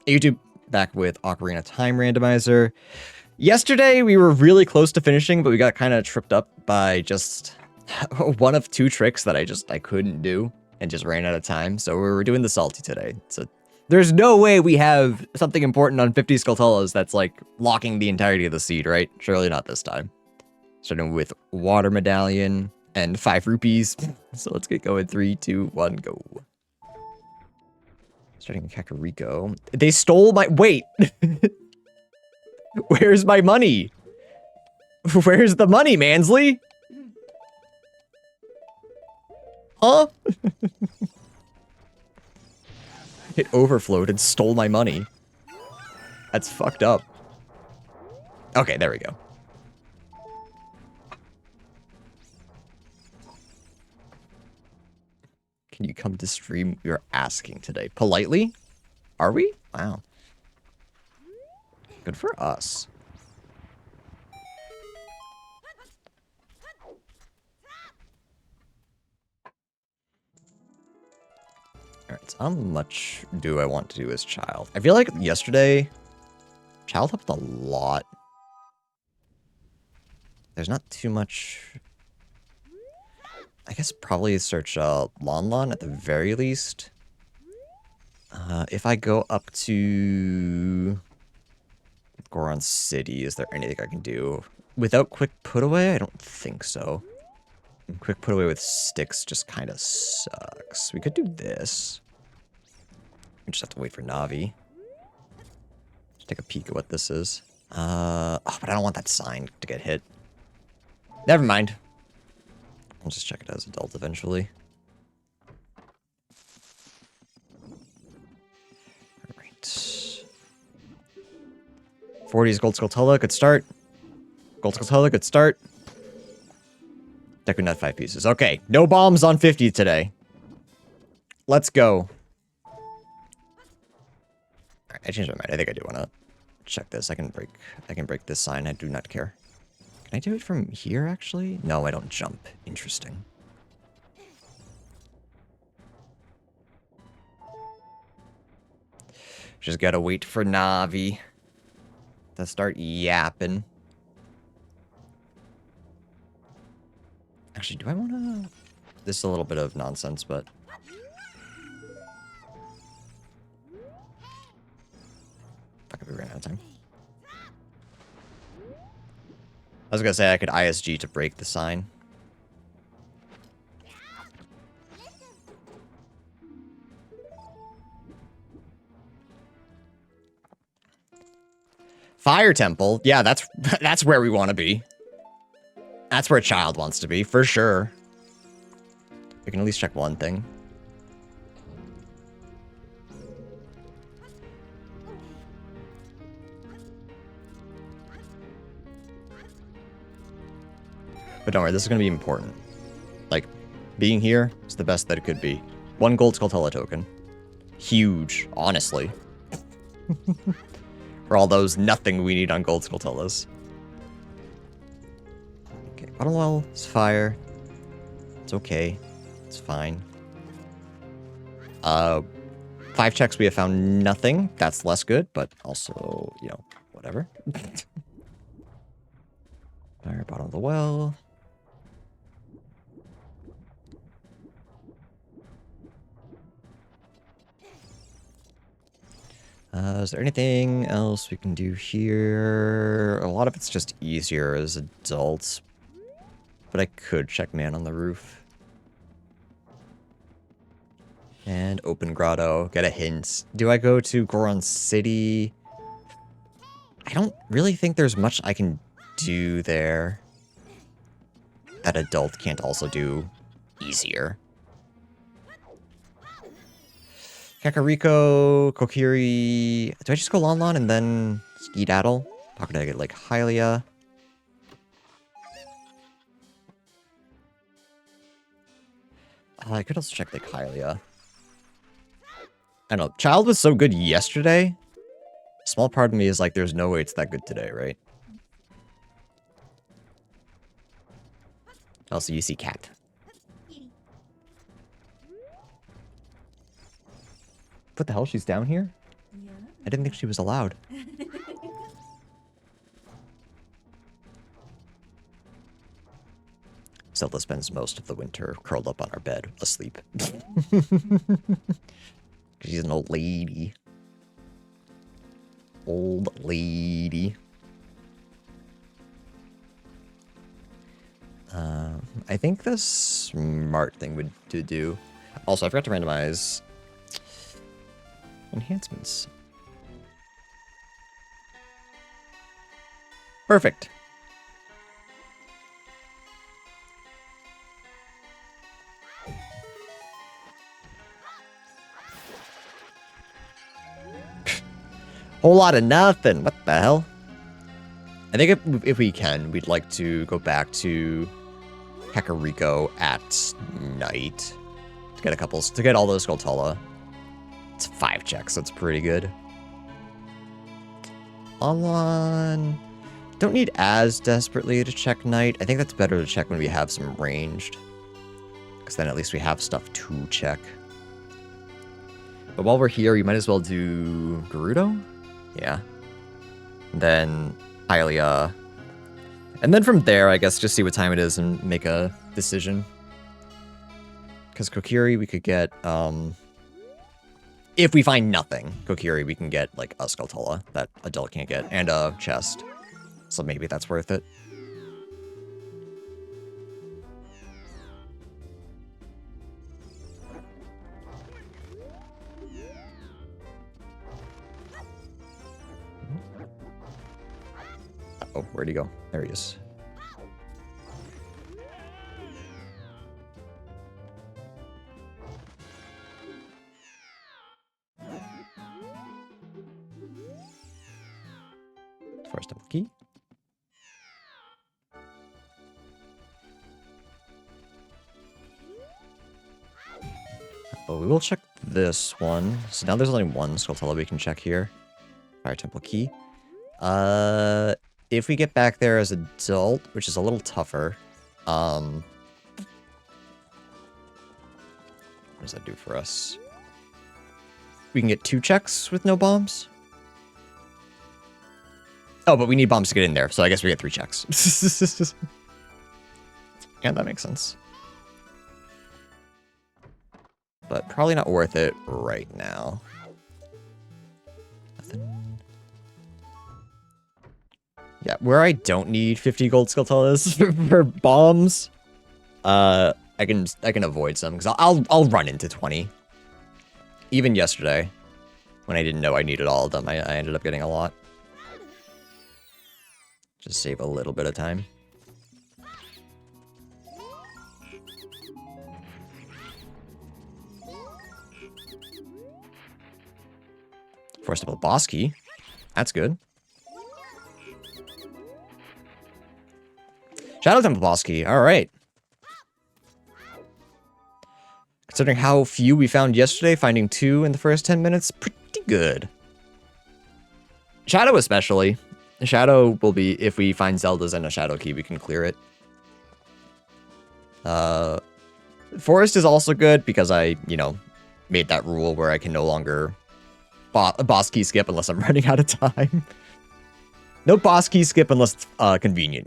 Hey YouTube, back with Ocarina Time Randomizer. Yesterday, we were really close to finishing, but we got kind of tripped up by just one of two tricks that I couldn't do and just ran out of time. So we were doing the salty today. So there's no way we have something important on 50 Skulltulas that's like locking the entirety of the seed, right? Surely not this time. Starting with water medallion and 5 rupees. So let's get going. 3, 2, 1, go. Starting in Kakariko. They stole my... Wait! Where's my money? Where's the money, Mansley? Huh? It overflowed and stole my money. That's fucked up. Okay, there we go. Can you come to stream? You're asking today. Politely? Are we? Wow. Good for us. Alright, so how much do I want to do as Child? I feel like yesterday, Child helped a lot. There's not too much... I guess probably search Lon Lon at the very least. If I go up to Goron City, is there anything I can do? Without quick put away? I don't think so. Quick put away with sticks just kind of sucks. We could do this. We just have to wait for Navi. Just take a peek at what this is. Oh, but I don't want that sign to get hit. Never mind. I'll just check it as adult eventually. Alright. 40's Gold Skulltula, good start. Gold Skulltula, good start. Deku Nut 5 pieces. Okay, no bombs on 50 today. Let's go. Alright, I changed my mind. I think I do want to check this. I can break this sign. I do not care. Can I do it from here, actually? No, I don't jump. Interesting. Just gotta wait for Navi to start yapping. Actually, do I want to... This is a little bit of nonsense, but... Fuck if we ran out of time. I was gonna say I could ISG to break the sign. Fire Temple? Yeah, that's where we want to be. That's where Child wants to be, for sure. We can at least check one thing. But don't worry, this is going to be important. Like, being here is the best that it could be. 1 gold Skulltula token. Huge, honestly. For all those nothing we need on gold Skulltulas. Okay, Bottle Well is fire. It's okay. It's fine. 5 checks, we have found nothing. That's less good, but also, you know, whatever. Fire, Bottle of the Well. Is there anything else we can do here? A lot of it's just easier as adults. But I could check Man on the Roof. And open Grotto. Get a hint. Do I go to Goron City? I don't really think there's much I can do there that adult can't also do easier. Kakariko, Kokiri... Do I just go Lon Lon and then Skedaddle? How could I get, like, Hylia? I could also check, like, Hylia. I don't know. Child was so good yesterday. A small part of me is like, there's no way it's that good today, right? Also, you see Cat. What the hell? She's down here? I didn't think she was allowed. Zelda spends most of the winter curled up on our bed, asleep. She's an old lady. Old lady. I think the smart thing would to do. Also, I forgot to randomize enhancements. Perfect. Whole lot of nothing. What the hell? I think if we can, we'd like to go back to Kakariko at night to get to get all those Skulltula. It's 5 checks, so it's pretty good. Alon, don't need as desperately to check night. I think that's better to check when we have some ranged, because then at least we have stuff to check. But while we're here, we might as well do Gerudo. Yeah. And then Hylia. And then from there, I guess, just see what time it is and make a decision. Because Kokiri, we could get, if we find nothing, Kokiri, we can get, like, a Skulltula that adult can't get, and a chest. So maybe that's worth it. Oh, where'd he go? There he is. Forest Temple Key. Oh, we will check this one. So now there's only one Skulltula we can check here. Fire Temple Key. If we get back there as adult, which is a little tougher, what does that do for us? We can get 2 checks with no bombs. Oh, but we need bombs to get in there, so I guess we get 3 checks. Yeah, that makes sense. But probably not worth it right now. Nothing. Yeah, where I don't need 50 gold Skulltulas for bombs, I can avoid some because I'll run into 20. Even yesterday, when I didn't know I needed all of them, I ended up getting a lot. Just save a little bit of time. Forest Temple Boss Key. That's good. Shadow Temple Boss Key. All right. Considering how few we found yesterday, finding 2 in the first 10 minutes, pretty good. Shadow especially. Shadow will be, if we find Zeldas and a Shadow Key, we can clear it. Forest is also good because I, made that rule where I can no longer boss key skip unless I'm running out of time. No boss key skip unless it's convenient,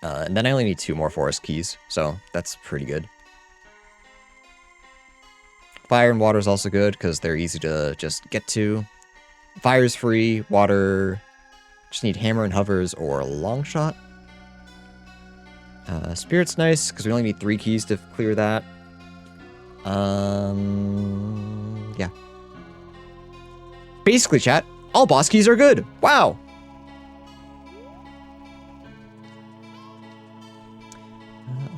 and then I only need 2 more forest keys, so that's pretty good. Fire and water is also good because they're easy to just get to. Fire's free, water, just need hammer and hovers or long shot. Spirit's nice because we only need 3 keys to clear that. Yeah. Basically, chat, all boss keys are good. Wow.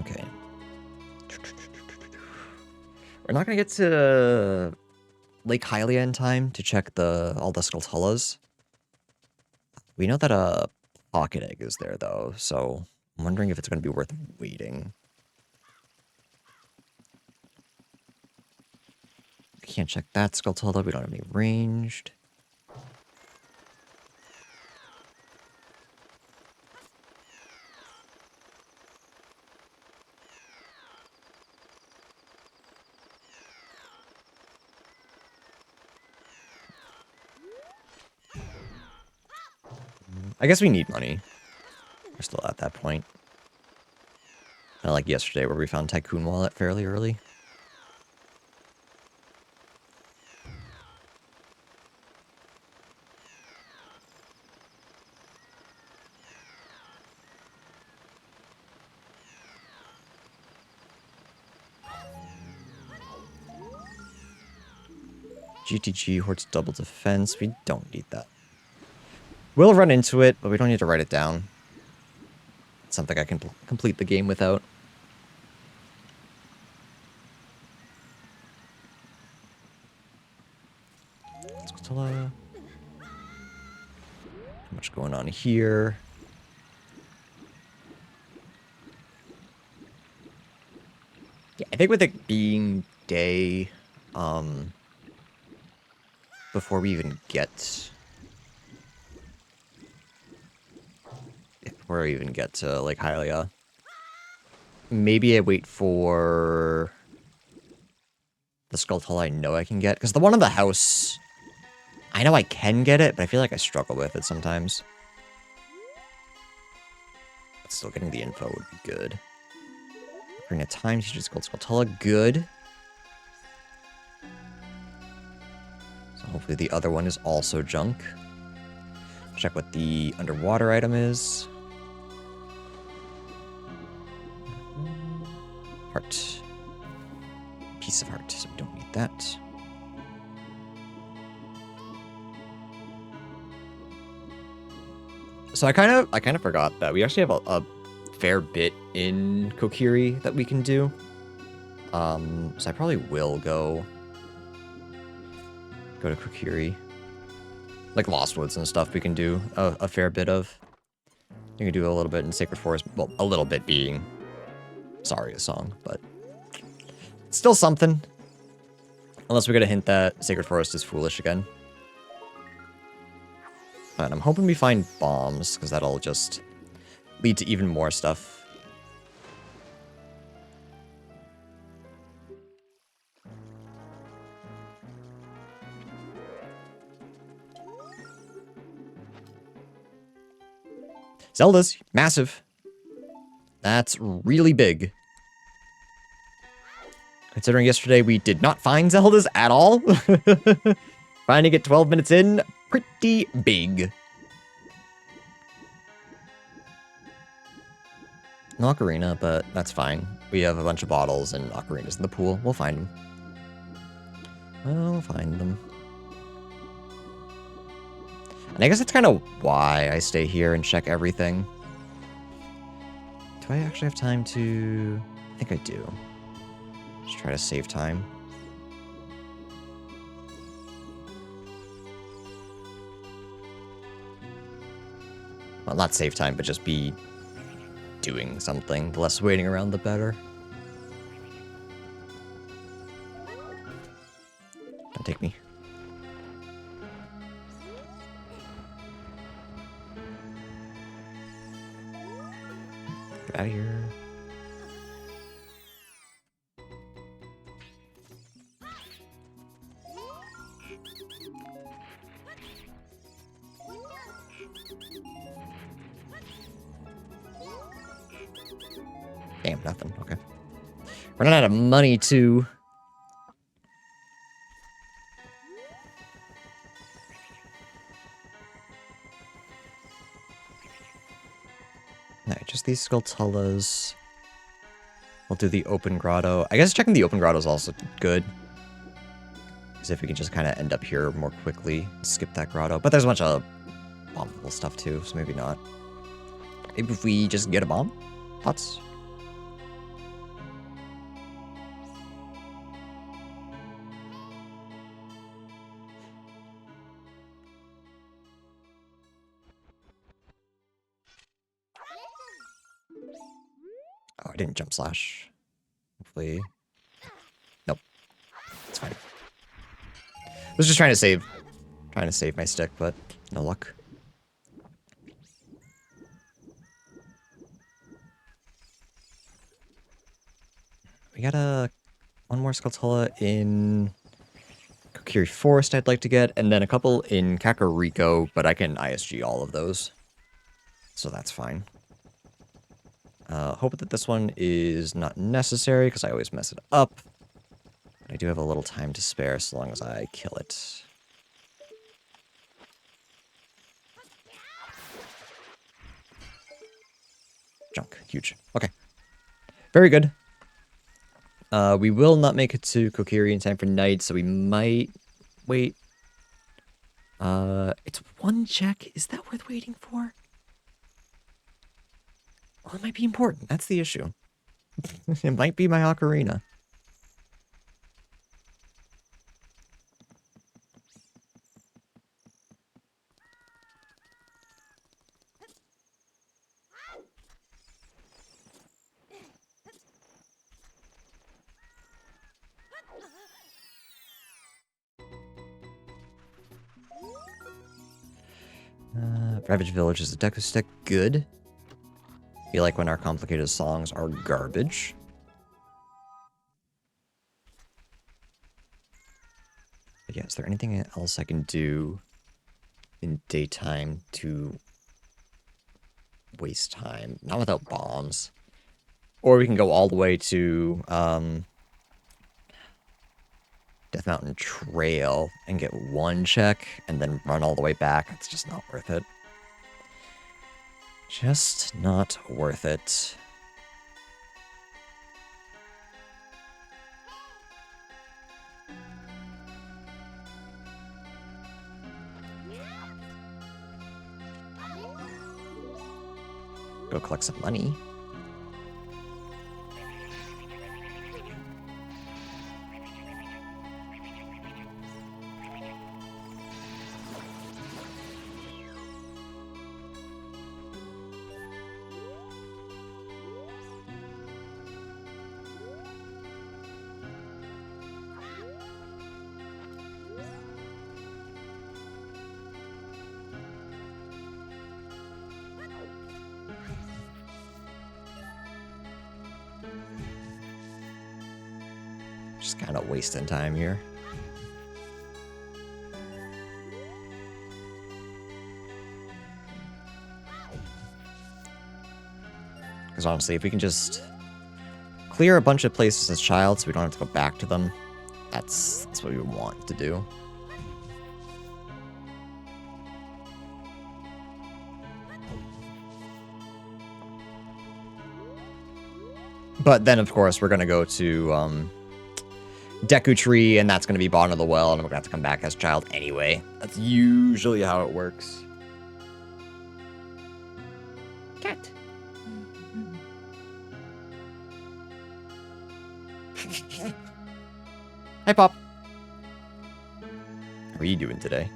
Okay. We're not gonna get to Lake Hylia in time to check all the Skulltulas. We know that a pocket egg is there though, so I'm wondering if it's gonna be worth waiting. We can't check that Skulltula. We don't have any ranged. I guess we need money. We're still at that point. Not like yesterday where we found Tycoon Wallet fairly early. GTG Hort's double defense. We don't need that. We'll run into it, but we don't need to write it down. It's something I can complete the game without. How much going on here? Yeah, I think with it being day, before we even get to Lake Hylia, maybe I wait for the Skulltula I know I can get, because the one in the house, I know I can get it, but I feel like I struggle with it sometimes. But still, getting the info would be good. Ocarina of Time, teaches Skulltula, good. So hopefully the other one is also junk. Check what the underwater item is. Heart. Piece of heart, so we don't need that. So I kind of forgot that we actually have a fair bit in Kokiri that we can do. So I probably will go to Kokiri. Like Lost Woods and stuff we can do a fair bit of. You can do a little bit in Sacred Forest. Well, a little bit being sorry a song, but it's still something. Unless we get a hint that Sacred Forest is foolish again. But I'm hoping we find bombs, because that'll just lead to even more stuff. Zelda's massive. That's really big. Considering yesterday we did not find Zelda's at all. Finding it 12 minutes in, pretty big. No Ocarina, but that's fine. We have a bunch of bottles and Ocarinas in the pool. We'll find them. We'll find them. And I guess that's kind of why I stay here and check everything. Do I actually have time to... I think I do. Just try to save time. Well, not save time, but just be doing something. The less waiting around, the better. Don't take me. Get out of here. Damn, nothing. Okay. Running out of money, too. Alright, just these Skulltulas. We'll do the open grotto. I guess checking the open grotto is also good. Because if we can just kind of end up here more quickly, skip that grotto. But there's a bunch of bombable stuff, too, so maybe not. Maybe if we just get a bomb? Thoughts? Oh, I didn't jump slash. Hopefully. Nope. It's fine. I was just trying to save my stick, but no luck. We got one more Skulltula in Kokiri Forest I'd like to get, and then a couple in Kakariko, but I can ISG all of those. so that's fine. Hope that this one is not necessary, because I always mess it up. But I do have a little time to spare, so long as I kill it. Junk. Huge. Okay. Very good. We will not make it to Kokiri in time for night, so we might wait. It's one check. Is that worth waiting for? Well, it might be important. That's the issue. It might be my Ocarina. Ravage Village is a deco stick. Good. Feel like when our complicated songs are garbage. But yeah, is there anything else I can do in daytime to waste time? Not without bombs. Or we can go all the way to Death Mountain Trail and get one check and then run all the way back. It's just not worth it. Just not worth it. Go collect some money. Just kind of wasting time here. Because honestly, if we can just clear a bunch of places as child so we don't have to go back to them, that's what we want to do. But then, of course, we're going to go to Deku Tree, and that's going to be bottom of the well, and we're going to have to come back as child anyway. That's usually how it works. Cat. Hi, Pop. How are you doing today?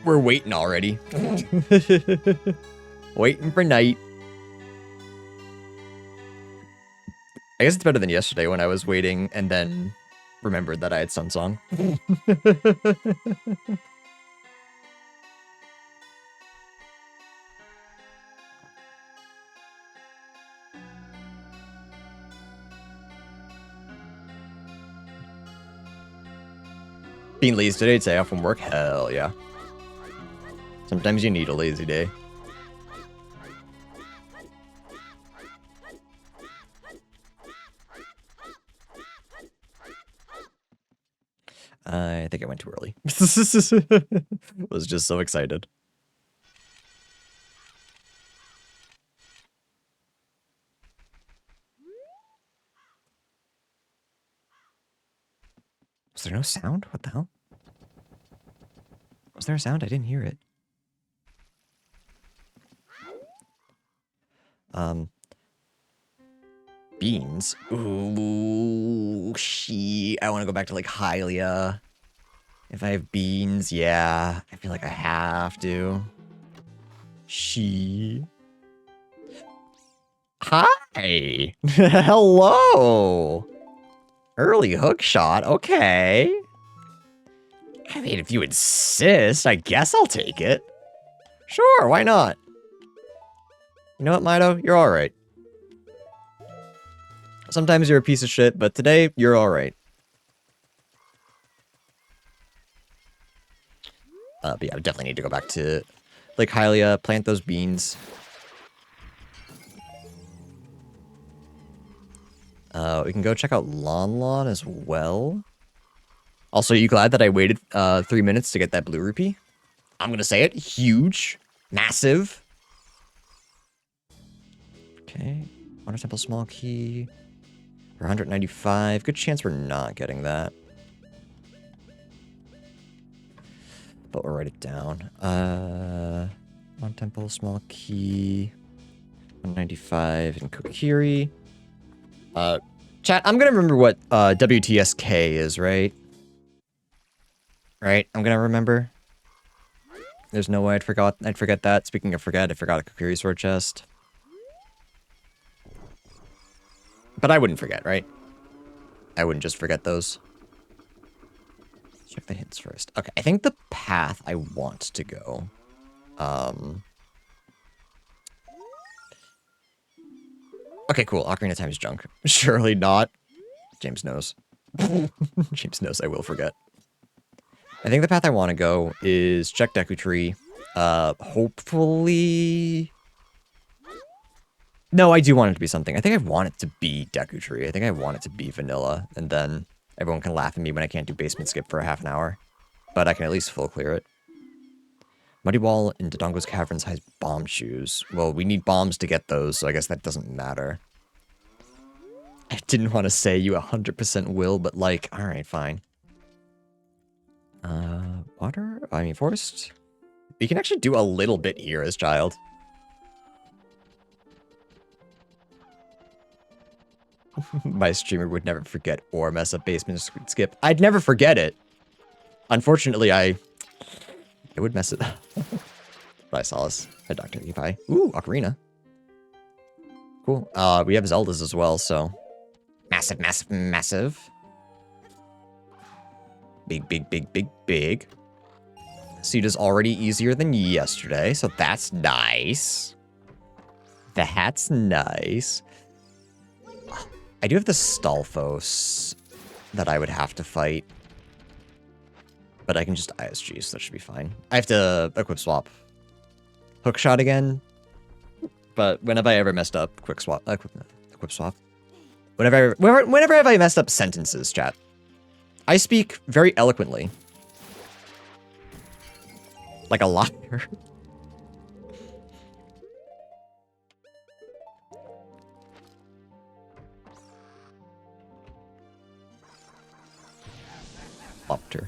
We're waiting already. Waiting for night. I guess it's better than yesterday when I was waiting and then remembered that I had Sun Song. Being lazy today, day off from work? Hell yeah. Sometimes you need a lazy day. I think I went too early. Was just so excited. Was there no sound? What the hell? Was there a sound? I didn't hear it. Beans. Ooh, I want to go back to like Hylia. If I have beans, yeah. I feel like I have to. Hi. Hello. Early hook shot. Okay. I mean, if you insist, I guess I'll take it. Sure, why not? You know what, Mido? You're alright. Sometimes you're a piece of shit, but today, you're alright. But yeah, I definitely need to go back to Lake Hylia, plant those beans. We can go check out Lon Lon as well. Also, are you glad that I waited 3 minutes to get that blue rupee? I'm gonna say it. Huge. Massive. Okay. Water Temple small key. For 195. Good chance we're not getting that. But we'll write it down. Water Temple small key. 195 in Kokiri. Chat, I'm gonna remember what WTSK is, right? Right? I'm gonna remember. There's no way I'd forget that. Speaking of forget, I forgot a Kokiri sword chest. But I wouldn't forget, right? I wouldn't just forget those. Check the hints first. Okay, I think the path I want to go. Okay, cool. Ocarina of Time is junk. Surely not. James knows. James knows I will forget. I think the path I want to go is check Deku Tree. Hopefully... No, I do want it to be something. I think I want it to be Deku Tree. I think I want it to be vanilla. And then everyone can laugh at me when I can't do basement skip for a half an hour. But I can at least full clear it. Muddy Wall in Dodongo's Caverns has bomb shoes. Well, we need bombs to get those, so I guess that doesn't matter. I didn't want to say you 100% will, but like, alright, fine. Water? I mean, forest? We can actually do a little bit here as child. My streamer would never forget or mess up basement skip. I'd never forget it. Unfortunately, I would mess it up. But I saw this. Hi, Dr. Epi. Ooh, Ocarina. Cool. We have Zeldas as well, so. Massive, massive, massive. Big, big, big, big, big. Ceda's already easier than yesterday, so that's nice. That's nice. I do have the Stalfos that I would have to fight. But I can just ISG, so that should be fine. I have to equip swap. Hookshot again. But whenever I ever messed up, quick swap. Equip swap. Whenever have I messed up sentences, chat? I speak very eloquently. Like a liar. Opter.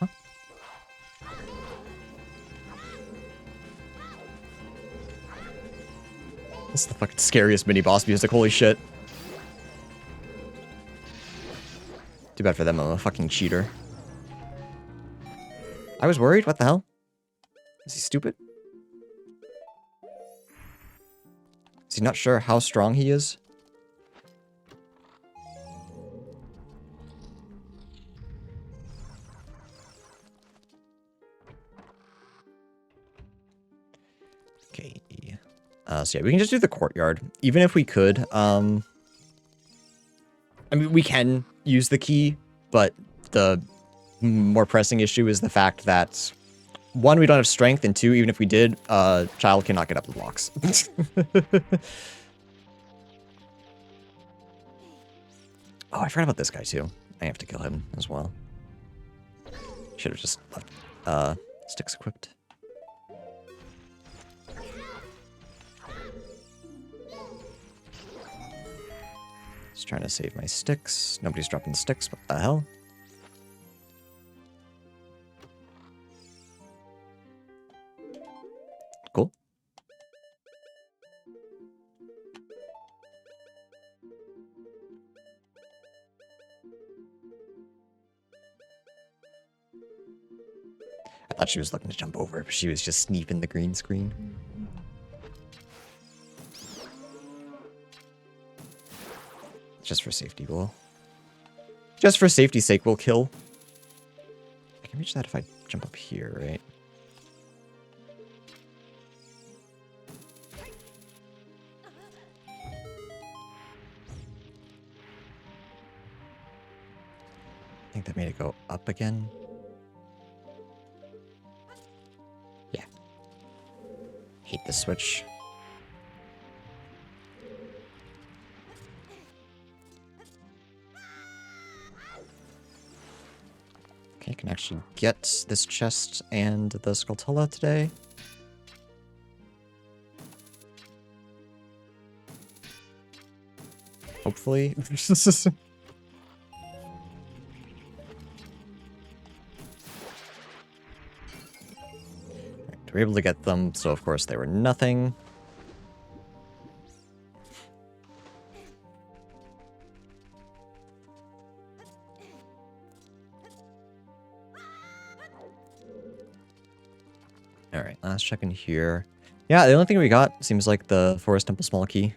Huh? This is the fucking scariest mini-boss music, holy shit. Too bad for them, I'm a fucking cheater. I was worried, what the hell? Is he stupid? Is he not sure how strong he is? Okay. So yeah, we can just do the courtyard. Even if we could, I mean, we can use the key, but the more pressing issue is the fact that, one, we don't have strength, and two, even if we did, child cannot get up the blocks. Oh, I forgot about this guy, too. I have to kill him as well. Should have just left sticks equipped. Just trying to save my sticks. Nobody's dropping sticks. What the hell? Cool. I thought she was looking to jump over, but she was just sneaking the green screen. Just for safety, we'll... Just for safety's sake, we'll kill. I can reach that if I jump up here, right? think that made it go up again. Yeah. Hate this switch. Okay, I can actually get this chest and the Skulltula today. Hopefully. We were able to get them, so of course they were nothing. Alright, last check in here. Yeah, the only thing we got seems like the Forest Temple Small Key.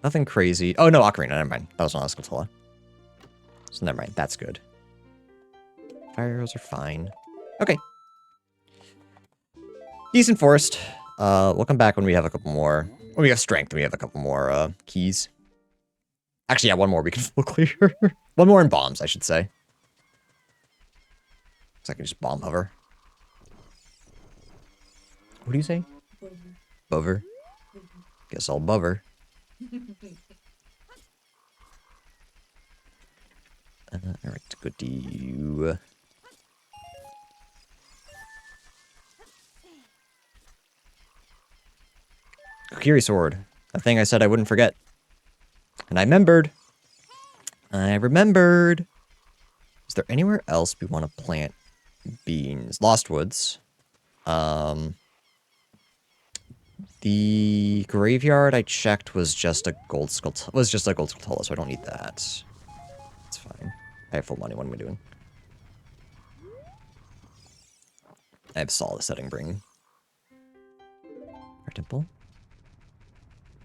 Nothing crazy. Oh, no, Ocarina, never mind. That was not Skulltula. So never mind, that's good. Fire arrows are fine. Okay. Decent forest. We'll come back when we have a couple more. When we have strength and we have a couple more keys. Actually, yeah, one more we can full clear. One more in bombs, I should say. Looks like I can just bomb hover. What do you say? Bover. Guess I'll bover. Alright, good to you. Kokiri sword. A thing I said I wouldn't forget. And I remembered. I remembered. Is there anywhere else we want to plant beans? Lost Woods. The graveyard I checked was just a gold skulltula, so I don't need that. It's fine. I have full money. What am I doing? I have Solace setting bring. Fire Temple?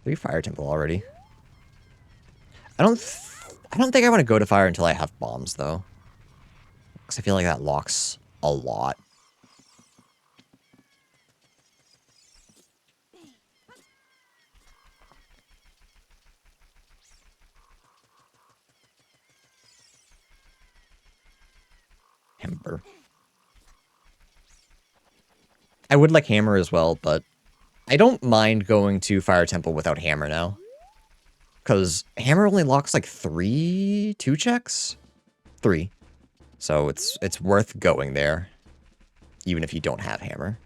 3 Fire Temple already. I don't think I want to go to fire until I have bombs, though. Because I feel like that locks a lot. Hammer. I would like hammer as well, but I don't mind going to Fire Temple without hammer now. Because hammer only locks like 2 checks? 3. So it's worth going there. Even if you don't have hammer.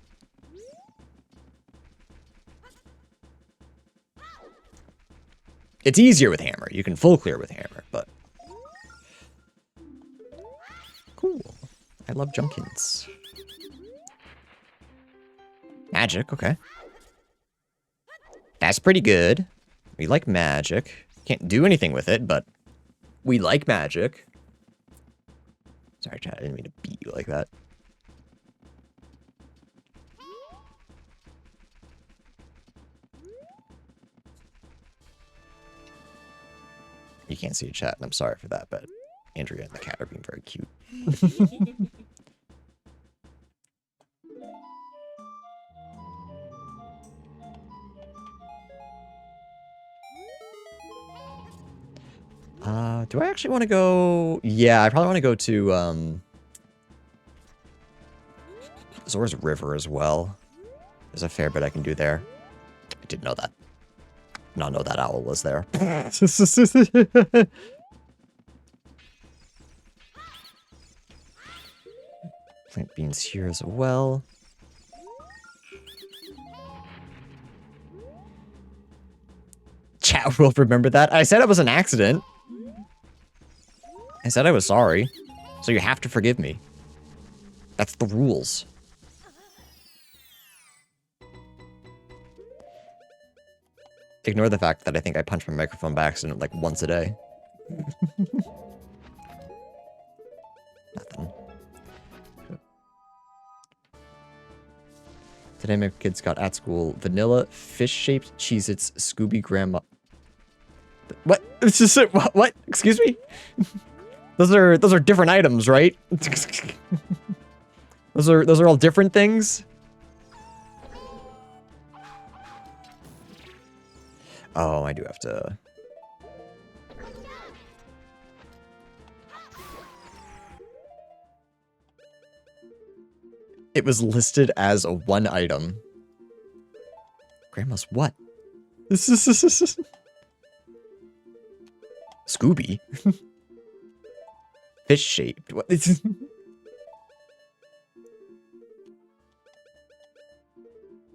It's easier with hammer. You can full clear with hammer, but... Cool. I love Junkins. Magic, okay. That's pretty good. We like magic. Can't do anything with it, but we like magic. Sorry, chat, I didn't mean to beat you like that. You can't see a chat, and I'm sorry for that, but Andrea and the cat are being very cute. Do I actually want to go? Yeah, I probably want to go to, Zora's River as well. There's a fair bit I can do there. I didn't know that. Not know that owl was there. Plant beans here as well. Chat will remember that. I said it was an accident. I said I was sorry. So you have to forgive me. That's the rules. Ignore the fact that I think I punch my microphone by accident like once a day. Nothing. Today my kids got at school vanilla fish-shaped Cheez-Its Scooby Grandma. What? What? Excuse me? Those are different items, right? those are all different things. Oh, I do have to. It was listed as a one item. Grandma's what? Scooby? Fish shaped. What?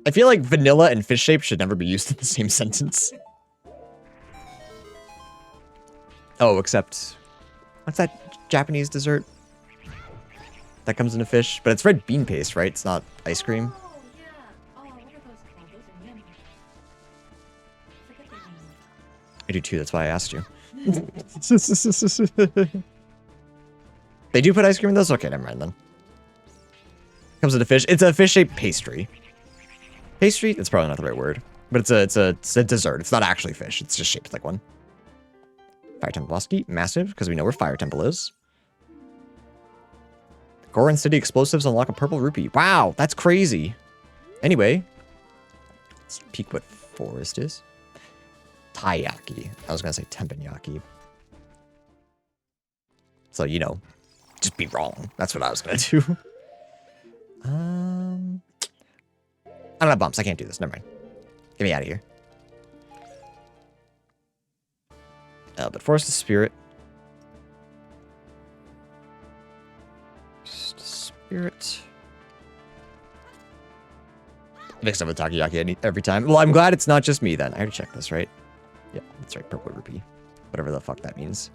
I feel like vanilla and fish shaped should never be used in the same sentence. Oh, except... What's that Japanese dessert? That comes in a fish? But it's red bean paste, right? It's not ice cream. Oh, yeah. Oh, what are those called? Those are yummy. Forget their name. I do too, that's why I asked you. They do put ice cream in those? Okay, never mind then. Comes in a fish. It's a fish-shaped pastry. Pastry? That's probably not the right word. But it's a dessert. It's not actually fish. It's just shaped like one. Fire Temple velocity, massive, because we know where Fire Temple is. Goron City explosives unlock a purple rupee. Wow, that's crazy. Anyway, let's peek what forest is. Taiyaki. I was going to say teppanyaki. So, you know, just be wrong. That's what I was going to do. I don't have bumps. I can't do this. Never mind. Get me out of here. But Forest of Spirit. Spirit. Mixed up with Takoyaki every time. Well, I'm glad it's not just me then. I already checked this, right? Yeah, that's right. Purple rupee. Whatever the fuck that means.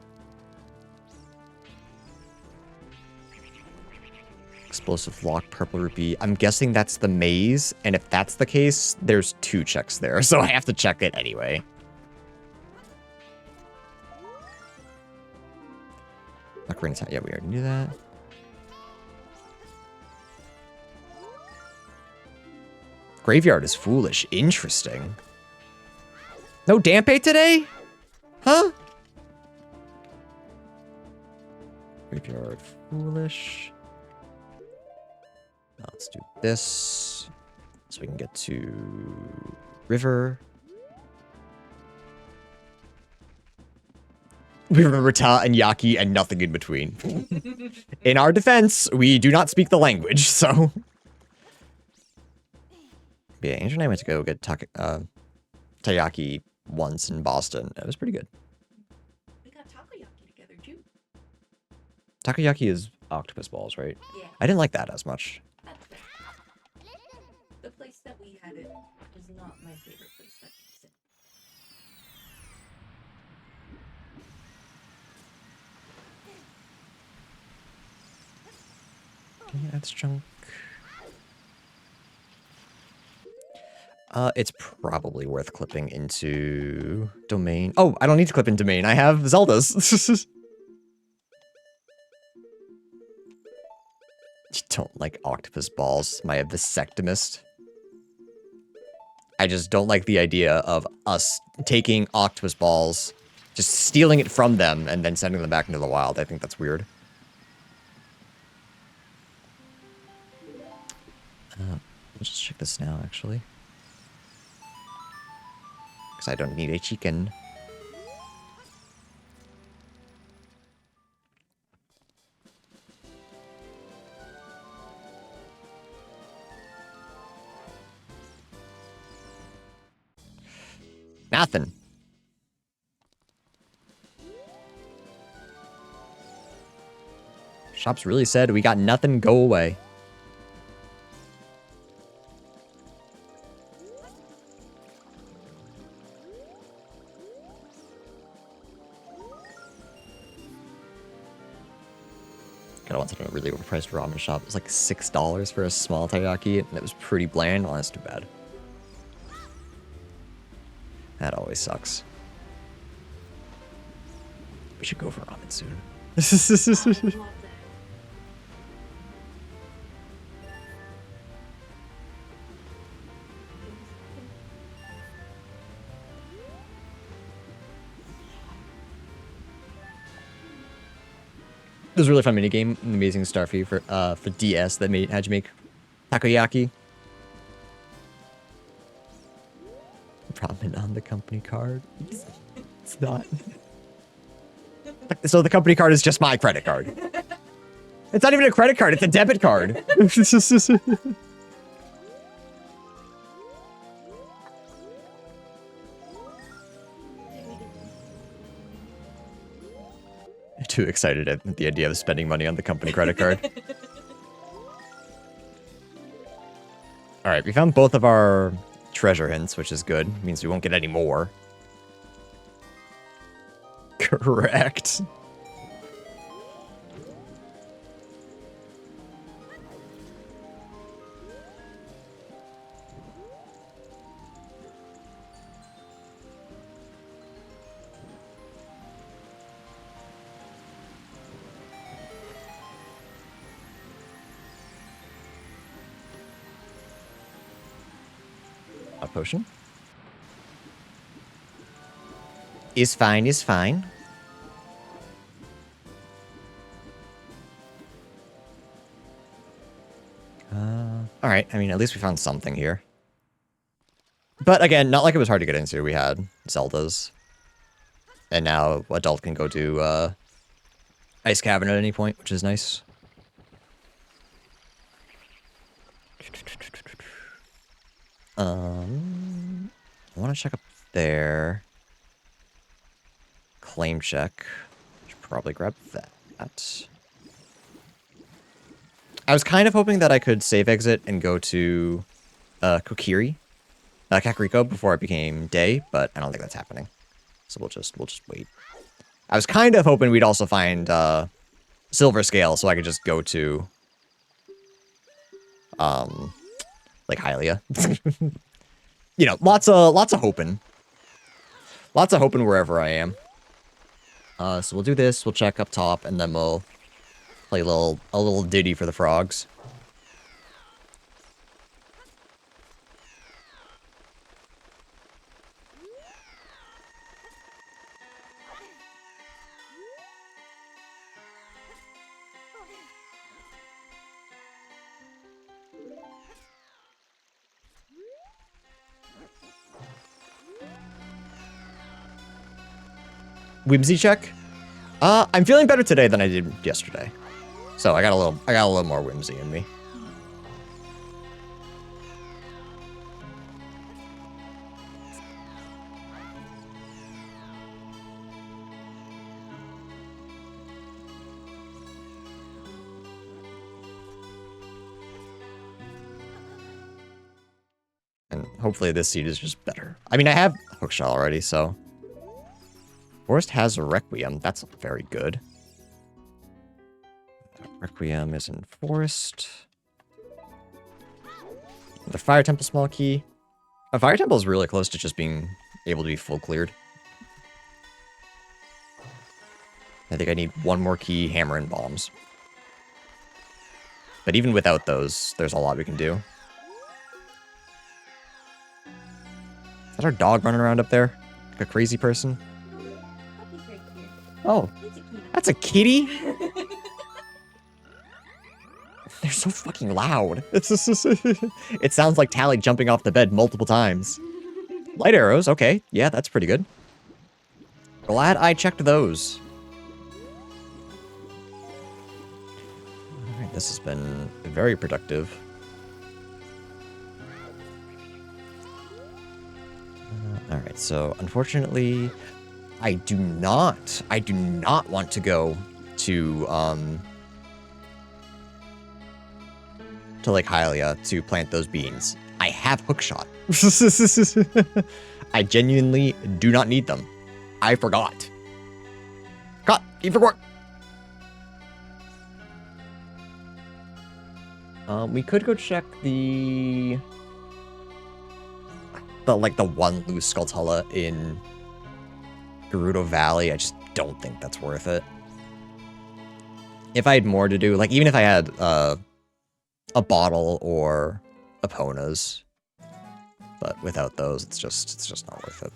Explosive lock, purple rupee. I'm guessing that's the maze. And if that's the case, there's 2 checks there. So I have to check it anyway. Ocarina time. Yeah, we already knew that. Graveyard is foolish. Interesting. No Dampe today? Huh? Graveyard foolish. Now let's do this. So we can get to river. We remember Ta and Yaki and nothing in between. In our defense, we do not speak the language, so... Yeah, Angel and I went to go get taiyaki once in Boston. It was pretty good. We got takoyaki together, too. Takoyaki is octopus balls, right? Yeah. I didn't like that as much. That's fair. The place that we had it was not my favorite place that we sit. Yeah, that's junk. It's probably worth clipping into domain. Oh, I don't need to clip in domain. I have Zelda's. You don't like octopus balls, my vasectomist. I just don't like the idea of us taking octopus balls, just stealing it from them, and then sending them back into the wild. I think that's weird. Let's just check this now, actually. Because I don't need a chicken. Nothing. Shops really said, we got nothing, go away. I once had a really overpriced ramen shop. It was like $6 for a small taiyaki, and it was pretty bland. Well, that's too bad. That always sucks. We should go for ramen soon. There's a really fun minigame in Amazing Starfy for DS that had you make takoyaki. Ramen on the company card. It's not. So the company card is just my credit card. It's not even a credit card, it's a debit card. Too excited at the idea of spending money on the company credit card. Alright, we found both of our treasure hints, which is good. Means we won't get any more. Correct. A potion? Is fine, is fine. Alright, I mean, at least we found something here. But again, not like it was hard to get into. We had Zeldas. And now Adult can go to Ice Cavern at any point, which is nice. I want to check up there. Claim check. Should probably grab that. I was kind of hoping that I could save exit and go to Kokiri, Kakariko before it became day, but I don't think that's happening. So we'll just wait. I was kind of hoping we'd also find Silver Scale, so I could just go to like Hylia. You know, lots of hoping. Lots of hoping wherever I am. So we'll do this, we'll check up top, and then we'll play a little ditty for the frogs. Whimsy check. I'm feeling better today than I did yesterday. So I got a little more whimsy in me. And hopefully this seed is just better. I mean, I have Hookshot already, so. Forest has a Requiem. That's very good. Requiem is in Forest. The Fire Temple small key. A Fire Temple is really close to just being able to be full cleared. I think I need one more key, hammer, and bombs. But even without those, there's a lot we can do. Is that our dog running around up there? Like a crazy person? Oh, that's a kitty? They're so fucking loud. It sounds like Tally jumping off the bed multiple times. Light arrows, okay. Yeah, that's pretty good. Glad I checked those. Alright, this has been very productive. Alright, so unfortunately, I do not want to go to like Hylia to plant those beans. I have Hookshot. I genuinely do not need them. I forgot. You forgot. We could go check the one loose Skulltula in Gerudo Valley. I just don't think that's worth it. If I had more to do, like even if I had a bottle or Eponas, but without those, it's just not worth it.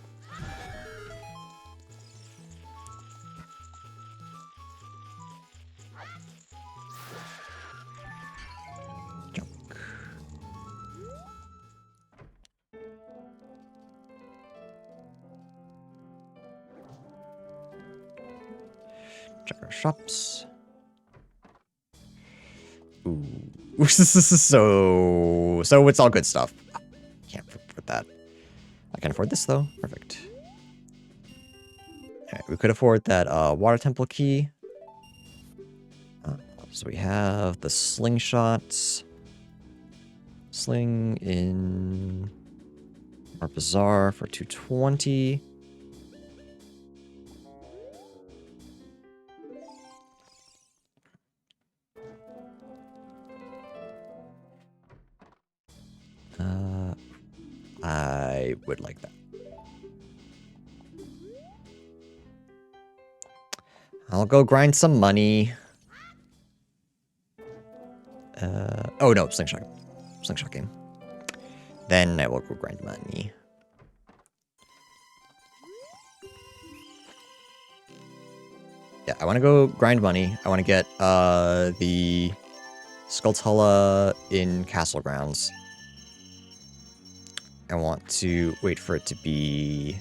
Junk. Check our shops. So it's all good stuff. Can't afford that. I can afford this though. Perfect. Alright, we could afford that water temple key. So we have the slingshots. Sling in our bazaar for 220. I would like that. I'll go grind some money. Oh no, slingshot game. Then I will go grind money. Yeah, I want to go grind money. I want to get the Skulltula in Castle Grounds. I want to wait for it to be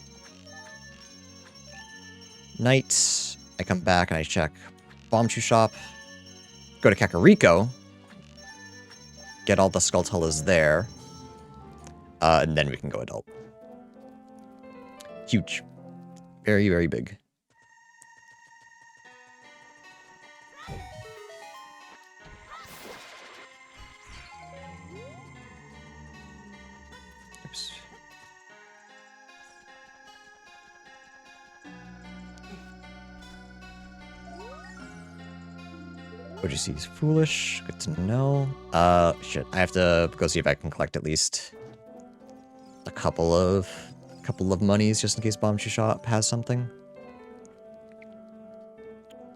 night. I come back and I check Bomb Chew Shop. Go to Kakariko. Get all the Skulltulas there. And then we can go adult. Huge. Very, very big. Oops. OGC is foolish. Good to know. Shit. I have to go see if I can collect at least a couple of monies just in case Bomb Chew Shop has something.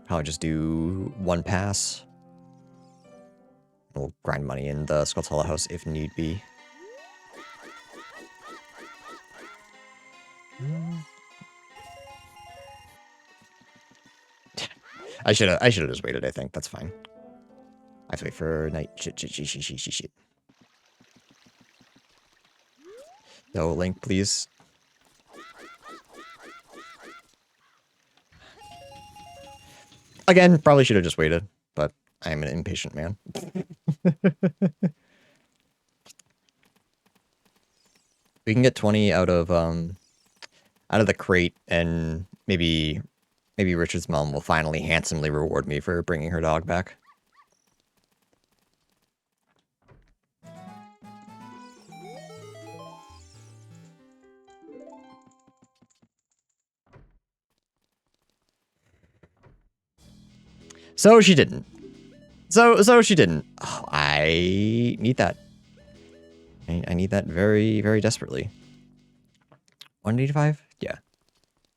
Probably just do one pass. We'll grind money in the Skulltula house if need be. I should have just waited, I think. That's fine. I have to wait for night. Shit. No, Link, please. Again, probably should have just waited, but I am an impatient man. We can get 20 out of the crate, and maybe Richard's mom will finally handsomely reward me for bringing her dog back. So she didn't. So she didn't. Oh, I need that. I need that very, very desperately. 185? Yeah.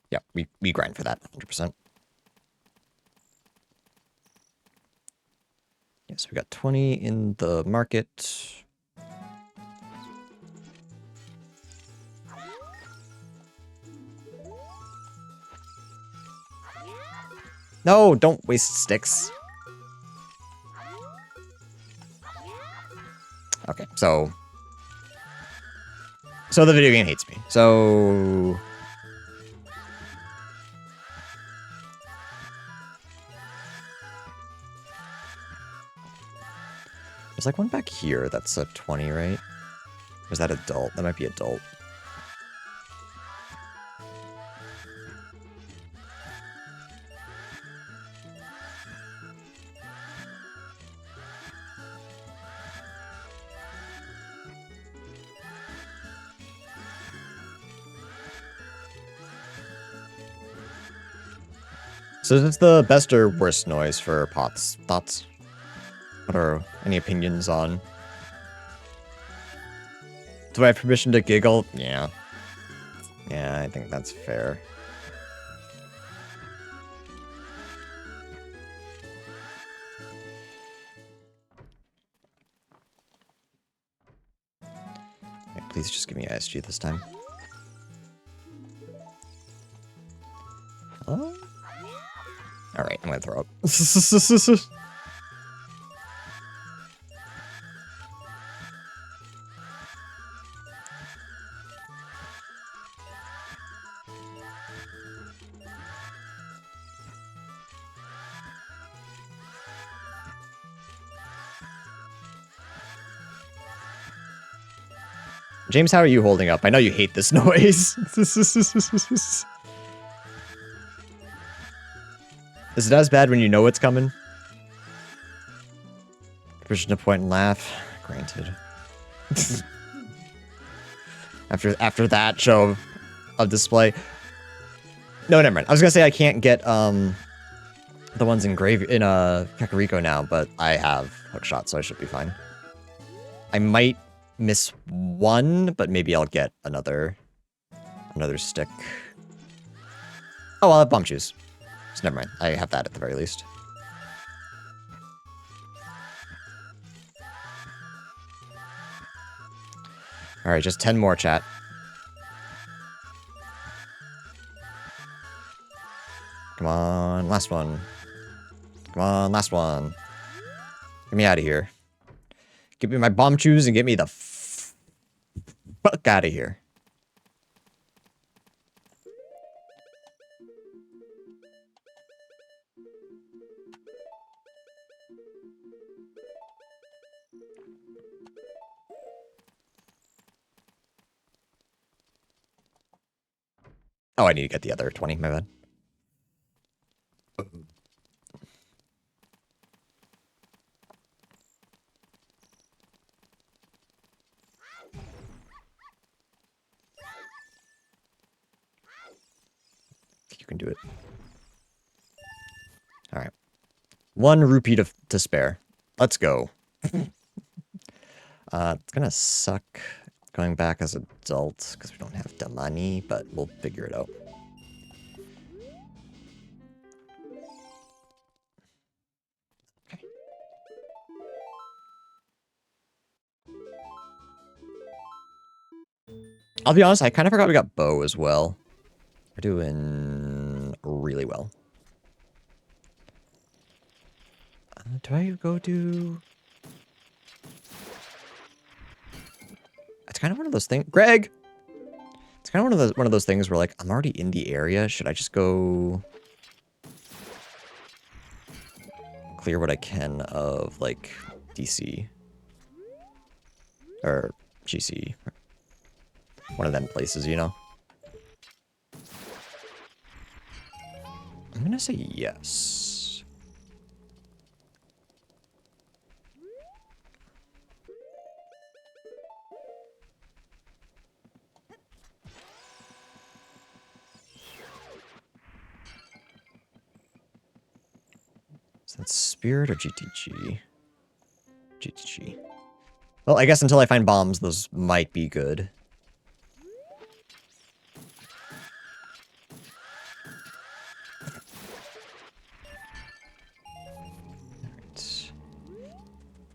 Yeah, we grind for that, 100%. Yes, we got 20 in the market. No, don't waste sticks. Okay, so the video game hates me. So there's like one back here that's a 20, right? Or is that adult? That might be adult. So is this the best or worst noise for pots? Thoughts? What are any opinions on? Do I have permission to giggle? Yeah. Yeah, I think that's fair. Okay, please just give me ISG this time. Oh. Alright, I'm gonna throw up. James, how are you holding up? I know you hate this noise. Is it as bad when you know it's coming? Push to point and laugh. Granted. after that show of display. No, never mind. I was gonna say I can't get the ones in Kakariko now, but I have hookshot, so I should be fine. I might miss one, but maybe I'll get another stick. Oh, I'll have bomb shoes. So never mind. I have that at the very least. All right, just 10 more, chat. Come on, last one. Come on, last one. Get me out of here. Give me my bomb shoes and get me the fuck out of here. Oh, I need to get the other 20, my bad. You can do it. All right. 1 rupee to spare. Let's go. It's gonna suck going back as adult because we don't have the money, but we'll figure it out. Okay. I'll be honest, I kind of forgot we got bow as well. We're doing really well. Do I go do... It's kind of one of those things... Greg! It's kind of one of those things where, like, I'm already in the area. Should I just go... clear what I can of, like, DC? Or GC? One of them places, you know? I'm gonna say yes. Is that Spirit or GTG? GTG. Well, I guess until I find bombs, those might be good. Alright.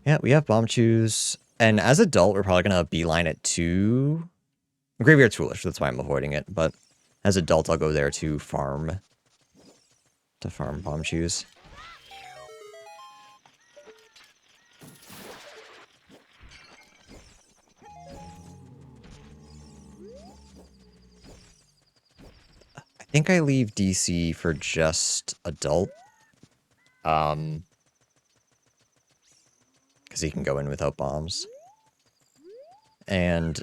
Yeah, we have bomb chews. And as adult, we're probably going to beeline it to... Graveyard's foolish, that's why I'm avoiding it. But as adult, I'll go there to farm. To farm bomb chews. I think I leave DC for just adult. Because he can go in without bombs. And...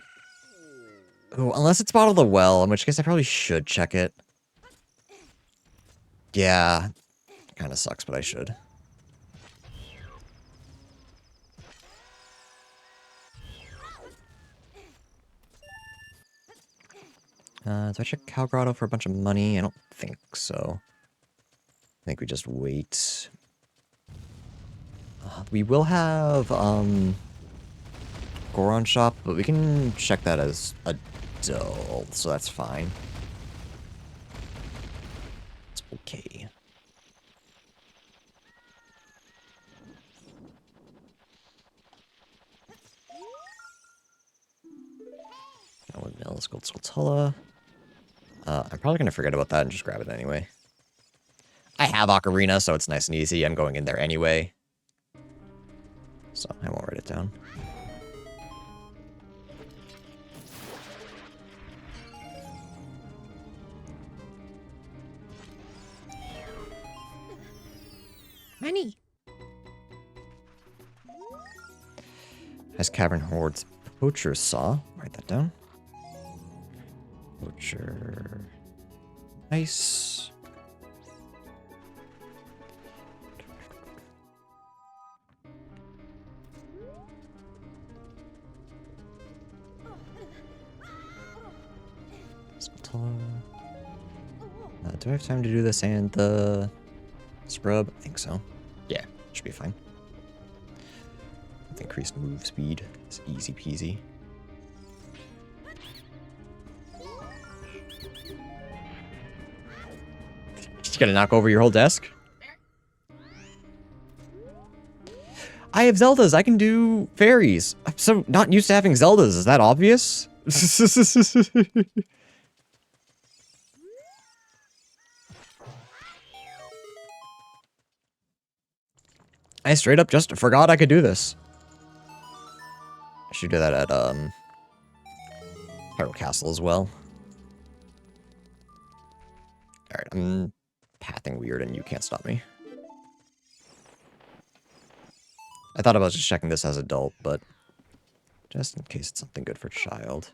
Ooh, unless it's Bottle the Well, in which case I probably should check it. Yeah. Kind of sucks, but I should. Do I check Cow Grotto for a bunch of money? I don't think so. I think we just wait. We will have, Goron Shop, but we can check that as adult, so that's fine. It's okay. Windmill, let's go Skulltula. I'm probably going to forget about that and just grab it anyway. I have Ocarina, so it's nice and easy. I'm going in there anyway. So I won't write it down. Money. Has Cavern Hordes Poacher saw. Write that down. Poacher. Nice. Do I have time to do this and the scrub? I think so. Yeah, should be fine. With increased move speed, it's easy peasy. Just gonna knock over your whole desk? I have Zeldas. I can do fairies. I'm so not used to having Zeldas. Is that obvious? I straight up just forgot I could do this. I should do that at, Hyrule Castle as well. Alright, I'm pathing weird and you can't stop me. I thought about just checking this as adult, but just in case it's something good for child.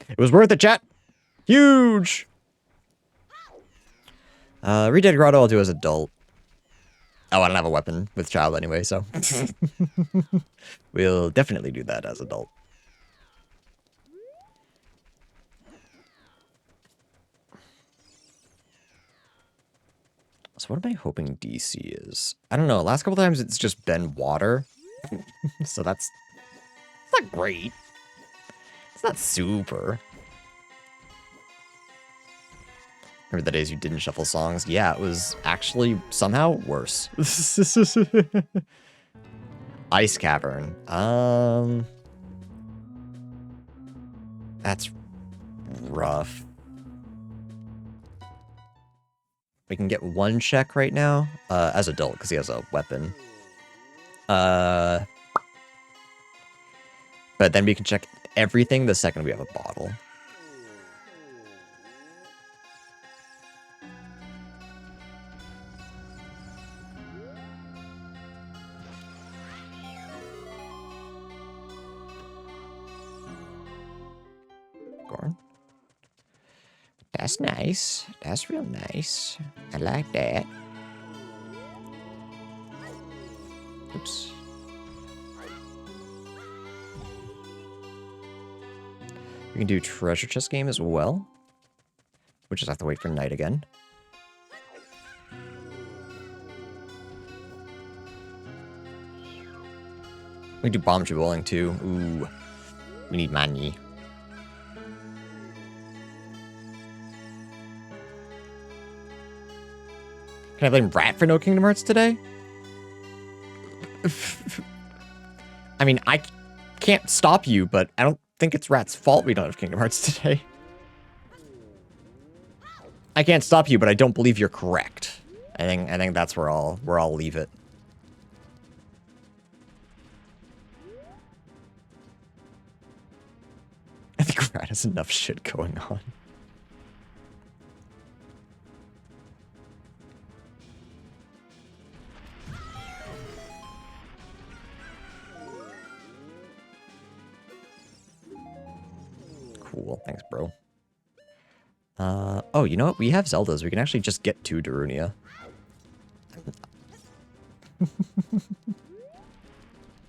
It was worth it, chat! Huge! Red Dead Grotto I'll do as adult. Oh, I don't have a weapon with child anyway, so. We'll definitely do that as adult. So what am I hoping DC is? I don't know. Last couple times it's just been water. So that's not great. It's not super. Remember the days you didn't shuffle songs? Yeah, it was actually somehow worse. Ice Cavern. That's rough. We can get one check right now, as adult, because he has a weapon. But then we can check everything the second we have a bottle. Gorn. That's nice. That's real nice. I like that. Oops. We can do treasure chest game as well. We just have to wait for night again. We can do bomb bowling too. Ooh. We need money. Can I blame Rat for no Kingdom Hearts today? I mean, I can't stop you, but I don't think it's Rat's fault we don't have Kingdom Hearts today. I can't stop you, but I don't believe you're correct. I think that's where I'll leave it. I think Rat has enough shit going on. Cool. Thanks, bro. Oh, you know what? We have Zeldas. We can actually just get to Darunia.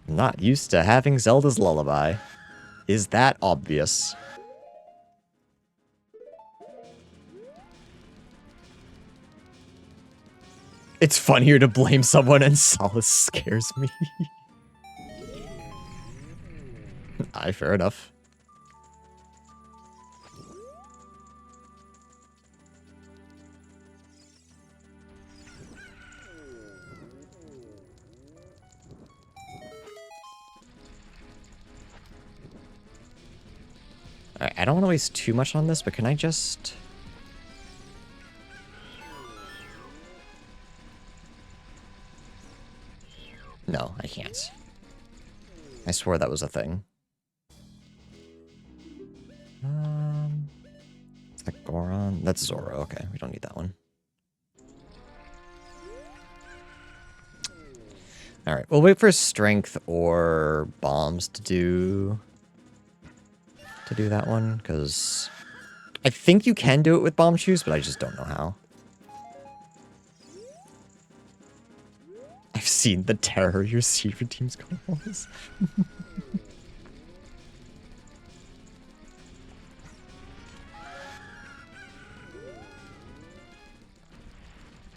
Not used to having Zelda's Lullaby. Is that obvious? It's funnier to blame someone and Solace scares me. Aye, fair enough. Alright, I don't want to waste too much on this, but can I just... No, I can't. I swore that was a thing. Is that Goron? That's Zoro. Okay, we don't need that one. All right, we'll wait for strength or bombs to do that one, because I think you can do it with bomb shoes, but I just don't know how. I've seen the terror you see for teams calls.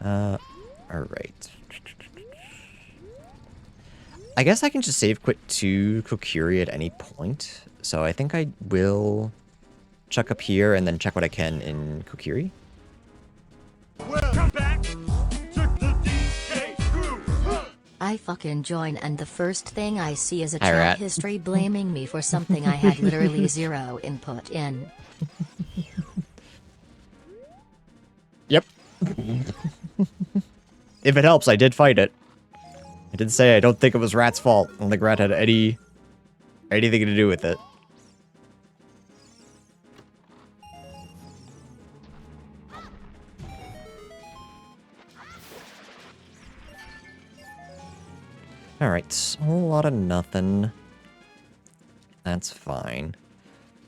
All right. I guess I can just save quit to Kokiri at any point. So I think I will check up here and then check what I can in Kokiri. Welcome back to the DK crew. I fucking join and the first thing I see is a Hi, chat Rat. history blaming me for something I had literally zero input in. Yep. If it helps, I did fight it. I did say I don't think it was Rat's fault. I don't think Rat had anything to do with it. Alright, a whole lot of nothing. That's fine.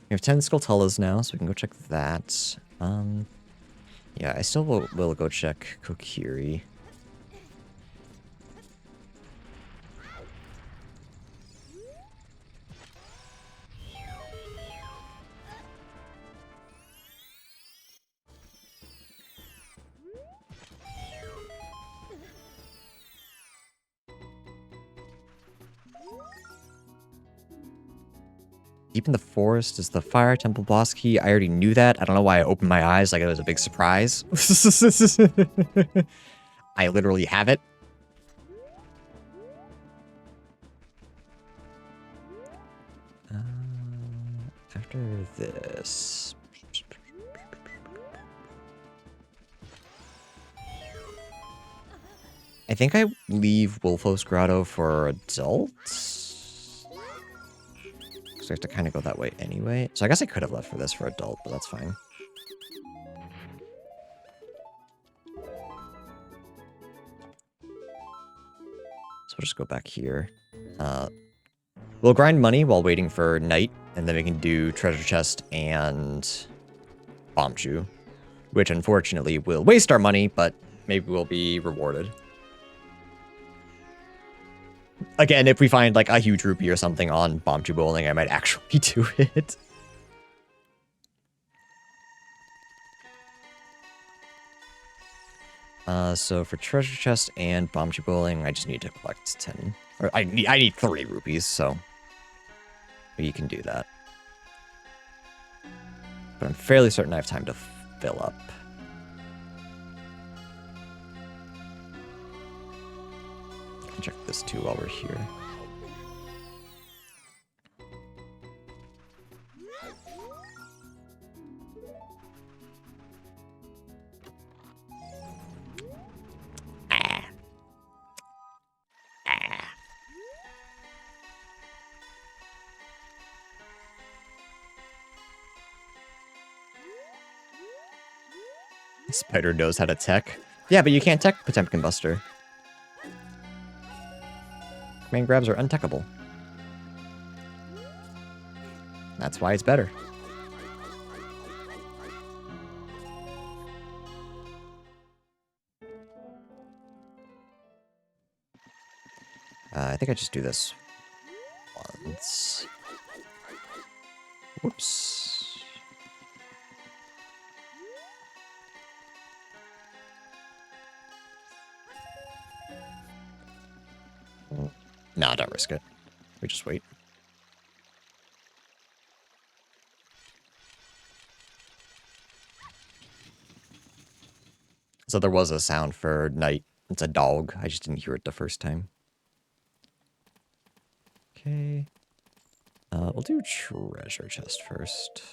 We have 10 Skulltulas now, so we can go check that. Yeah, I still will go check Kokiri. Deep in the forest is the Fire Temple boss key. I already knew that. I don't know why I opened my eyes like it was a big surprise. I literally have it. After this... I think I leave Wolfos Grotto for adults. Because I have to kind of go that way anyway. So I guess I could have left for this for adult, but that's fine. So we'll just go back here. We'll grind money while waiting for night, and then we can do treasure chest and bomb shoe, which unfortunately will waste our money, but maybe we'll be rewarded. Again, if we find like a huge rupee or something on bomb shoe bowling, I might actually do it. So for treasure chest and bomb shoe bowling, I just need to collect 10. Or I need 3 rupees, so we can do that. But I'm fairly certain I have time to fill up. I can check this too while we're here. Spider knows how to tech. Yeah, but you can't tech Potemkin Buster. Command grabs are untechable. That's why it's better. I think I just do this once. Whoops. Nah, don't risk it. We just wait. So there was a sound for night. It's a dog. I just didn't hear it the first time. Okay. We'll do treasure chest first.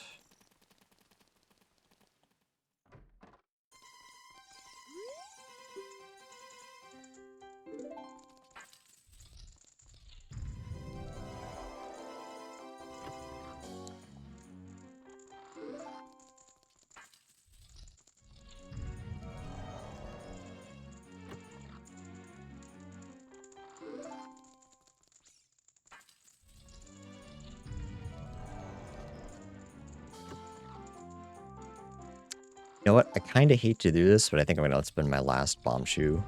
You know what? I kind of hate to do this, but I think I'm going to spend my last bomb shoe.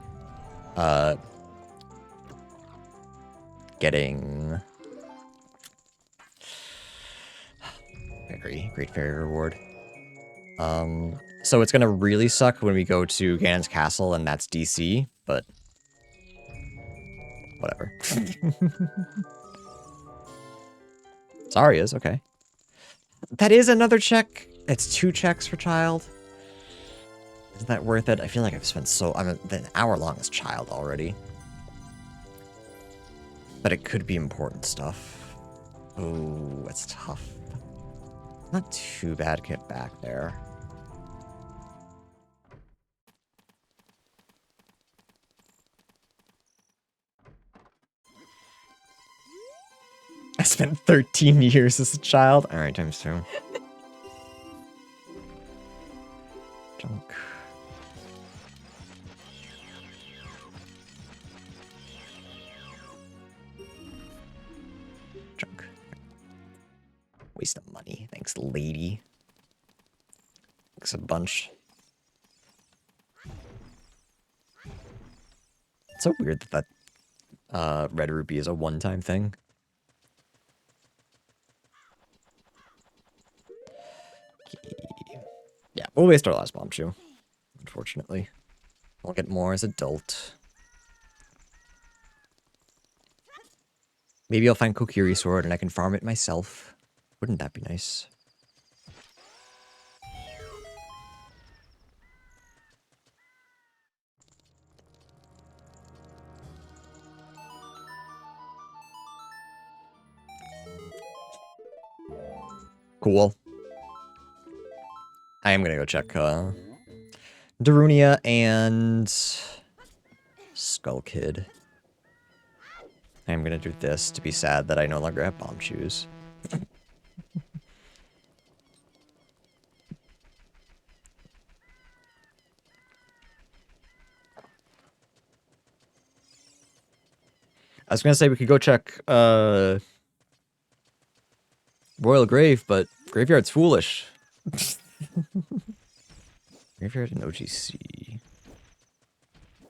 Getting... Great fairy reward. So it's going to really suck when we go to Ganon's Castle, and that's DC, but... Whatever. Sorry is okay. That is another check. It's 2 checks for child. Is that worth it? I feel like I've spent I'm an hour long as child already. But it could be important stuff. Oh, it's tough. Not too bad to get back there. I spent 13 years as a child. All right, times 2. Junk. Junk. Waste of money. Thanks, lady. Thanks a bunch. It's so weird that red rupee is a one-time thing. Yeah, we'll waste our last bomb shoe, unfortunately. I'll get more as adult. Maybe I'll find Kokiri sword and I can farm it myself. Wouldn't that be nice? Cool. I am gonna go check Darunia and Skull Kid. I am gonna do this to be sad that I no longer have bomb shoes. I was gonna say we could go check Royal Grave, but Graveyard's foolish. Graveyard and OGC.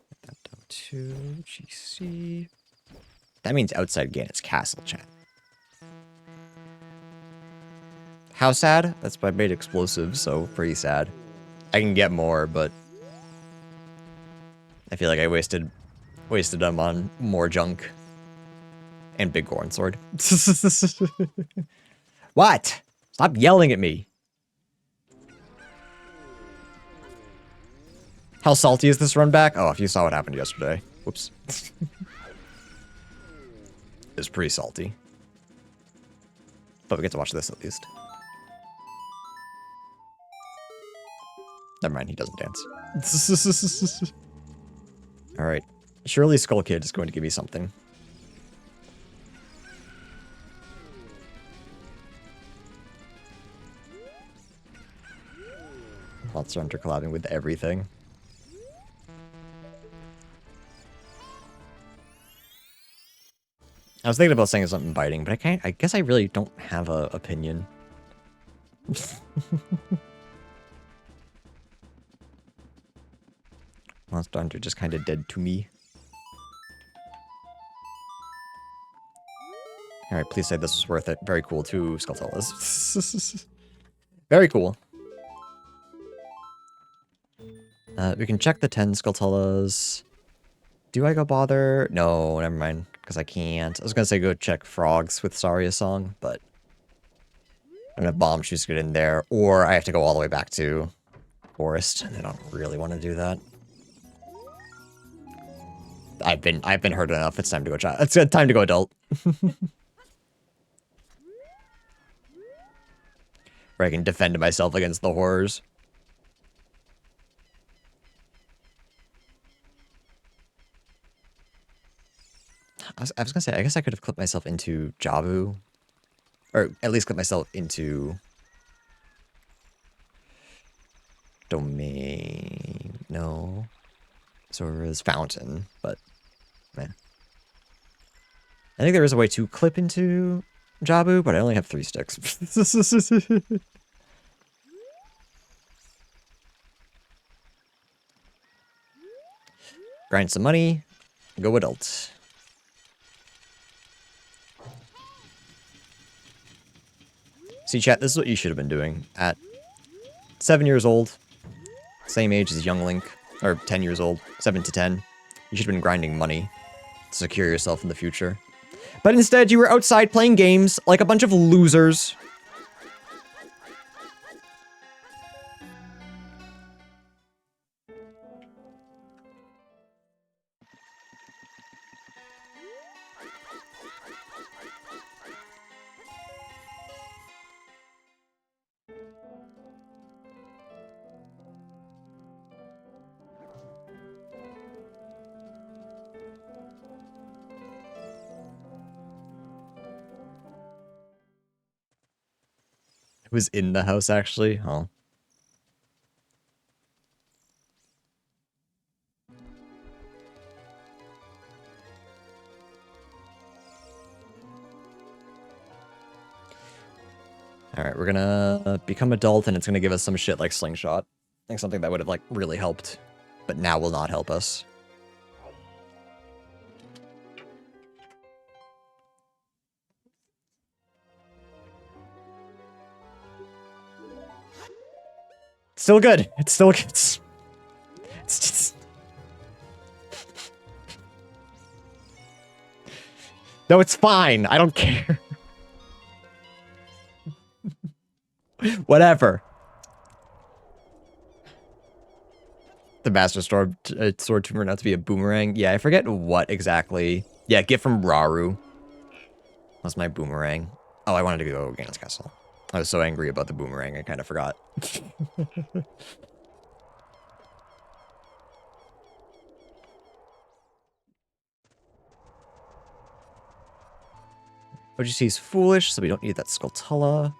Put that down to OGC. That means outside Ganon's Castle, chat. How sad? That's my made explosive, so pretty sad. I can get more, but I feel like I wasted them on more junk. And Big Goron Sword. What? Stop yelling at me. How salty is this run back? Oh, if you saw what happened yesterday. Whoops. It's pretty salty. But we get to watch this at least. Never mind, he doesn't dance. Alright. Surely Skull Kid is going to give me something. Monster Hunter collabing with everything. I was thinking about saying something biting, but I guess I really don't have an opinion. Monster Hunter just kind of dead to me. Alright, please say this was worth it. Very cool, 2 Skulltulas. Very cool. We can check the 10 Skulltulas. Do I go bother? No, never mind, because I can't. I was going to say go check Frogs with Saria's song, but I don't have bomb shoes to get in there, or I have to go all the way back to Forest, and I don't really want to do that. I've been hurt enough. It's time to go child. It's time to go adult. Where I can defend myself against the horrors. I was gonna say, I guess I could have clipped myself into Jabu. Or at least clipped myself into Domain. No. Zora's Fountain, but man. I think there is a way to clip into Jabu, but I only have 3 sticks. Grind some money. Go adult. See, chat, this is what you should have been doing. At 7 years old, same age as young Link, or 10 years old, 7 to 10, you should have been grinding money to secure yourself in the future. But instead, you were outside playing games like a bunch of losers. Was in the house, actually. Oh. Alright, we're gonna become adult, and it's gonna give us some shit like Slingshot. I think something that would have, like, really helped, but now will not help us. Still good. It's still good. It's just... No, it's fine. I don't care. Whatever. The Master Sword turned out to be a boomerang. Yeah, I forget what exactly. Yeah, gift from Raru. That's my boomerang. Oh, I wanted to go to Ganon's Castle. I was so angry about the boomerang, I kind of forgot. OGC's foolish, so we don't need that Skulltula.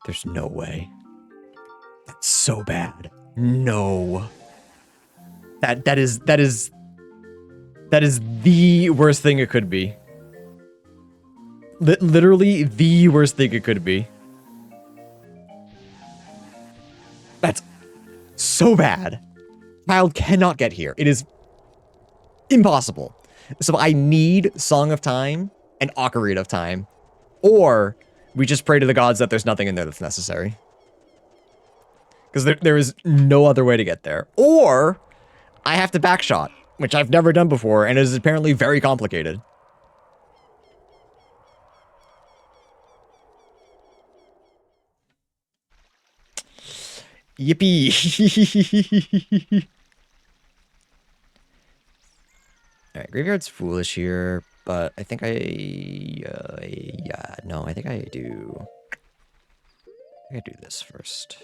There's no way. That's so bad. No. That is the worst thing it could be. Literally the worst thing it could be. That's so bad. Child cannot get here. It is impossible. So I need Song of Time and Ocarina of Time. Or we just pray to the gods that there's nothing in there that's necessary. Because there is no other way to get there. Or I have to backshot, which I've never done before and is apparently very complicated. Yippee. Alright, Graveyard's foolish here, but I think yeah, no, I think I do this first.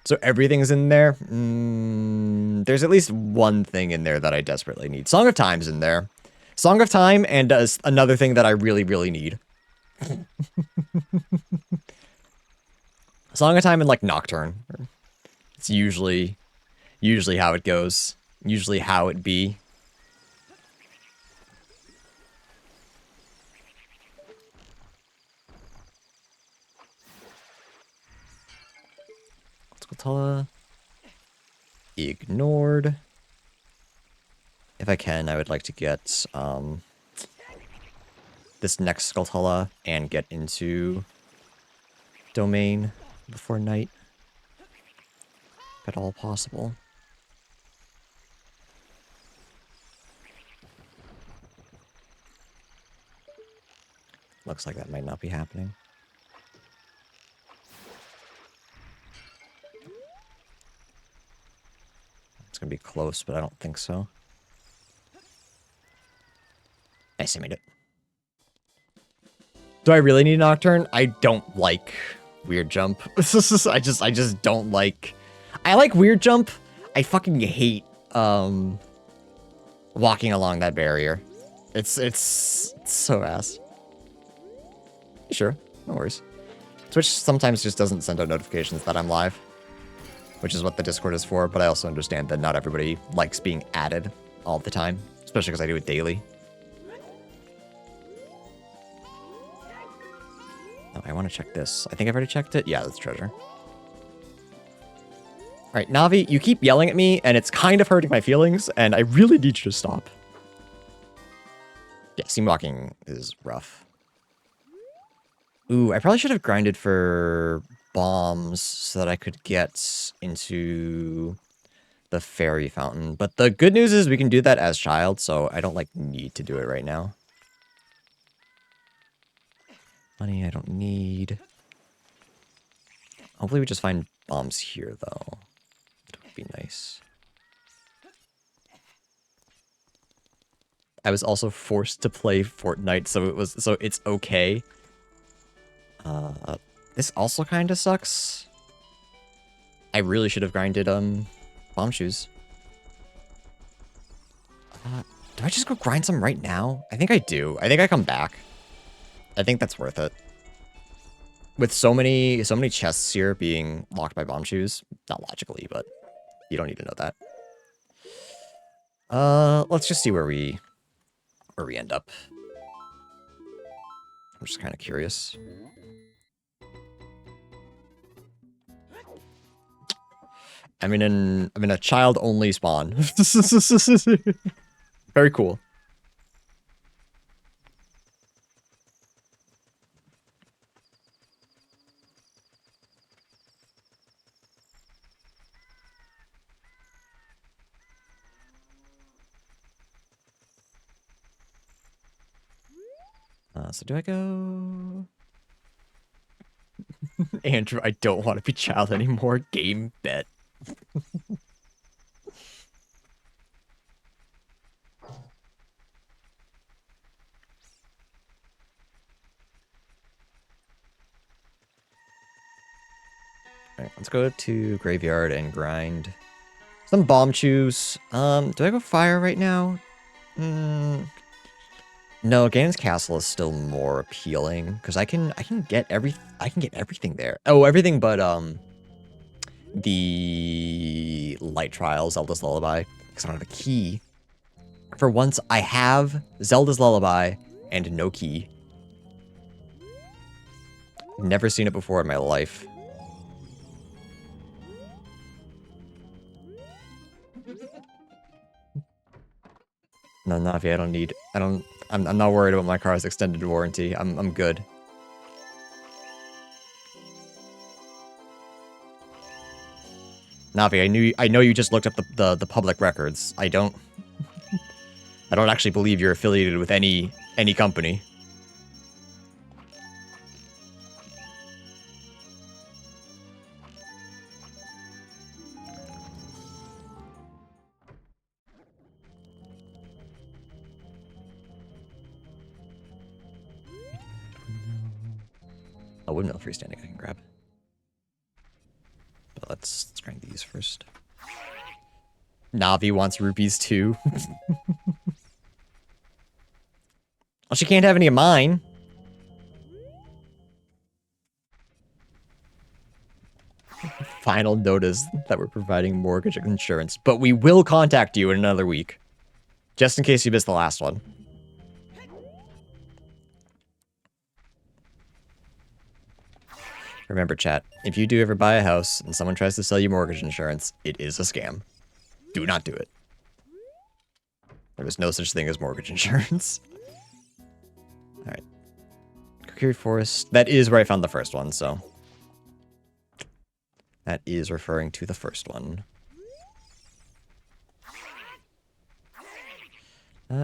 So everything's in there? There's at least one thing in there that I desperately need. Song of Time's in there. Song of Time and another thing that I really, really need. Song of Time and, like, Nocturne. It's usually how it goes. Usually how it be. Skulltula. Ignored. If I can, I would like to get this next Skulltula and get into Domain before night. If at all possible. Looks like that might not be happening. It's gonna be close, but I don't think so. Nice, I made it. Do I really need Nocturne? I don't like Weird Jump. I just don't like... I like Weird Jump. I fucking hate walking along that barrier. It's so ass. Sure, no worries. Twitch sometimes just doesn't send out notifications that I'm live, which is what the Discord is for, but I also understand that not everybody likes being added all the time, especially because I do it daily. I want to check this. I think I've already checked it. Yeah, that's treasure. All right, Navi, you keep yelling at me, and it's kind of hurting my feelings, and I really need you to stop. Yeah, seam walking is rough. Ooh, I probably should have grinded for bombs so that I could get into the fairy fountain. But the good news is we can do that as child, so I don't, like, need to do it right now. Money I don't need. Hopefully we just find bombs here, though. That would be nice. I was also forced to play Fortnite, so it's okay. This also kind of sucks. I really should have grinded bomb shoes. Do I just go grind some right now? I think I do. I think I come back. I think that's worth it. With so many chests here being locked by bomb shoes, not logically, but you don't need to know that. Let's just see where we end up. I'm just kind of curious. I'm in a child-only spawn. Very cool. So do I go? Andrew, I don't want to be child anymore. Game bet. Alright, let's go to graveyard and grind some bomb chews. Do I go fire right now? No, Ganon's Castle is still more appealing because I can get everything there. Oh, everything but the Light Trial, Zelda's Lullaby, because I don't have a key. For once, I have Zelda's Lullaby and no key. Never seen it before in my life. No, Navi, I'm not worried about my car's extended warranty. I'm good. Navi, I know you just looked up the public records. I don't actually believe you're affiliated with any company. A windmill freestanding I can grab. But let's grind these first. Navi wants rupees too. Well, she can't have any of mine. Final notice that we're providing mortgage insurance, but we will contact you in another week. Just in case you missed the last one. Remember, chat, if you do ever buy a house and someone tries to sell you mortgage insurance, it is a scam. Do not do it. There is no such thing as mortgage insurance. Alright. Kokiri Forest. That is where I found the first one, so. That is referring to the first one.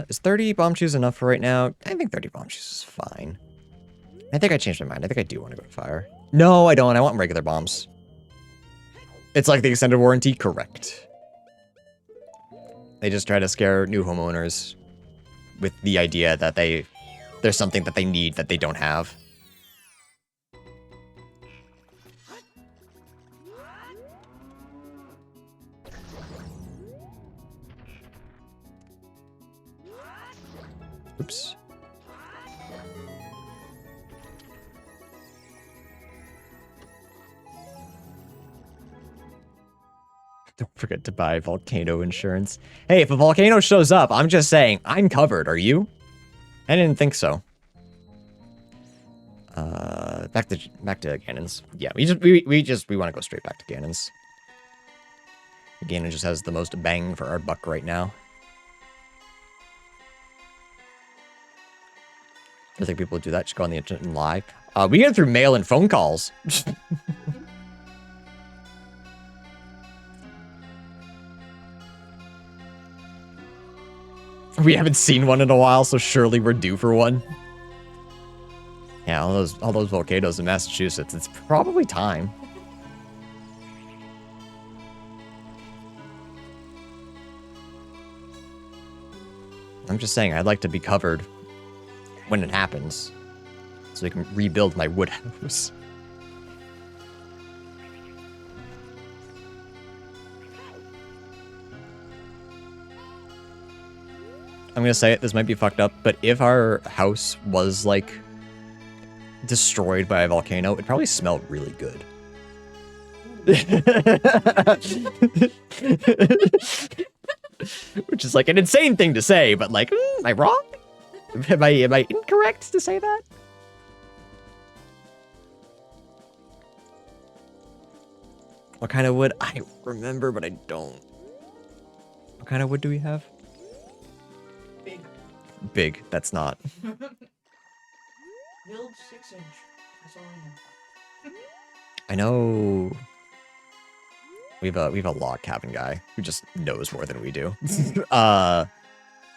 Is 30 bomb shoes enough for right now? I think 30 bomb shoes is fine. I think I changed my mind. I think I do want to go to fire. No, I don't. I want regular bombs. It's like the extended warranty? Correct. They just try to scare new homeowners with the idea that there's something that they need that they don't have. Oops. Don't forget to buy volcano insurance. Hey, if a volcano shows up, I'm just saying, I'm covered. Are you? I didn't think so. back to Ganon's. Yeah, we want to go straight back to Ganon's. Ganon just has the most bang for our buck right now. I think people would do that. Just go on the internet and lie. We get it through mail and phone calls. We haven't seen one in a while, so surely we're due for one. Yeah, all those volcanoes in Massachusetts. It's probably time. I'm just saying, I'd like to be covered when it happens, so I can rebuild my wood house. I'm gonna say it, this might be fucked up, but if our house was, like, destroyed by a volcano, it'd probably smell really good. Which is, like, an insane thing to say, but, like, am I wrong? Am I incorrect to say that? What kind of wood? I remember, but I don't. What kind of wood do we have? Big. Big. That's not. Build 6-inch. That's all I know. I know. We have a log cabin guy who just knows more than we do.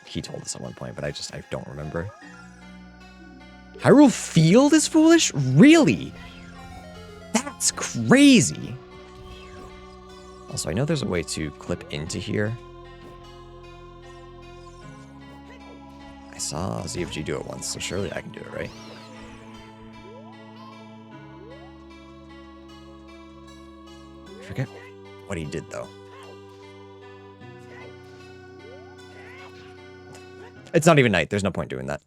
He told us at one point, but I don't remember. Hyrule Field is foolish? Really? That's crazy. Also, I know there's a way to clip into here. I saw ZFG do it once, so surely I can do it, right? I forget what he did, though. It's not even night. There's no point doing that.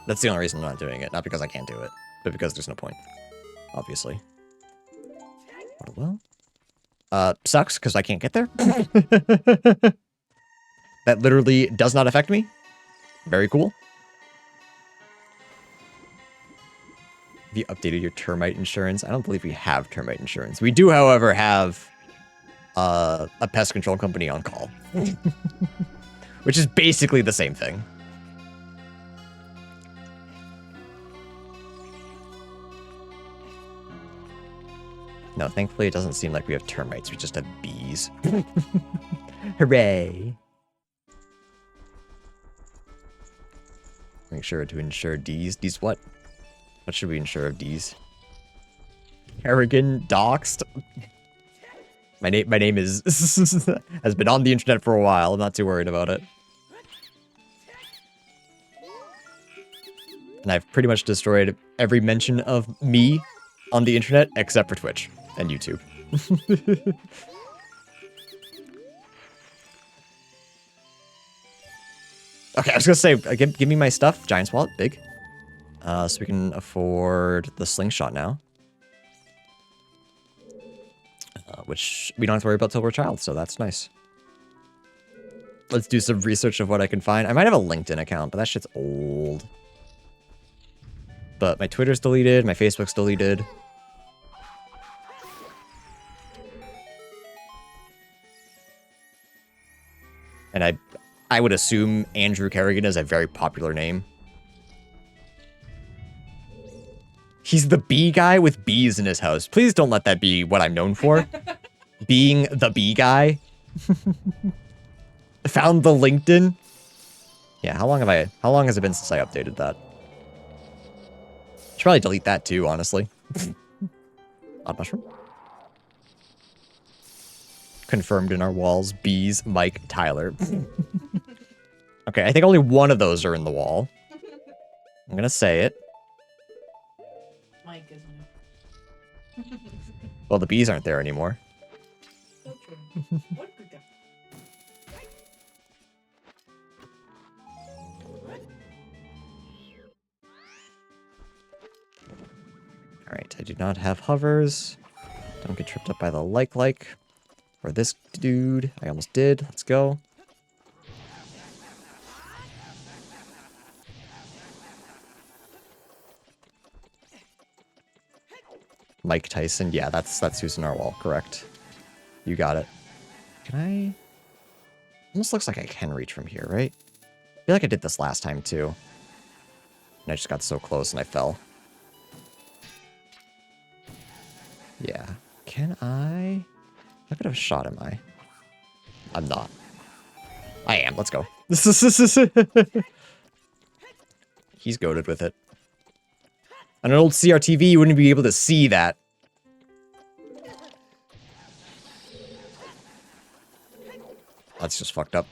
That's the only reason I'm not doing it. Not because I can't do it, but because there's no point. Obviously. Oh, well. Sucks, because I can't get there. That literally does not affect me. Very cool. Have you updated your termite insurance? I don't believe we have termite insurance. We do, however, have a pest control company on call. Which is basically the same thing. No, thankfully it doesn't seem like we have termites. We just have bees. Hooray! Make sure to insure D's. D's what? What should we insure of D's? Kerrigan doxed. My name is has been on the internet for a while. I'm not too worried about it. And I've pretty much destroyed every mention of me on the internet except for Twitch and YouTube. Okay, I was gonna say, give me my stuff. Giant's wallet, big. So we can afford the slingshot now. Which we don't have to worry about till we're a child, so that's nice. Let's do some research of what I can find. I might have a LinkedIn account, but that shit's old. But my Twitter's deleted, my Facebook's deleted. And I would assume Andrew Kerrigan is a very popular name. He's the bee guy with bees in his house. Please don't let that be what I'm known for. Being the bee guy. Found the LinkedIn. Yeah, how long has it been since I updated that? Should probably delete that too, honestly. Odd mushroom. Confirmed in our walls. Bees, Mike, Tyler. Okay, I think only one of those are in the wall. I'm gonna say it. Mike isn't. Well, the bees aren't there anymore. So true. What could that? Alright, I do not have hovers. Don't get tripped up by the like. Or this dude. I almost did. Let's go. Mike Tyson. Yeah, that's who's in our wall. Correct. You got it. Can I? Almost looks like I can reach from here, right? I feel like I did this last time too. And I just got so close and I fell. Yeah. Can I? How good of a shot am I? I'm not. I am. Let's go. He's goated with it. On an old CRTV, you wouldn't be able to see that. That's just fucked up.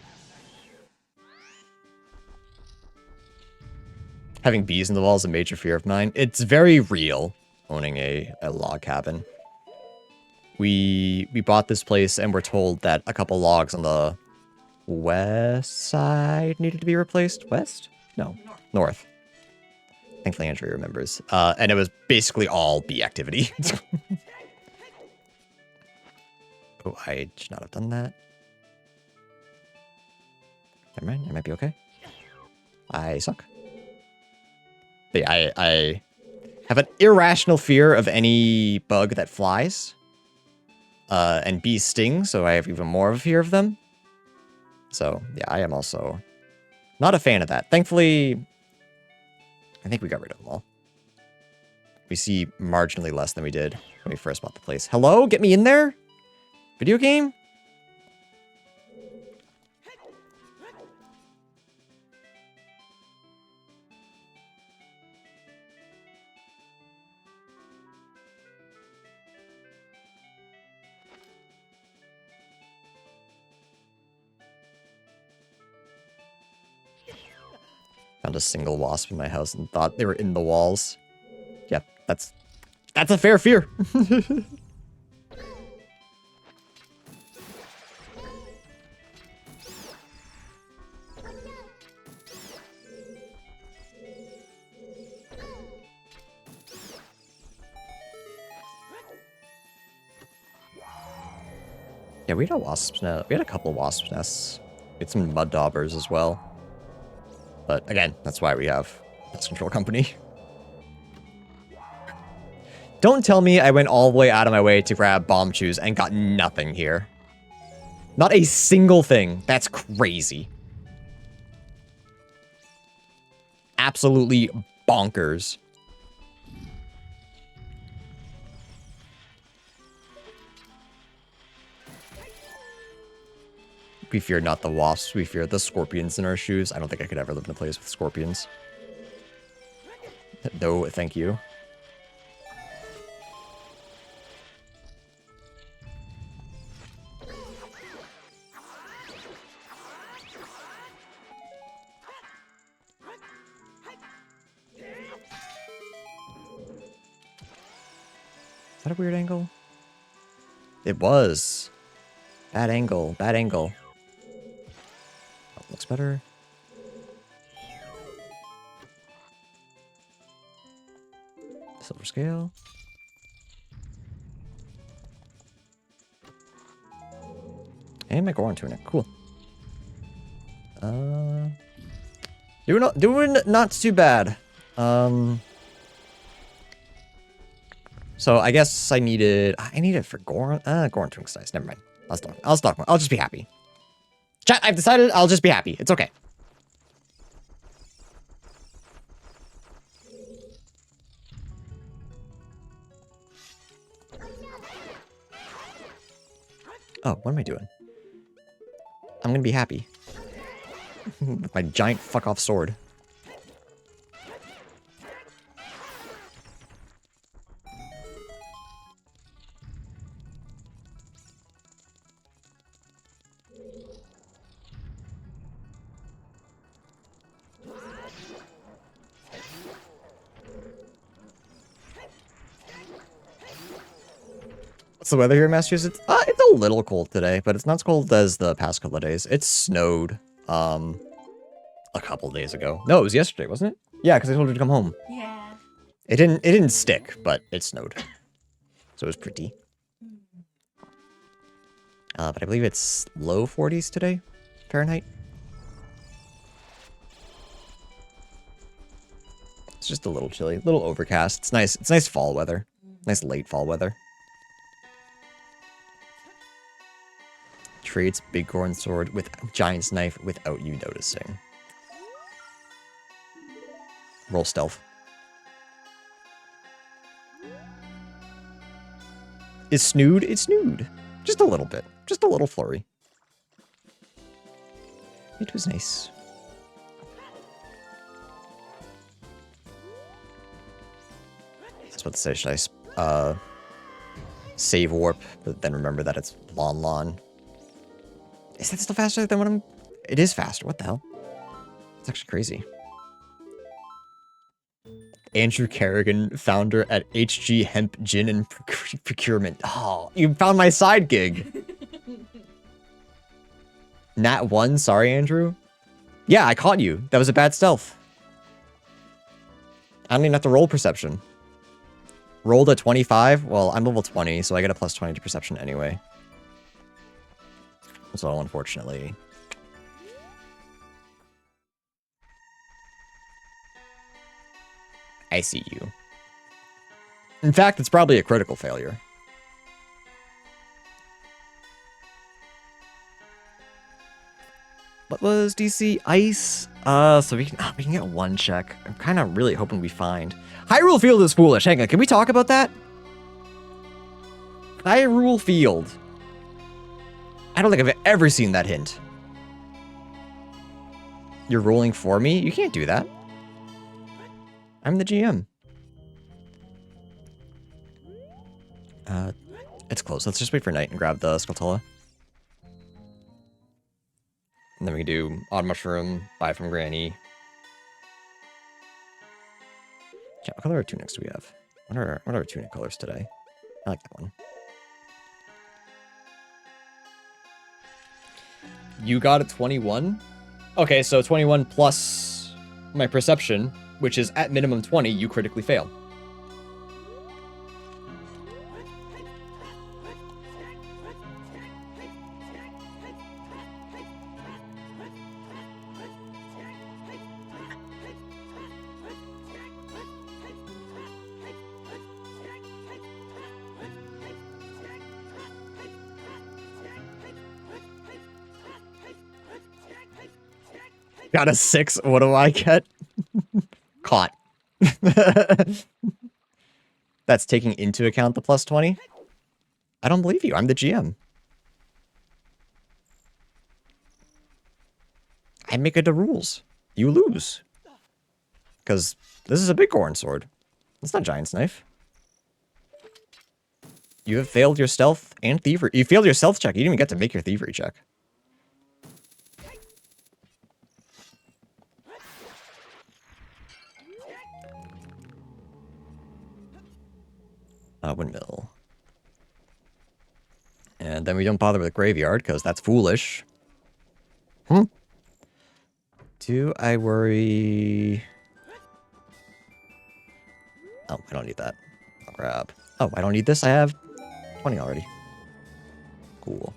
Having bees in the wall is a major fear of mine. It's very real, owning a log cabin. We bought this place and we're told that a couple logs on the west side needed to be replaced. West? No. North. Thankfully, Andrew remembers. And it was basically all bee activity. Oh, I should not have done that. Never mind, I might be okay. I suck. But yeah, I have an irrational fear of any bug that flies. And bees sting, so I have even more of a fear of them. So, yeah, I am also not a fan of that. Thankfully, I think we got rid of them all. We see marginally less than we did when we first bought the place. Hello? Get me in there? Video game? Found a single wasp in my house and thought they were in the walls. Yep, that's a fair fear. Yeah, we had a wasp's nest. We had a couple of wasp nests. We had some mud daubers as well. But again, that's why we have pest control company. Don't tell me I went all the way out of my way to grab bomb chews and got nothing here. Not a single thing. That's crazy. Absolutely bonkers. We fear not the wasps, we fear the scorpions in our shoes. I don't think I could ever live in a place with scorpions. No, thank you. Is that a weird angle? It was. Bad angle, bad angle. Looks better. Silver scale. And my Goron tunic. Cool. Doing not too bad. So I guess I need it for Goron. Goron tunic's nice. Never mind. I'll stock one. I'll just be happy. Chat, I've decided I'll just be happy. It's okay. Oh, what am I doing? I'm gonna be happy. With my giant fuck off sword. What's the weather here in Massachusetts? It's a little cold today, but it's not as cold as the past couple of days. It snowed, a couple days ago. No, it was yesterday, wasn't it? Yeah, because I told you to come home. Yeah. It didn't stick, but it snowed. So it was pretty. But I believe it's low 40s today, Fahrenheit. It's just a little chilly, a little overcast. It's nice fall weather. Mm-hmm. Nice late fall weather. Trades Bighorn Sword with Giant's Knife without you noticing. Roll stealth. Is Snood? It's Snood. Just a little bit. Just a little flurry. It was nice. I was about to say, should I save warp, but then remember that it's Lon Lon. Is that still faster than what I'm... It is faster. What the hell? It's actually crazy. Andrew Kerrigan, founder at HG Hemp Gin and Procurement. Oh, you found my side gig. Nat 1, sorry, Andrew. Yeah, I caught you. That was a bad stealth. I don't even have to roll perception. Rolled a 25? Well, I'm level 20, so I get a plus 20 to perception anyway. So, unfortunately... I see you. In fact, it's probably a critical failure. What was DC? Ice? So we can get one check. I'm kind of really hoping we find. Hyrule Field is foolish. Hang on, can we talk about that? Hyrule Field. I don't think I've ever seen that hint. You're rolling for me? You can't do that. I'm the GM. It's close. Let's just wait for night and grab the Skulltula. And then we can do Odd Mushroom, buy from Granny. Yeah, what color of tunics do we have? What are our tunic colors today? I like that one. You got a 21? Okay, so 21 plus my perception, which is at minimum 20, you critically fail. Got a 6. What do I get? Caught. That's taking into account the plus 20? I don't believe you. I'm the GM. I make it the rules. You lose. Because this is a Bighorn sword. It's not Giant's Knife. You have failed your stealth and thievery. You failed your stealth check. You didn't even get to make your thievery check. Windmill. And then we don't bother with Graveyard, because that's foolish. Do I worry... Oh, I don't need that. I'll grab... Oh, I don't need this? I have 20 already. Cool.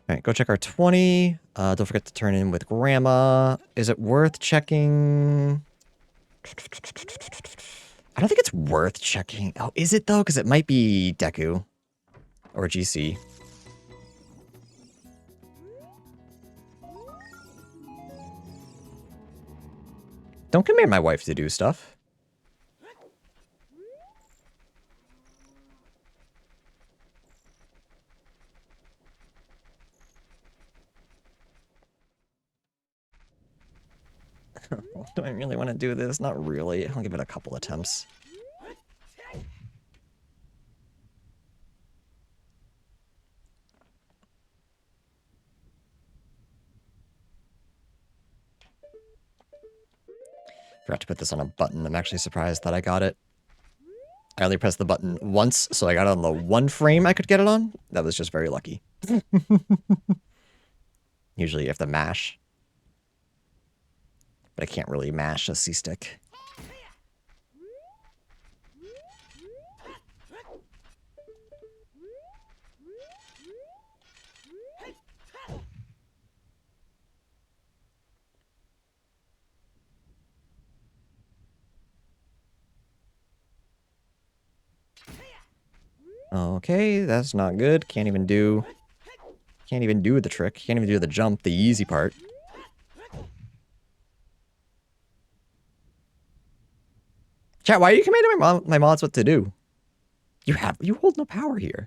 Alright, go check our 20. Don't forget to turn in with Grandma. Is it worth checking... I don't think it's worth checking. Oh, is it though? Because it might be Deku. Or GC. Don't command my wife to do stuff. Do I really want to do this? Not really. I'll give it a couple attempts. Forgot to put this on a button. I'm actually surprised that I got it. I only pressed the button once, so I got it on the one frame I could get it on. That was just very lucky. Usually you have to mash. But I can't really mash a C-stick. Okay, that's not good. Can't even do the trick. Can't even do the jump, the easy part. Chat, why are you commanding my mods what to do? You hold no power here.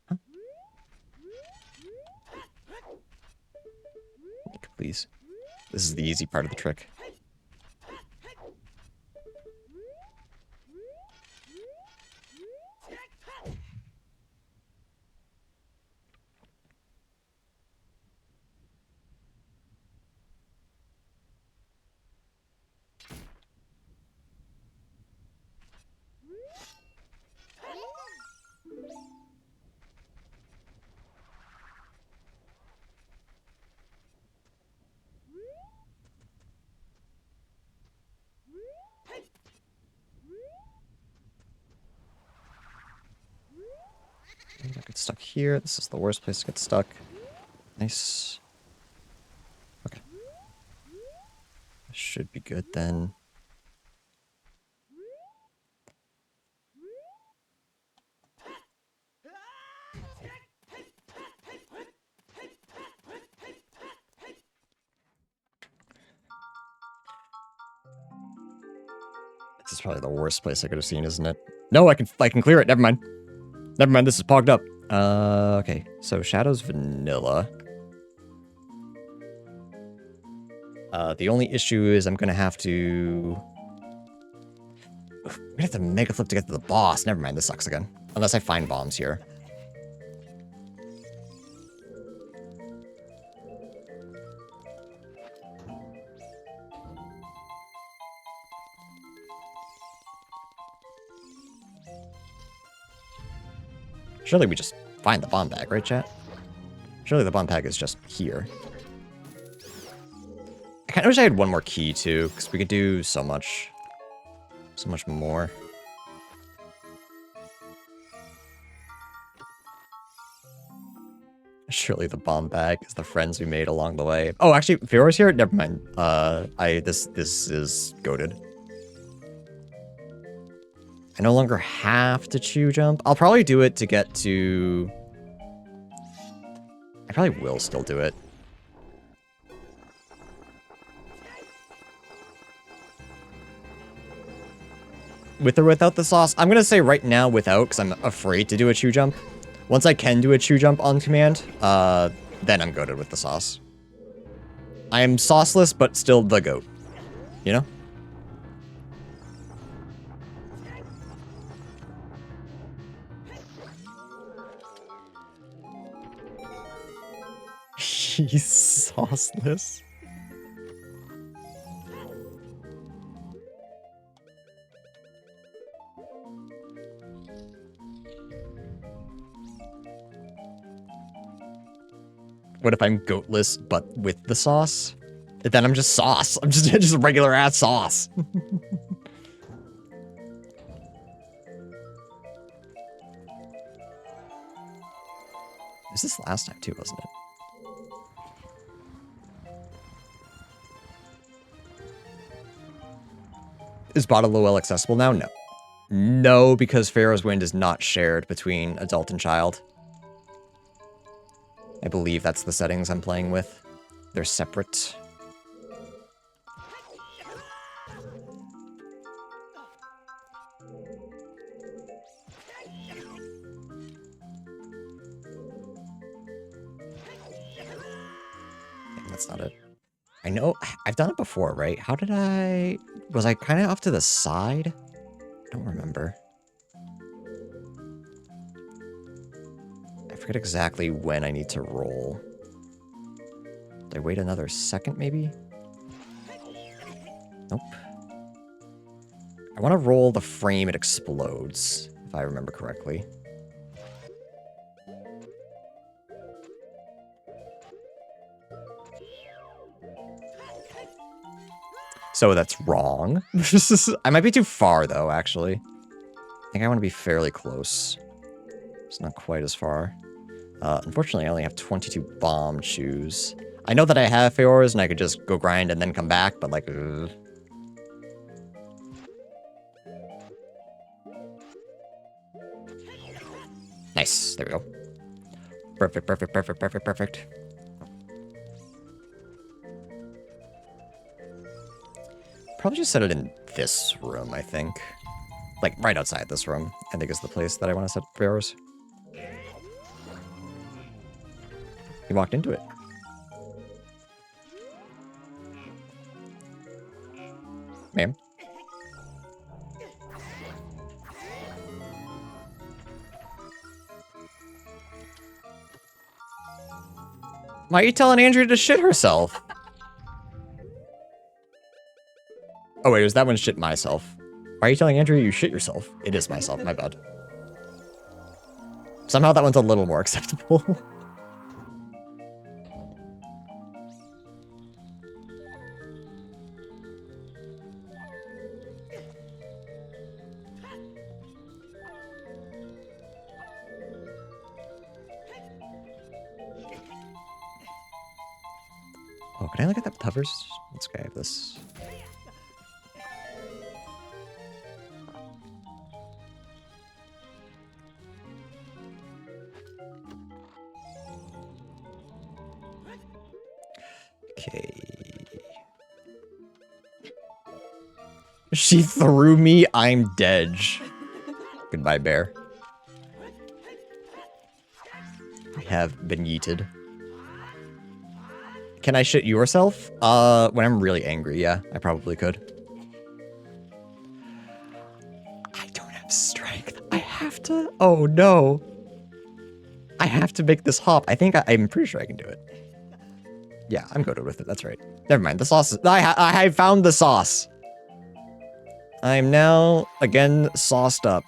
Huh? Please. This is the easy part of the trick. I get stuck here. This is the worst place to get stuck. Nice. Okay. Should be good then. This is probably the worst place I could have seen, isn't it? No, I can clear it. Never mind. Never mind, this is pogged up. Okay. So Shadow's vanilla. The only issue is I'm gonna have to mega flip to get to the boss. Never mind, this sucks again. Unless I find bombs here. Surely we just find the bomb bag, right, chat? Surely the bomb bag is just here. I kind of wish I had one more key, too, because we could do so much more. Surely the bomb bag is the friends we made along the way. Oh, actually, Fero's here? Never mind. This is goated. I no longer have to chew jump. I'll probably do it to get to... I probably will still do it. With or without the sauce? I'm going to say right now without, because I'm afraid to do a chew jump. Once I can do a chew jump on command, then I'm goated with the sauce. I am sauceless, but still the goat. You know? He's sauceless. What if I'm goatless, but with the sauce? Then I'm just sauce. I'm just regular ass sauce. It was this last time too, wasn't it? Is Bottle OL accessible now? No. No, because Pharaoh's Wind is not shared between adult and child. I believe that's the settings I'm playing with. They're separate. That's not it. I know, I've done it before, right? How did I... Was I kind of off to the side? I don't remember. I forget exactly when I need to roll. Do I wait another second, maybe? Nope. I want to roll the frame it explodes, if I remember correctly. So that's wrong. I might be too far, though, actually. I think I want to be fairly close. It's not quite as far. Unfortunately, I only have 22 bomb shoes. I know that I have Feors and I could just go grind and then come back, but like, ugh. Nice. There we go. Perfect, perfect, perfect, perfect, perfect. Probably just set it in this room, I think. Like, right outside this room, I think is the place that I want to set Feors. He walked into it. Ma'am. Why are you telling Andrea to shit herself? Oh wait, was that one shit myself? Why are you telling Andrea you shit yourself? It is myself, my bad. Somehow that one's a little more acceptable. Oh, can I look at that with hovers? Let's go have this. Okay. She threw me, I'm dead. Goodbye, bear. I have been yeeted. Can I shit yourself? When I'm really angry, yeah, I probably could. I don't have strength. I have to. Oh no. I have to make this hop. I think I'm pretty sure I can do it. Yeah, I'm goated with it. That's right. Never mind. The sauce is. I found the sauce. I am now again sauced up.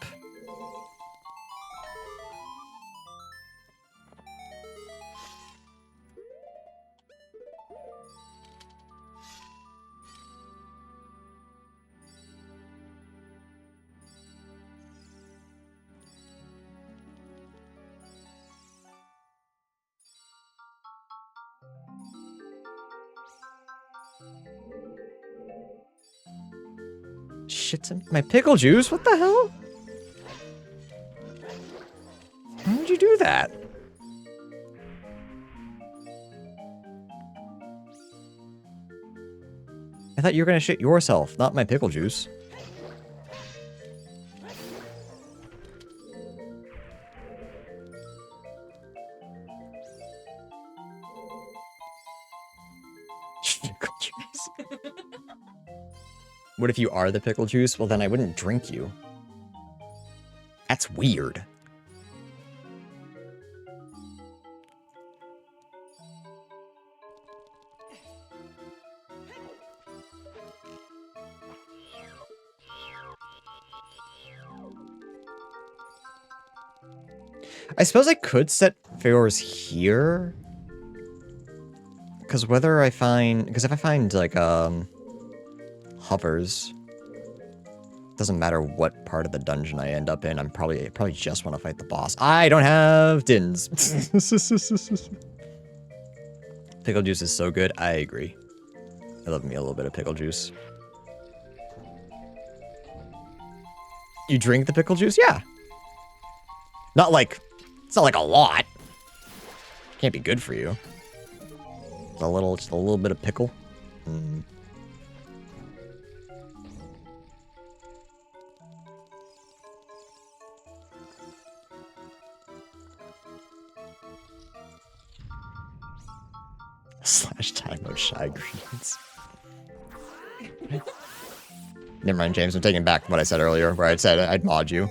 Shit, my pickle juice? What the hell? Why would you do that? I thought you were gonna shit yourself, not my pickle juice. Pickle juice. What if you are the pickle juice? Well, then I wouldn't drink you. That's weird. I suppose I could set Feors here. Because whether I find... Because if I find, like, hovers, doesn't matter what part of the dungeon I end up in, I probably just want to fight the boss. I don't have dins. Pickle juice is so good. I agree. I love me a little bit of pickle juice. You drink the pickle juice? Yeah. Not like... It's not like a lot. Can't be good for you. Just a little bit of pickle. Mm. Slash time of shy greens. Never mind, James. I'm taking back what I said earlier, where I said I'd mod you.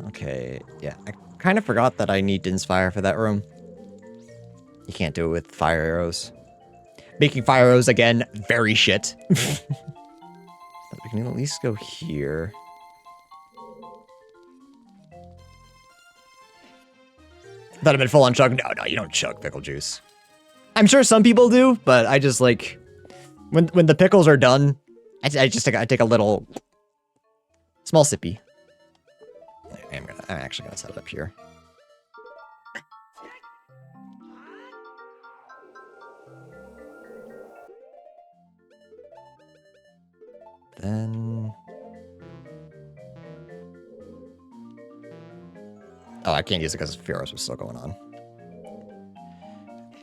Okay, yeah. I kind of forgot that I need Din's Fire for that room. You can't do it with fire arrows. Making fire arrows, again, very shit. But we can at least go here. That'd have been full on chug. No, you don't chug pickle juice. I'm sure some people do, but I just like... When the pickles are done, I take a little small sippy. I'm actually gonna set it up here. Then... Oh, I can't use it because Feroz was still going on.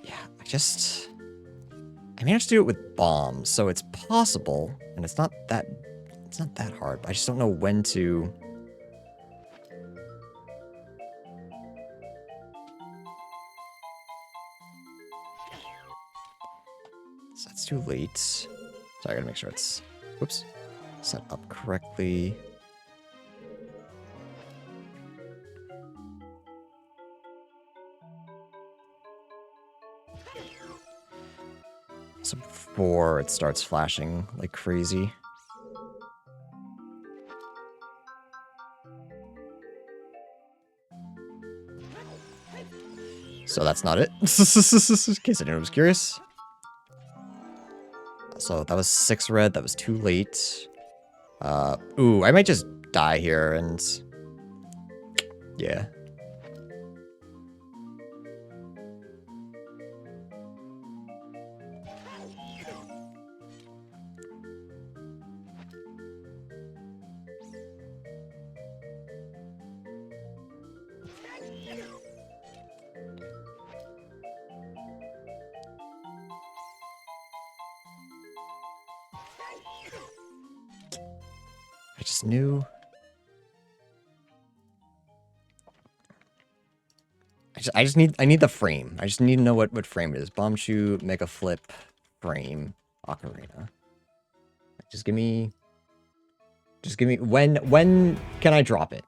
Yeah, I managed to do it with bombs, so it's possible, and it's not that hard, but I just don't know when to... So that's too late. So I gotta make sure it's, whoops, set up correctly. So before it starts flashing like crazy. So that's not it, in case anyone was curious. So that was 6 red, that was too late. Ooh, I might just die here and... Yeah. I just knew. I need the frame. I just need to know what frame it is. Bomb shoot, mega flip, frame, ocarina. Just give me when can I drop it?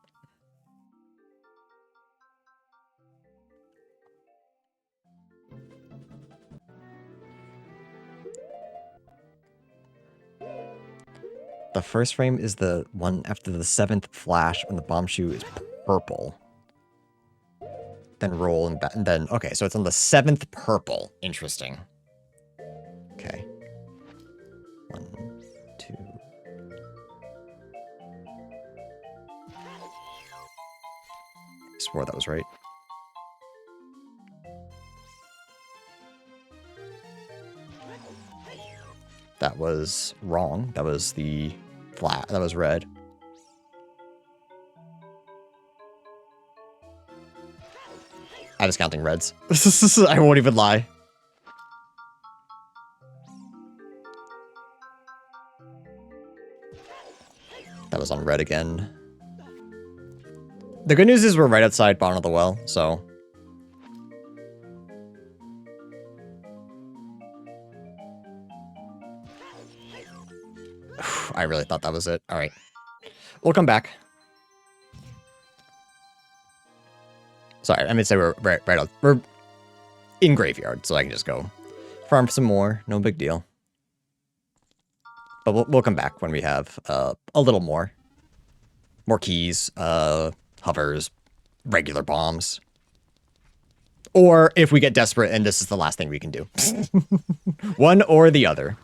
The first frame is the one after the 7th flash when the bomb shoe is purple. Then roll and then, okay, so it's on the 7th purple. Interesting. Okay. 1, 2. I swore that was right. That was wrong. That was the flat. That was red. I was counting reds. I won't even lie. That was on red again. The good news is we're right outside bottom of the well, so... I really thought that was it. Alright. We'll come back. Sorry, I meant to say we're right out. We're in graveyard, so I can just go farm some more. No big deal. But we'll come back when we have a little more. More keys, hovers, regular bombs. Or if we get desperate and this is the last thing we can do. One or the other.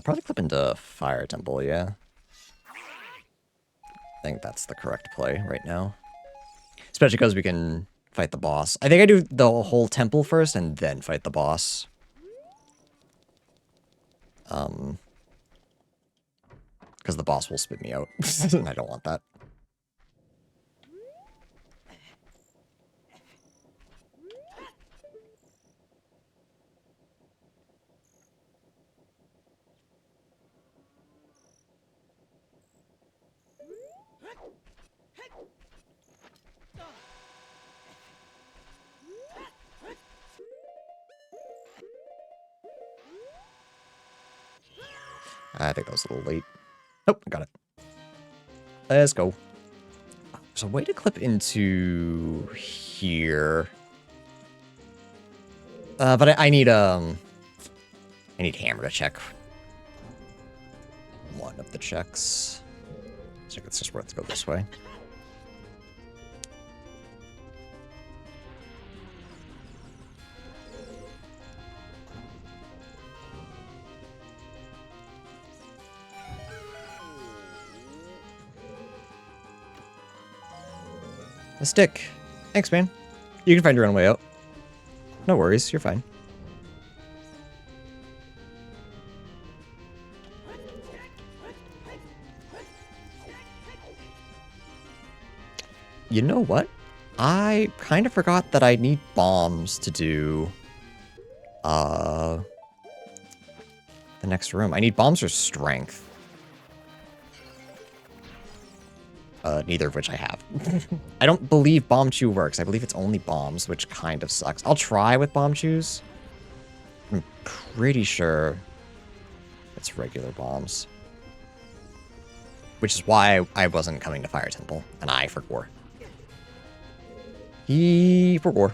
Probably clip into Fire Temple, yeah. I think that's the correct play right now. Especially because we can fight the boss. I think I do the whole temple first and then fight the boss. Because the boss will spit me out. And I don't want that. I think that was a little late. Nope, I got it. Let's go. There's a way to clip into here. But I need hammer to check one of the checks. So it's just worth to go this way. A stick. Thanks, man. You can find your own way out. No worries, you're fine. You know what? I kind of forgot that I need bombs to do the next room. I need bombs or strength. Neither of which I have. I don't believe bomb chew works. I believe it's only bombs, which kind of sucks. I'll try with bomb chews. I'm pretty sure it's regular bombs. Which is why I wasn't coming to Fire Temple, and I forgot. He forgot.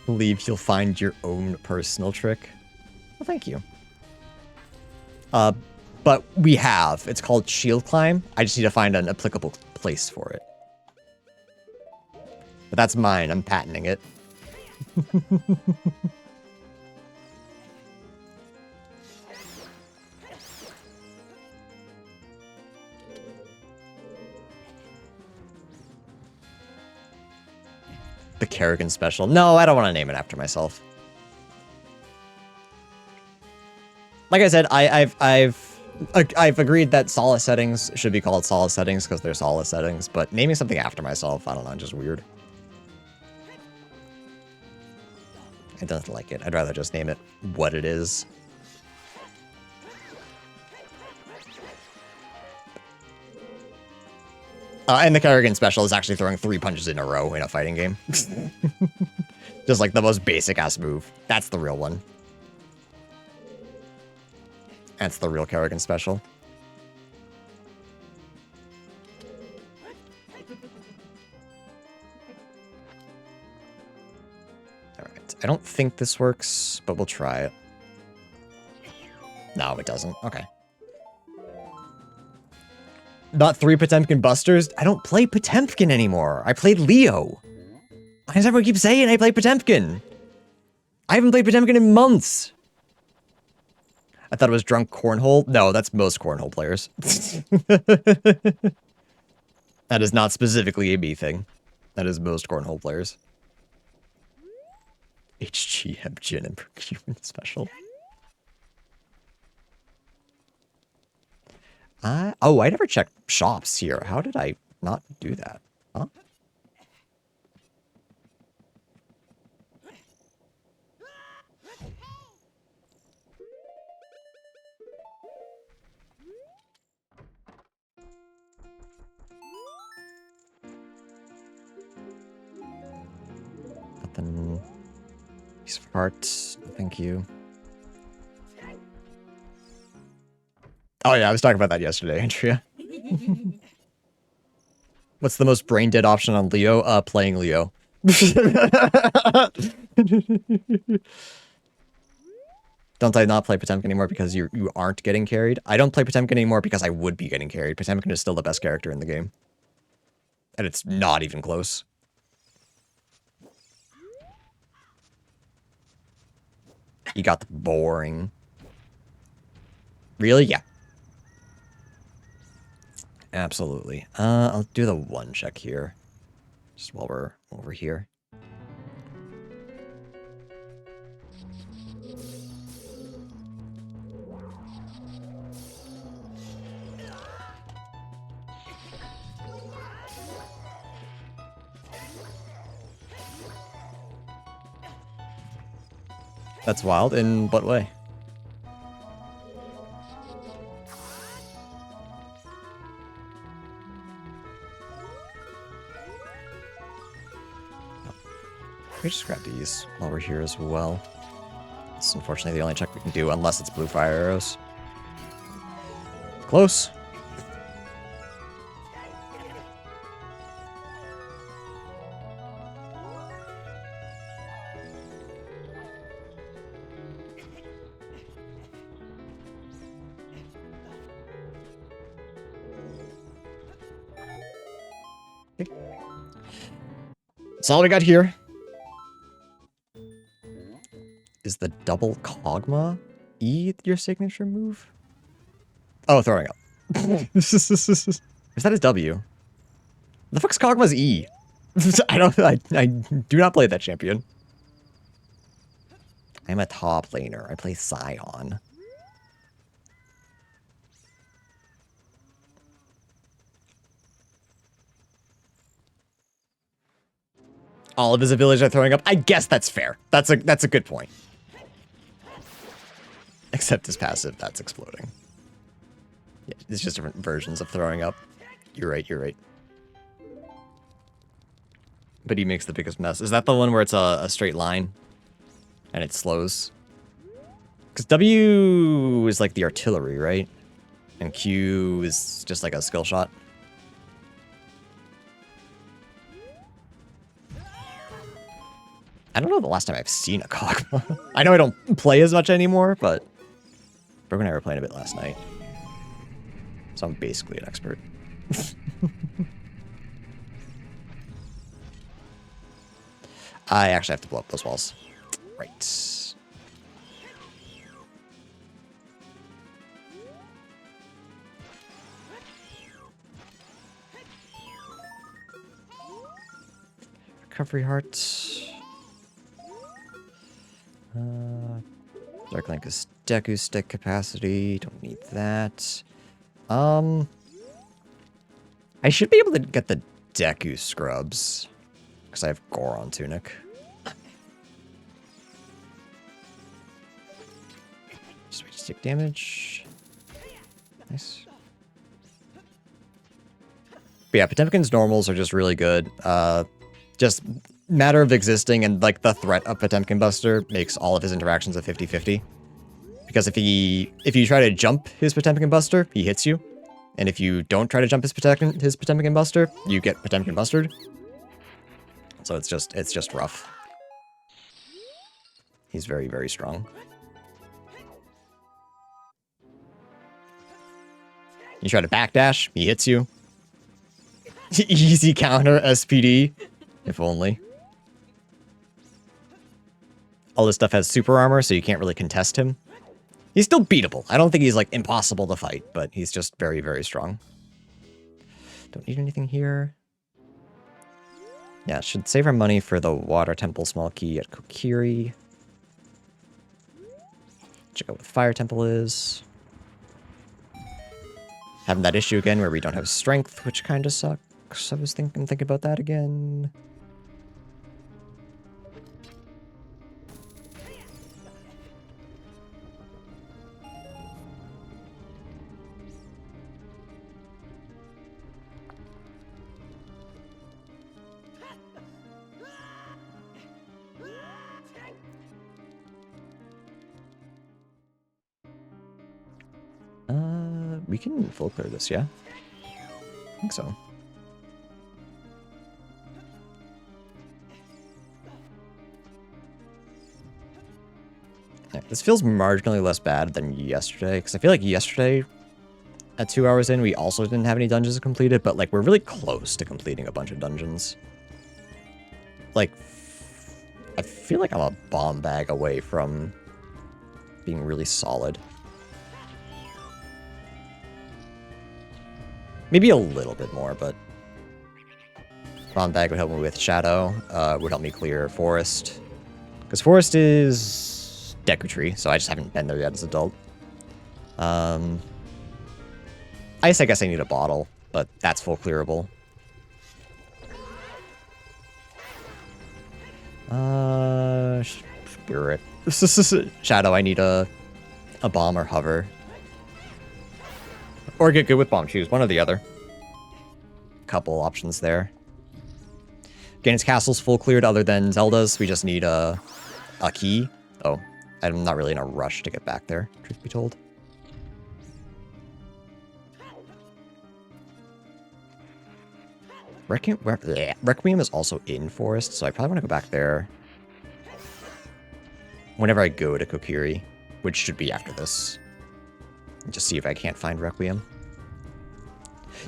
Believe you'll find your own personal trick. Well, thank you. But we have. It's called Shield Climb. I just need to find an applicable place for it. But that's mine. I'm patenting it. The Kerrigan special. No, I don't want to name it after myself. Like I said, I've agreed that solace settings should be called solace settings because they're solace settings, but naming something after myself, I don't know, just weird. I don't like it. I'd rather just name it what it is. And the Kerrigan special is actually throwing 3 punches in a row in a fighting game. Just like the most basic ass move. That's the real one. That's the real Kerrigan special. Alright. I don't think this works, but we'll try it. No, it doesn't. Okay. Not 3 Potemkin Busters? I don't play Potemkin anymore. I played Leo. Why does everyone keep saying I play Potemkin? I haven't played Potemkin in months. I thought it was drunk cornhole. No, that's most cornhole players. That is not specifically a me thing. That is most cornhole players. HGM Gin and Procurement Special. Oh, I never checked shops here. How did I not do that? Huh? Nothing. Piece of heart. Thank you. Oh yeah, I was talking about that yesterday, Andrea. What's the most brain dead option on Leo? Playing Leo. Don't I not play Potemkin anymore because you aren't getting carried? I don't play Potemkin anymore because I would be getting carried. Potemkin is still the best character in the game. And it's not even close. You got the boring. Really? Yeah. Absolutely. I'll do the 1 check here. Just while we're over here. That's wild. In what way? We just grab these while we're here as well. It's unfortunately the only check we can do unless it's blue fire arrows. Close. That's all we got here. Is the double Kog'Maw E your signature move? Oh, throwing up. Is that his W? The fuck's Kog'Maw's E? I do not play that champion. I'm a top laner. I play Scion. All of his abilities are throwing up. I guess that's fair. That's a good point. Except his passive, that's exploding. Yeah, it's just different versions of throwing up. You're right, you're right. But he makes the biggest mess. Is that the one where it's a straight line? And it slows? Because W is like the artillery, right? And Q is just like a skill shot. I don't know the last time I've seen a Kog'Maw. I know I don't play as much anymore, but Broke and I were playing a bit last night. So I'm basically an expert. I actually have to blow up those walls. Right. Recovery heart. Dark Link is Deku stick capacity. Don't need that. I should be able to get the Deku scrubs. Because I have Goron Tunic. Just wait to take damage. Nice. But yeah, Potemkin's normals are just really good. Just matter of existing and like the threat of Potemkin Buster makes all of his interactions a 50-50. Because if you try to jump his Potemkin Buster, he hits you. And if you don't try to jump his Potemkin Buster, you get Potemkin Bustered. So it's just rough. He's very, very strong. You try to backdash, he hits you. Easy counter SPD, if only. All this stuff has super armor, so you can't really contest him. He's still beatable. I don't think he's like impossible to fight, but he's just very, very strong. Don't need anything here. Yeah, should save our money for the Water Temple small key at Kokiri. Check out what Fire Temple is. Having that issue again where we don't have strength, which kind of sucks. I was thinking about that again. We can full clear this, yeah? I think so. Yeah, this feels marginally less bad than yesterday, because I feel like yesterday, at 2 hours in, we also didn't have any dungeons completed, but like we're really close to completing a bunch of dungeons. Like, I feel like I'm a bomb bag away from being really solid. Maybe a little bit more, but Bomb Bag would help me with Shadow, would help me clear Forest. Because Forest is Deku Tree, so I just haven't been there yet as an adult. Ice, I guess I need a bottle, but that's full clearable. Spirit. Shadow, I need a bomb or hover. Or get good with bomb. Choose one or the other. Couple options there. Ganon's castle's full cleared other than Zelda's. We just need a key. Oh, I'm not really in a rush to get back there, truth be told. Requiem is also in Forest, so I probably want to go back there whenever I go to Kokiri, which should be after this. Just see if I can't find Requiem.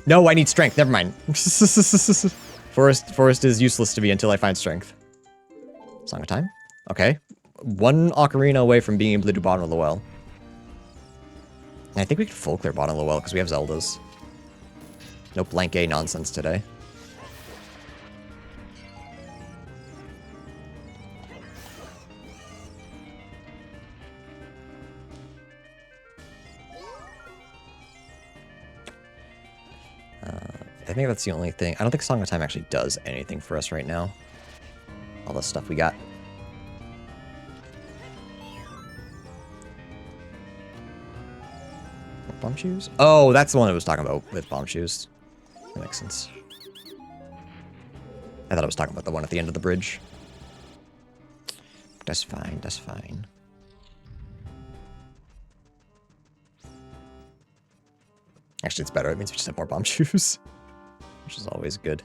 No, I need strength. Never mind. Forest is useless to me until I find strength. Song of Time? Okay. One Ocarina away from being able to do bottom of the well. And I think we can full clear bottom of the well because we have Zeldas. No blank A nonsense today. I think that's the only thing. I don't think Song of Time actually does anything for us right now. All the stuff we got. Bomb shoes? Oh, that's the one I was talking about with bomb shoes. That makes sense. I thought I was talking about the one at the end of the bridge. That's fine, that's fine. Actually, it's better. It means we just have more bomb shoes. Which is always good.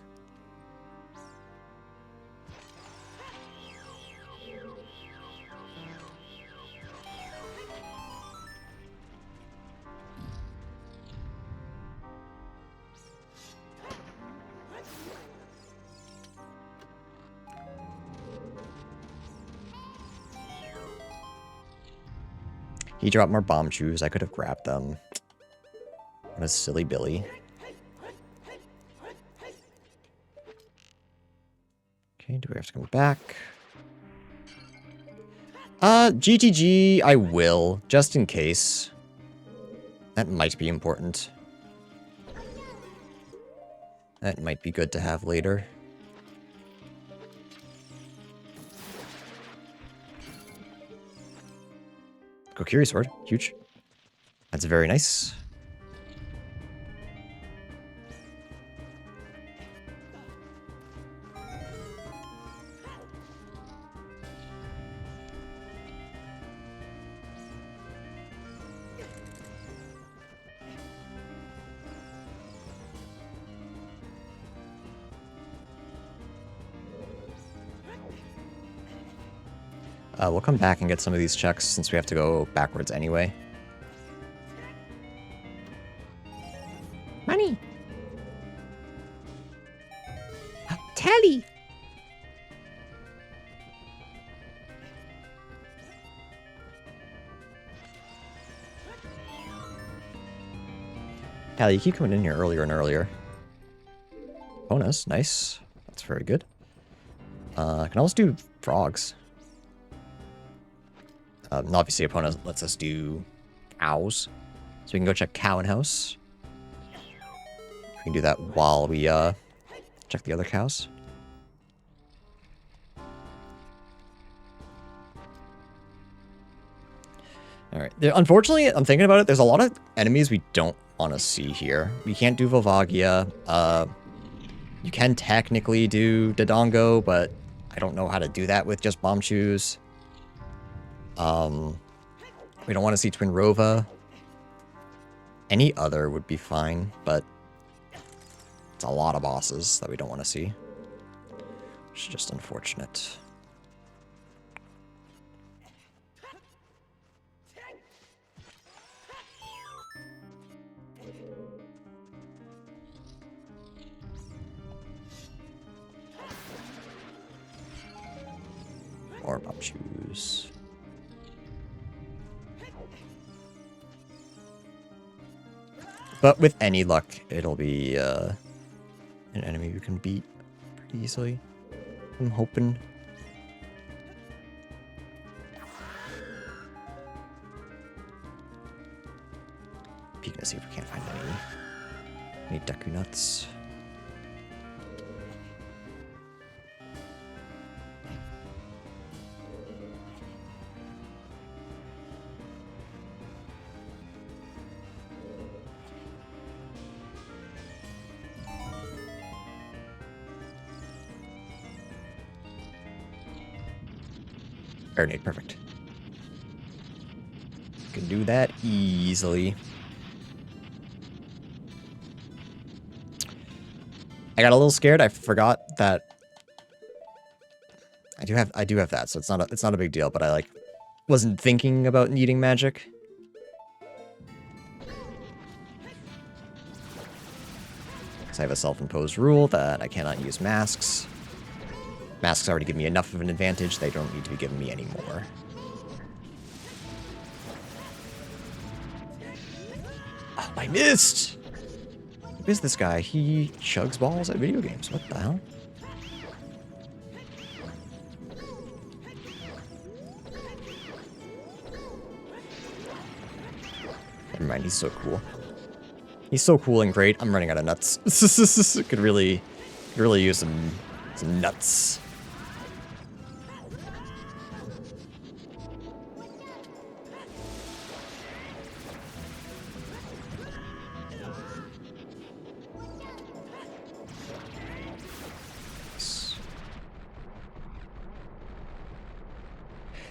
He dropped more bomb shoes. I could have grabbed them. What a silly Billy. Okay, do we have to come back? GTG, I will, just in case. That might be important. That might be good to have later. Kokiri sword, huge. That's very nice. We'll come back and get some of these checks since we have to go backwards anyway. Money! Tally! Tally, you keep coming in here earlier and earlier. Bonus, nice. That's very good. I can also do frogs. And obviously, opponent lets us do cows. So we can go check cow and house. We can do that while we check the other cows. Alright. Unfortunately, I'm thinking about it. There's a lot of enemies we don't want to see here. We can't do Volvagia. You can technically do Dodongo, but I don't know how to do that with just bomb shoes. We don't want to see Twin Rova. Any other would be fine, but it's a lot of bosses that we don't want to see. Which is just unfortunate. More bomb shoes. But with any luck, it'll be an enemy we can beat pretty easily. I'm hoping. Peeking to see if we can't find any Deku Nuts. Grenade, perfect. Can do that easily. I got a little scared. I forgot that I do have that, so it's not a big deal, but I wasn't thinking about needing magic. Because I have a self-imposed rule that I cannot use masks. Masks already give me enough of an advantage. They don't need to be giving me any more. Oh, I missed! Who is this guy? He chugs balls at video games. What the hell? Never mind, he's so cool. He's so cool and great. I'm running out of nuts. Could really use some nuts.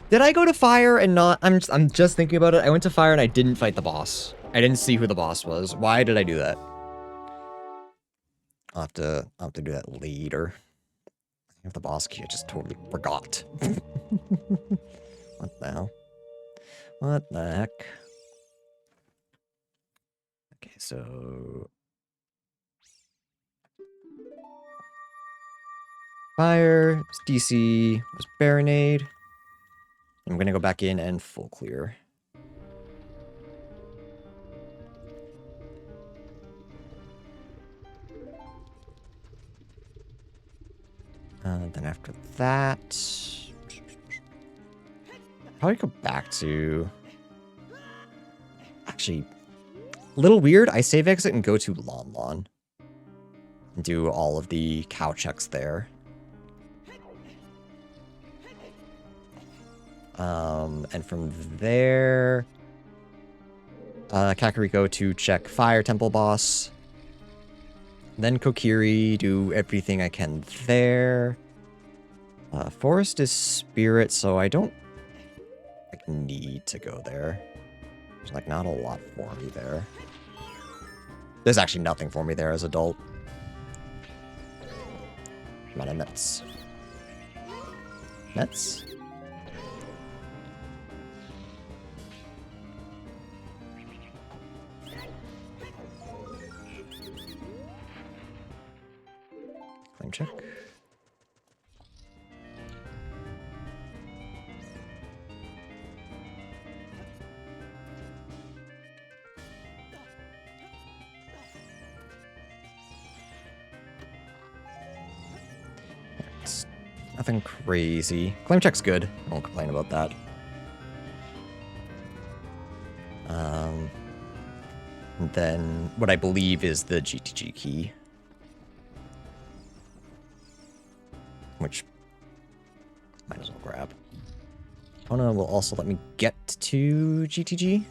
Did I go to fire and not? I'm just thinking about it. I went to fire and I didn't fight the boss. I didn't see who the boss was. Why did I do that? I'll have to do that later. I have the boss key. I just totally forgot. What the hell? What the heck? Okay, so fire, DC was Baronade. I'm gonna go back in and full clear. Then after that, probably go back to. Actually, a little weird. I save exit and go to Lon Lon and do all of the cow checks there. And from there, Kakariko to check Fire Temple boss. Then Kokiri, do everything I can there. Forest is Spirit, so I don't need to go there. There's like not a lot for me there. There's actually nothing for me there as adult. I'm out of nuts. Nuts? Claim check. It's nothing crazy. Claim check's good. I won't complain about that. And then what I believe is the GTG key. Which might as well grab. Kona will also let me get to GTG.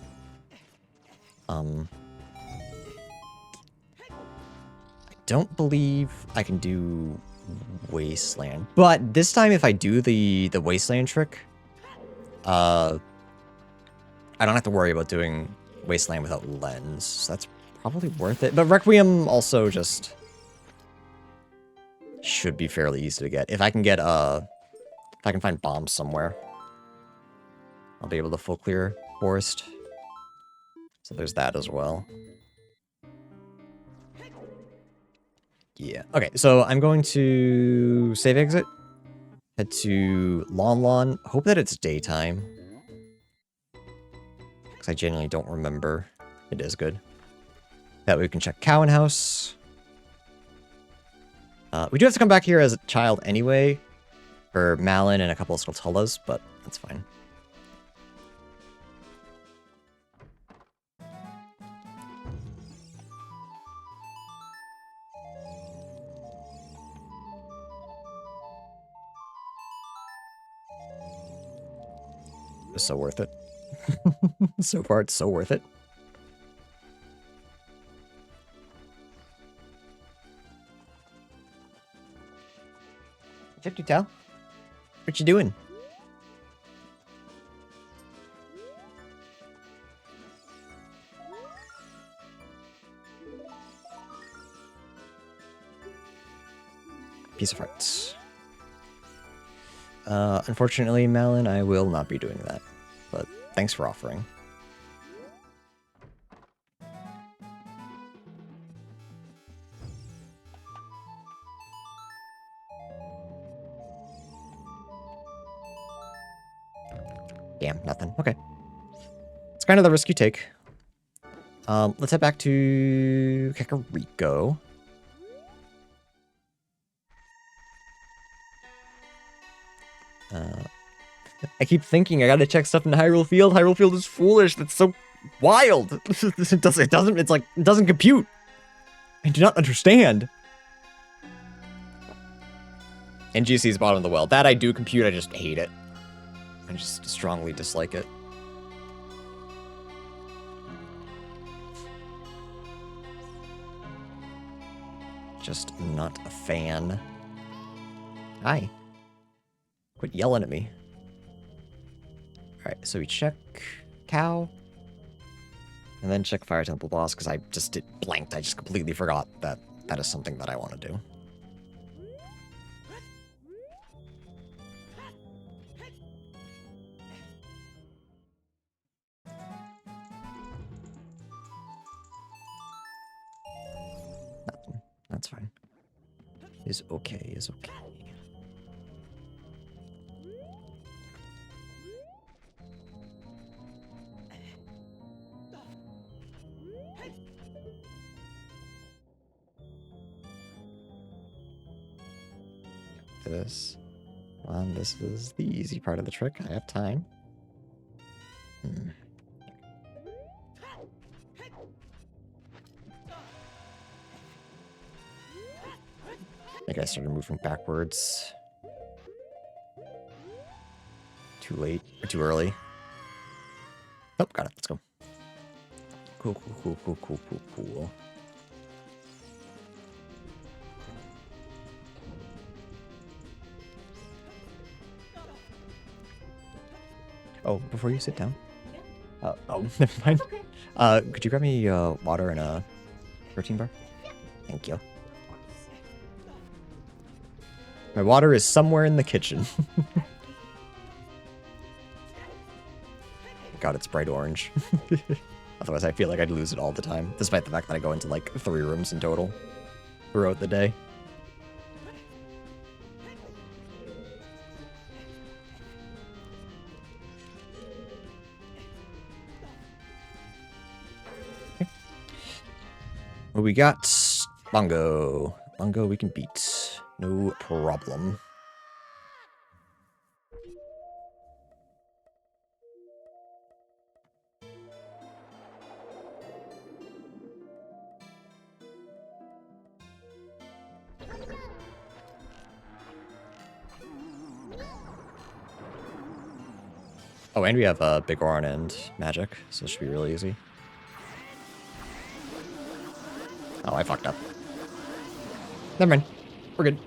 I don't believe I can do Wasteland. But this time if I do the Wasteland trick, I don't have to worry about doing Wasteland without Lens. So that's probably worth it. But Requiem also just should be fairly easy to get. If I can get, if I can find bombs somewhere, I'll be able to full clear Forest. So there's that as well. Yeah. Okay, so I'm going to save exit, head to Lon Lon, hope that it's daytime. Because I genuinely don't remember. It is good. That way we can check Cowan House. We do have to come back here as a child anyway, for Malin and a couple of Skulltulas, but that's fine. It's so worth it. So far, it's so worth it. Check you tell. What you doing? Piece of hearts. Unfortunately, Malin, I will not be doing that. But thanks for offering. Damn, nothing. Okay. It's kind of the risk you take. Let's head back to Kakariko. I keep thinking I gotta check stuff in Hyrule Field. Hyrule Field is foolish. That's so wild. It doesn't compute. I do not understand. NGC is bottom of the well. That I do compute, I just hate it. I just strongly dislike it. Just not a fan. Hi. Quit yelling at me. Alright, so we check Cow. And then check Fire Temple Boss, because I just did blanked. I just completely forgot that that is something that I want to do. Nothing. That's fine. Is okay, is okay. This one, this is the easy part of the trick. I have time. I think I started moving backwards. Too late, or too early. Oh, got it, let's go. Cool, cool, cool, cool, cool, cool, cool. Oh, before you sit down. Oh, never mind. Could you grab me water and a protein bar? Thank you. My water is somewhere in the kitchen. God, it's bright orange. Otherwise, I feel like I'd lose it all the time, despite the fact that I go into like 3 rooms in total throughout the day. Well, we got Bongo. Bongo we can beat. No problem. Oh, and we have Big Oran and Magic, so it should be really easy. Oh, I fucked up. Never mind. We're good.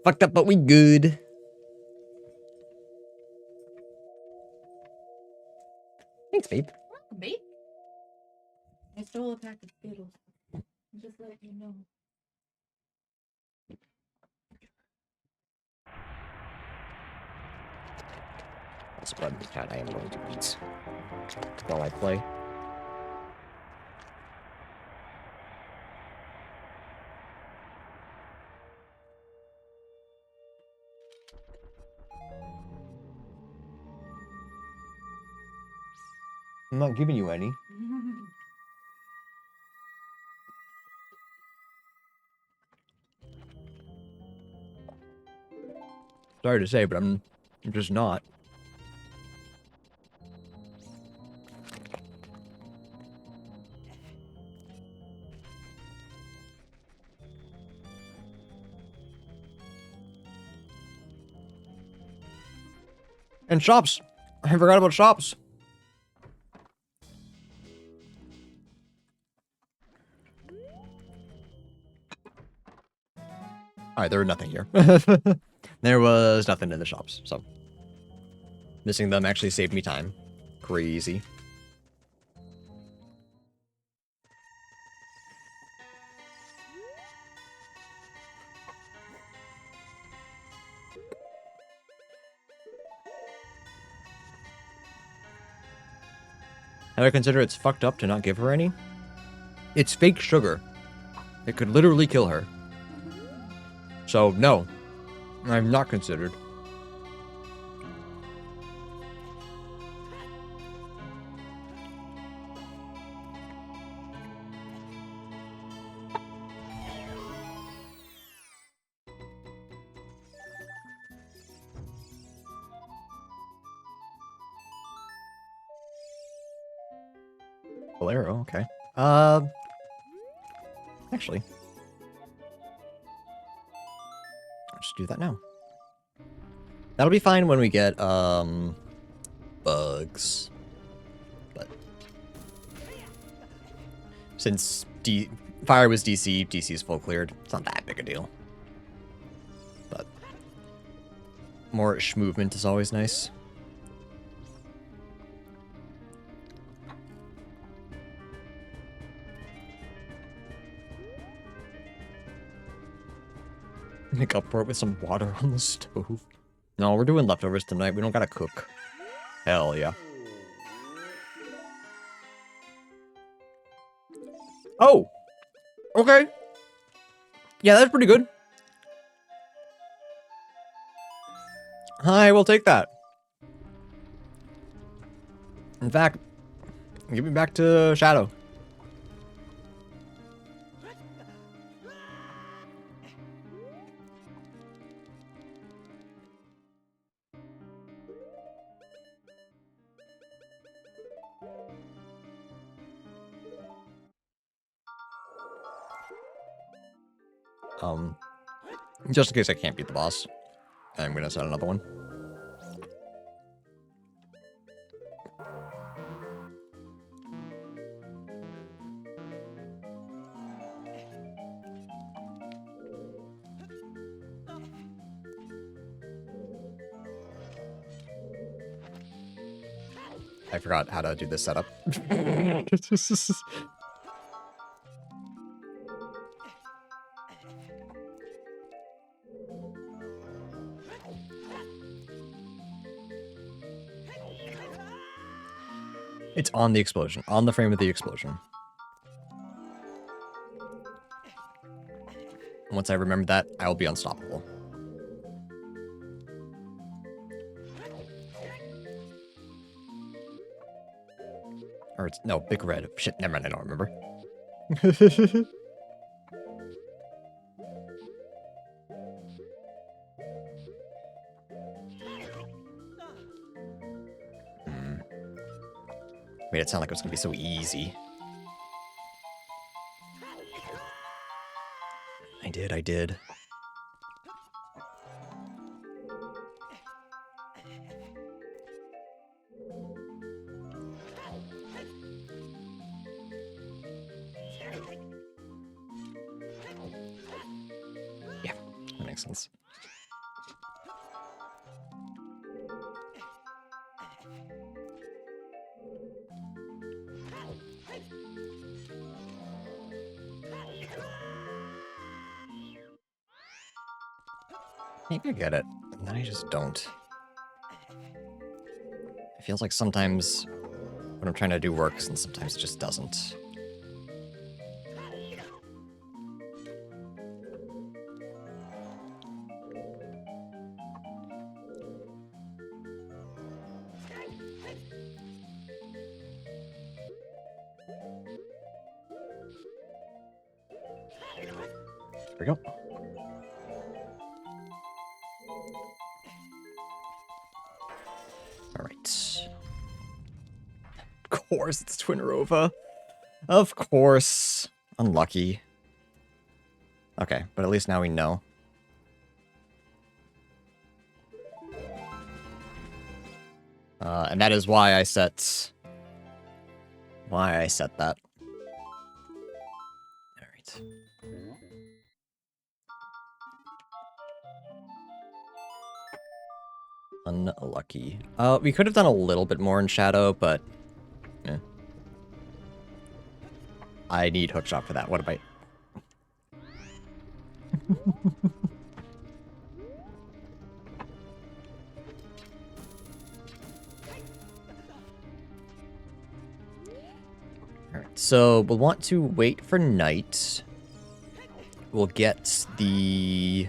Fucked up, but we good. Thanks, babe. Welcome, babe. I stole a pack of Skittles. Just letting you know. That's what I am going to eat while I play. I'm not giving you any. Sorry to say, but I'm just not. And shops. I forgot about shops. Alright, there was nothing here. There was nothing in the shops, so missing them actually saved me time. Crazy. Have I considered it's fucked up to not give her any? It's fake sugar. It could literally kill her. So, no. I've not considered. Bolero, okay. Actually, I'll just do that now. That'll be fine when we get, bugs. But since Fire was DC, DC's full cleared, it's not that big a deal. But more movement is always nice. Make up for it with some water on the stove. No, we're doing leftovers tonight. We don't gotta cook. Hell yeah. Oh! Okay. Yeah, that's pretty good. I will take that. In fact, give me back to Shadow. Just in case I can't beat the boss, I'm gonna set another one. I forgot how to do this setup. It's on the explosion, on the frame of the explosion. Once I remember that, I will be unstoppable. Or it's, no, Big Red. Shit, never mind, I don't remember. Made it sound like it was gonna be so easy. I did. Yeah, that makes sense. Maybe I get it, and then I just don't. It feels like sometimes what I'm trying to do works, and sometimes it just doesn't. There we go. Alright. Of course, it's Twinrova. Of course. Unlucky. Okay, but at least now we know. And that is why I set... that. Alright. Unlucky. We could have done a little bit more in Shadow, but... eh. I need Hookshot for that. What about... Alright, so we'll want to wait for night. We'll get the...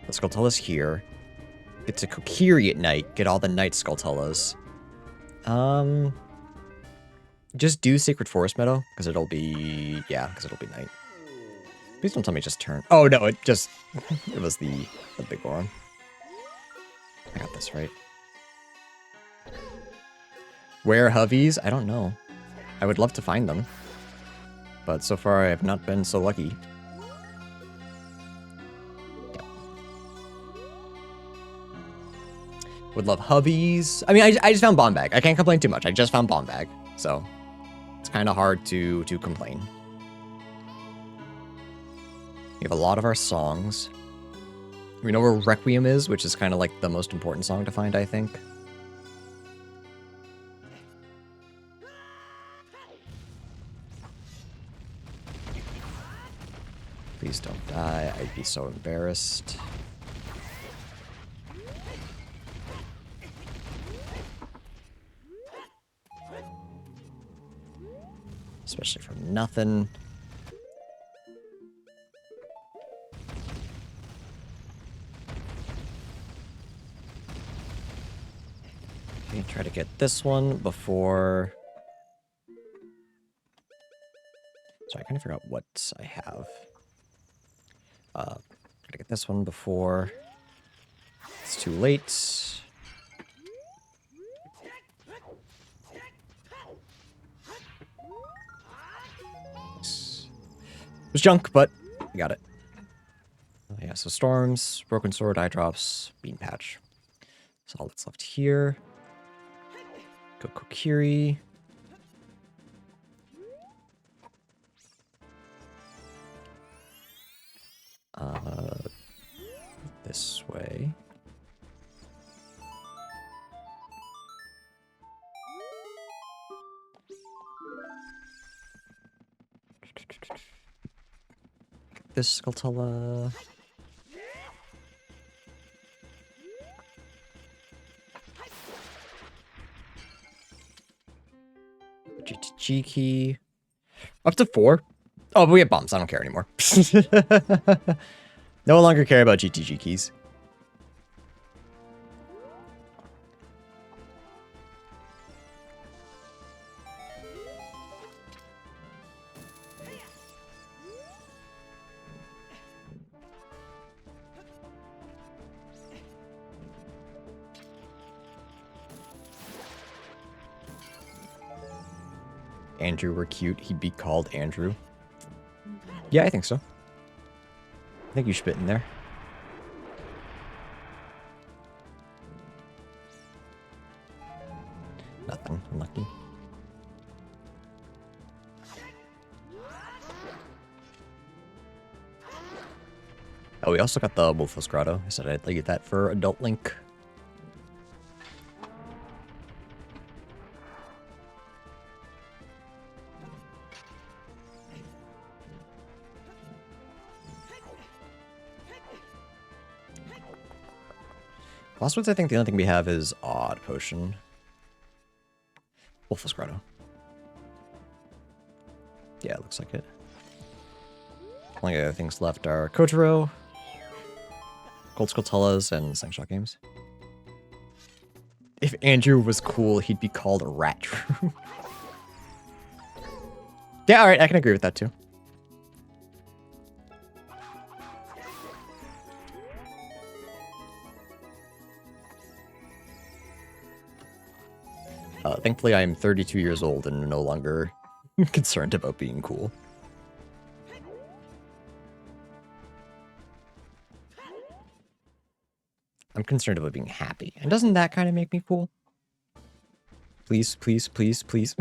the Skulltulas here. Get to Kokiri at night. Get all the night Skulltulas. Just do Sacred Forest Meadow, because it'll be... yeah, because it'll be night. Please don't tell me just turn... oh, no, it just... it was the big one. I got this. That's right. Where Hovies? I don't know. I would love to find them. But so far I have not been so lucky. Yep. Would love Hovies. I mean, I just found Bomb Bag. I can't complain too much. I just found Bomb Bag. So it's kind of hard to complain. We have a lot of our songs. We know where Requiem is, which is kind of like the most important song to find, I think. Please don't die. I'd be so embarrassed. Especially from nothing. Okay, try to get this one before... So I kind of figure out what I have. Gotta get this one before it's too late. It was junk, but I got it. Oh, yeah, so Storms, Broken Sword, Eye Drops, Bean Patch. That's all that's left here. Go Kokiri. This way. This Skulltula. GTG key. Up to 4. Oh, but we have bombs. I don't care anymore. No longer care about GTG keys. Andrew were cute. He'd be called Andrew. Yeah, I think so. I think you should fit in there. Nothing. Unlucky. Oh, we also got the Wolfos Grotto. I said I'd get that for Adult Link. Last ones, I think the only thing we have is Odd Potion. Wolfos Grotto. Yeah, it looks like it. Only other things left are Kotaro, Gold Skulltulas, and Slingshot games. If Andrew was cool, he'd be called Ratru. Yeah, alright, I can agree with that too. Thankfully, I am 32 years old and no longer concerned about being cool. I'm concerned about being happy. And doesn't that kind of make me cool? Please, please, please, please.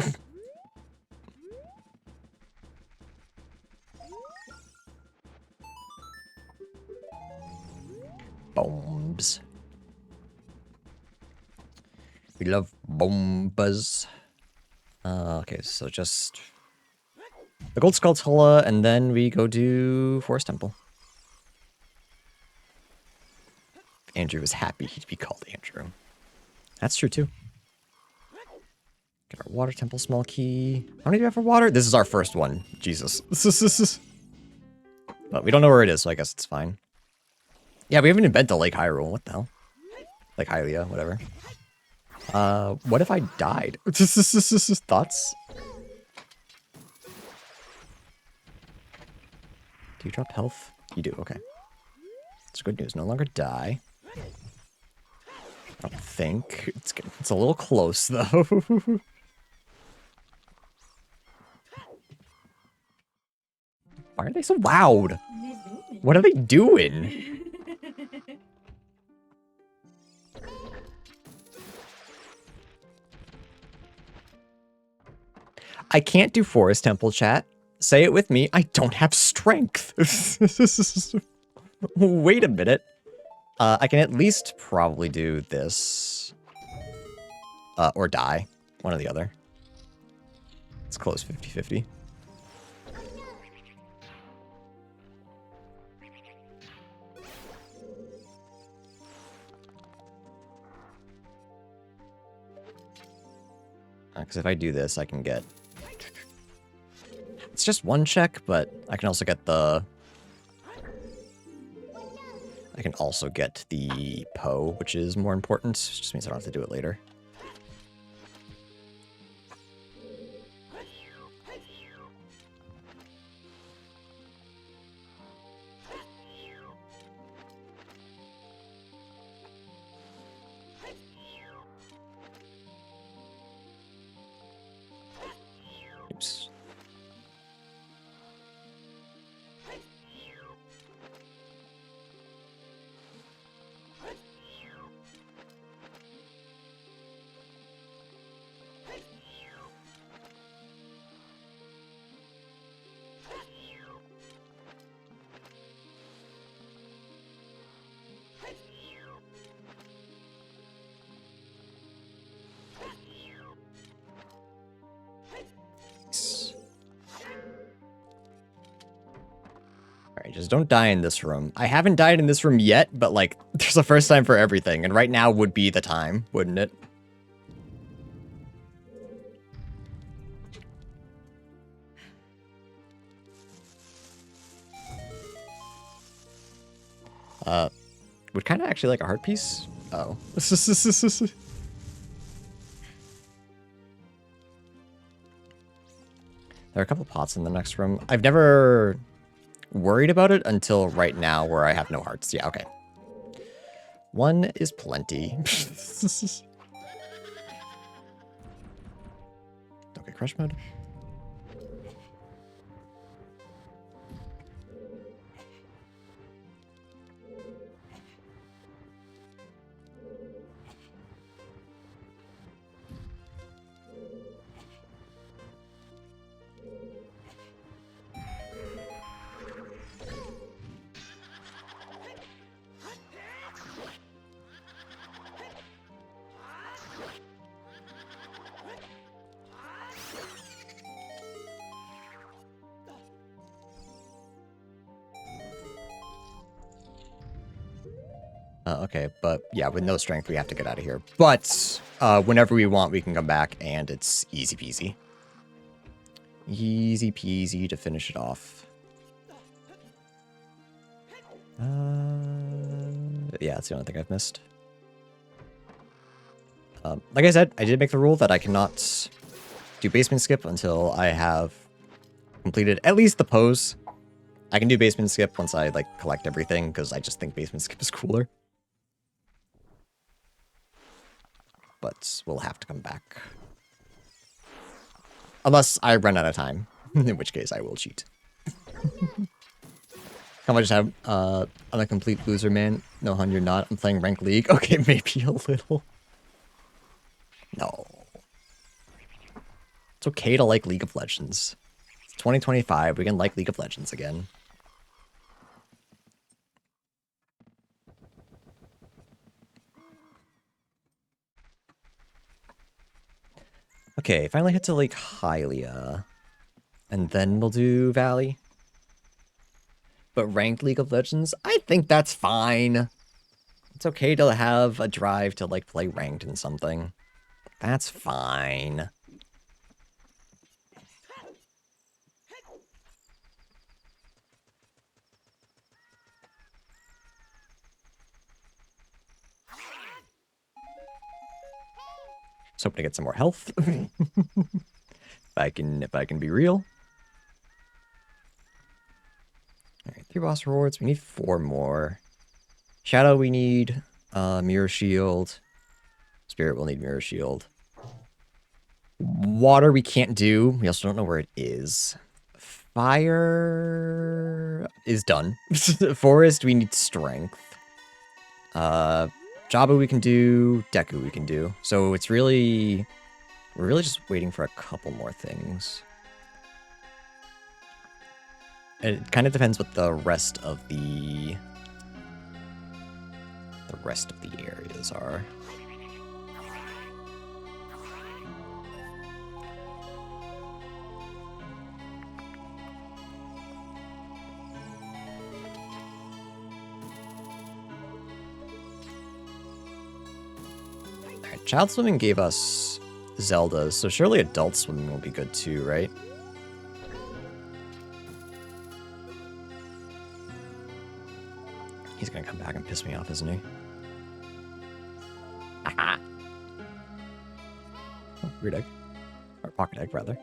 Bombs. We love bombas. Okay, so just the Gold Skulltula, and then we go do Forest Temple. If Andrew was happy, he'd be called Andrew. That's true too. Get our Water Temple small key. How many do we have for water? This is our first one. Jesus. But we don't know where it is, so I guess it's fine. Yeah, we haven't even been to Lake Hyrule. What the hell? Lake Hylia, whatever. What if I died? Thoughts? Do you drop health? You do, okay. That's good news. No longer die. I don't think. It's a little close, though. Why are they so loud? What are they doing? I can't do Forest Temple chat. Say it with me. I don't have strength. Wait a minute. I can at least probably do this. Or die. One or the other. It's close 50-50. Because if I do this, I can get... It's just one check, but I can also get the... I can also get the Poe, which is more important. It just means I don't have to do it later. Oops. Alright, just don't die in this room. I haven't died in this room yet, but like, there's a first time for everything, and right now would be the time, wouldn't it? Would kind of actually like a heart piece. Oh. There are a couple pots in the next room. I've never worried about it until right now where I have no hearts. Yeah, okay. One is plenty. Okay, crush mode. Okay, but yeah, with no strength, we have to get out of here. But whenever we want, we can come back, and it's easy peasy. Easy peasy to finish it off. Yeah, that's the only thing I've missed. Like I said, I did make the rule that I cannot do basement skip until I have completed at least the pose. I can do basement skip once I like collect everything, because I just think basement skip is cooler. But we'll have to come back. Unless I run out of time, in which case I will cheat. Come on, just have, I'm a complete loser, man. No, hun, you're not. I'm playing Rank League. Okay, maybe a little. No. It's okay to like League of Legends. It's 2025, we can like League of Legends again. Okay, finally hit to Lake Hylia. And then we'll do Valley. But ranked League of Legends, I think that's fine. It's okay to have a drive to like play ranked in something. That's fine. Just hoping to get some more health. if I can be real. Alright, 3 boss rewards. We need 4 more. Shadow we need. Mirror Shield. Spirit will need Mirror Shield. Water we can't do. We also don't know where it is. Fire is done. Forest, we need Strength. Jabu we can do. Deku we can do. So it's really... We're really just waiting for a couple more things. It kind of depends what the rest of the areas are. Alright, Child Swimming gave us Zeldas, so surely Adult Swimming will be good too, right? He's gonna come back and piss me off, isn't he? Aha! Oh, weird egg. Or pocket egg, rather.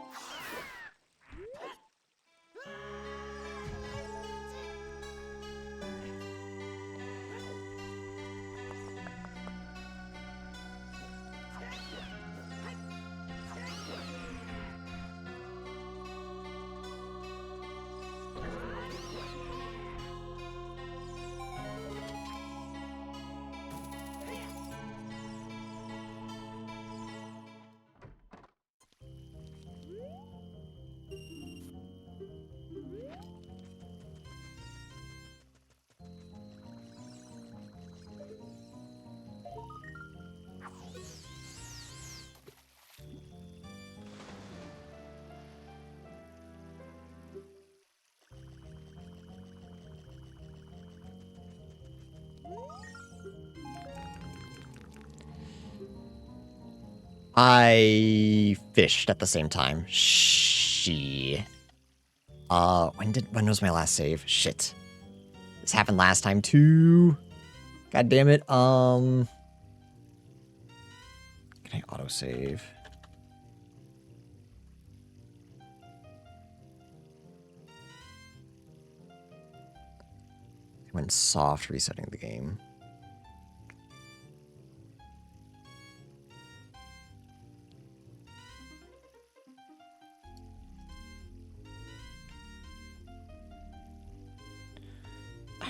I fished at the same time. When was my last save? Shit. This happened last time too. God damn it. Can I autosave? I went soft resetting the game.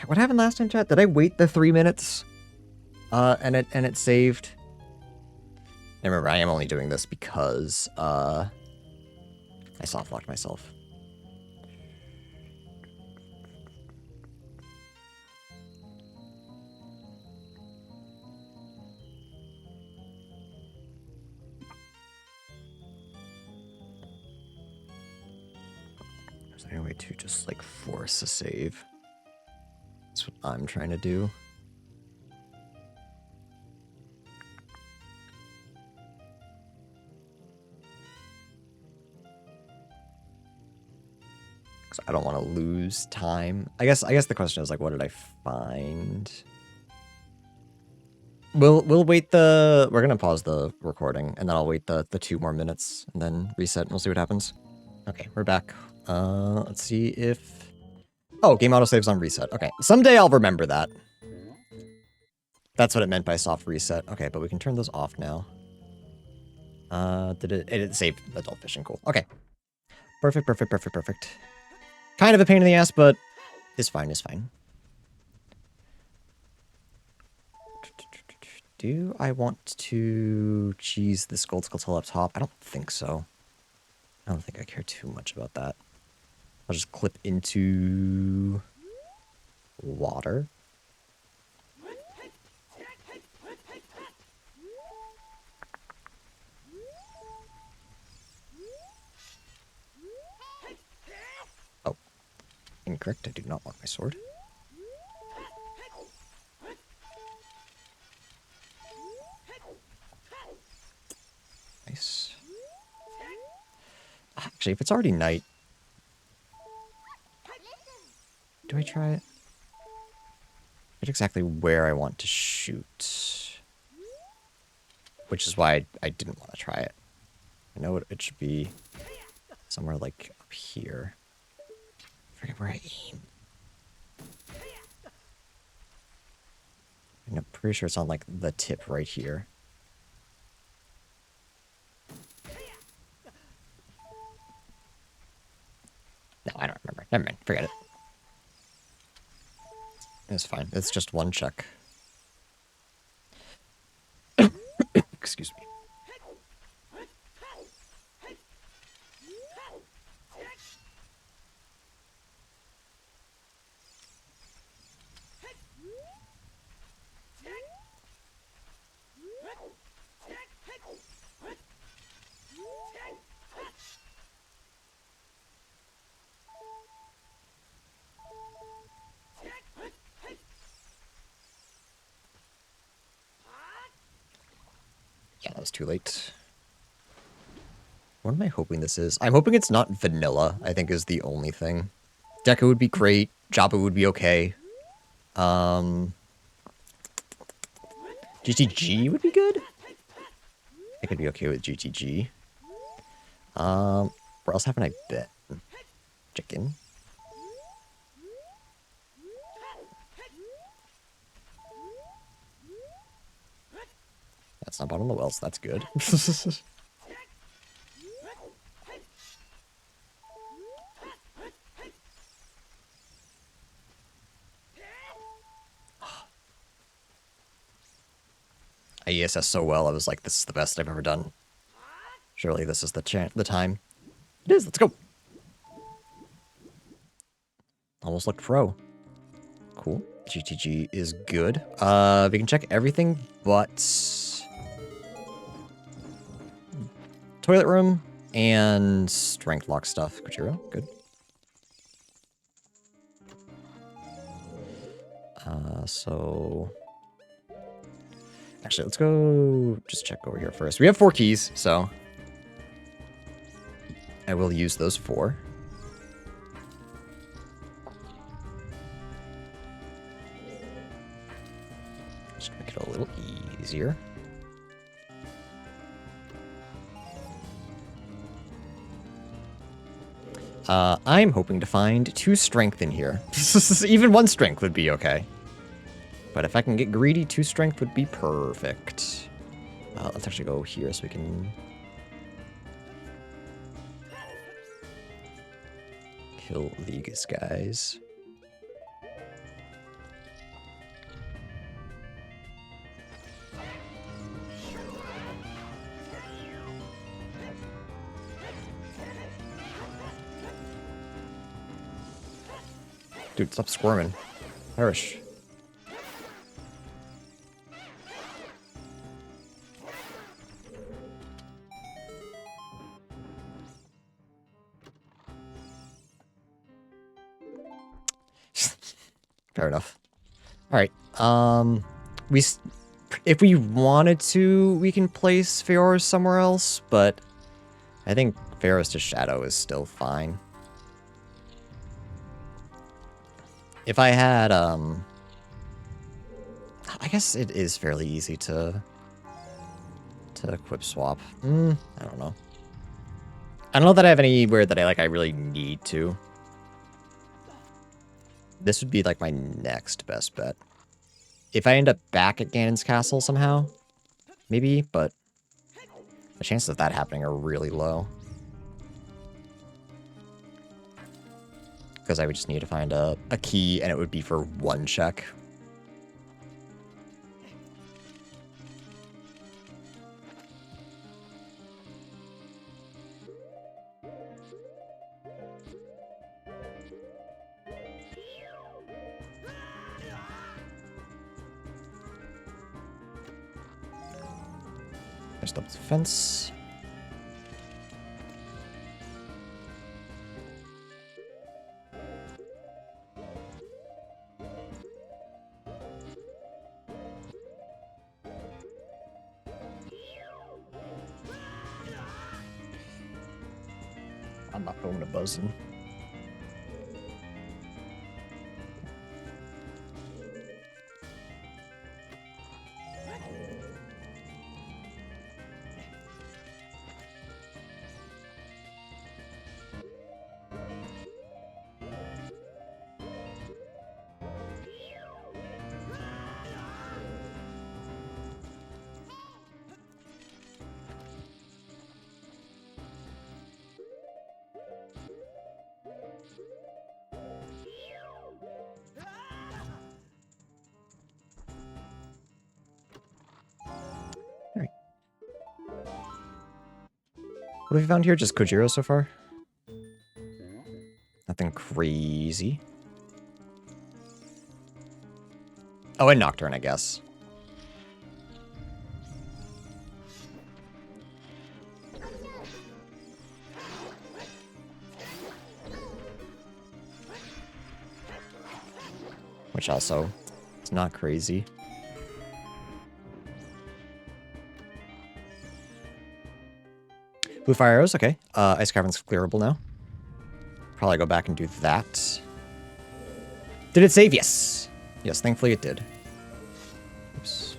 What happened last time, chat? Did I wait the 3 minutes? And it saved? And remember, I am only doing this because, I soft-locked myself. Is there any way to just, like, force a save? That's what I'm trying to do. Because I don't want to lose time. I guess the question is like, what did I find? We'll wait we're gonna pause the recording and then I'll wait the 2 more minutes and then reset and we'll see what happens. Okay, we're back. Let's see if... Oh, game autosaves on reset. Okay, someday I'll remember that. That's what it meant by soft reset. Okay, but we can turn those off now. It saved adult fishing, cool. Okay. Perfect. Kind of a pain in the ass, but it's fine, Do I want to cheese this gold skull up top? I don't think so. I don't think I care too much about that. I'll just clip into water. Oh, incorrect. I do not want my sword. Nice. Actually, if it's already night, do I try it? Not exactly where I want to shoot. Which is why I didn't want to try it. I know it should be somewhere like up here. I forget where I aim. I'm pretty sure it's on like the tip right here. Never mind. Forget it. It's fine. It's just one check. Excuse me. Yeah, that was too late. What am I hoping this is? I'm hoping it's not vanilla, I think is the only thing. Deca would be great. Jabba would be okay. GTG would be good? I could be okay with GTG. Where else haven't I been? Chicken. That's not bottom of the well, so that's good. I ESS so well, I was like, this is the best I've ever done. Surely this is the time. It is, let's go. Almost looked pro. Cool. GTG is good. We can check everything but toilet room and strength lock stuff. Kuchiro, good. So actually, let's go just check over here first. We have 4 keys, so I will use those 4. Just make it a little easier. I'm hoping to find 2 strength in here. Even 1 strength would be okay. But if I can get greedy, 2 strength would be perfect. Let's actually go here so we can kill these guys. Dude, stop squirming. Perish. Fair enough. All right. If we wanted to, we can place Feoris somewhere else, but I think Feoris to Shadow is still fine. If I had, I guess it is fairly easy to equip swap. I don't know. I don't know that I have anywhere that I really need to. This would be like my next best bet. If I end up back at Ganon's castle somehow, maybe, but the chances of that happening are really low. Because I would just need to find a key, and it would be for 1 check. There's the fence. I'm not going to buzzing. What have we found here? Just Kojiro so far? Nothing crazy. Oh, and Nocturne, I guess. Which also is not crazy. Blue fire arrows, okay. Ice Cavern's clearable now. Probably go back and do that. Did it save? Yes. Yes, thankfully it did. Oops.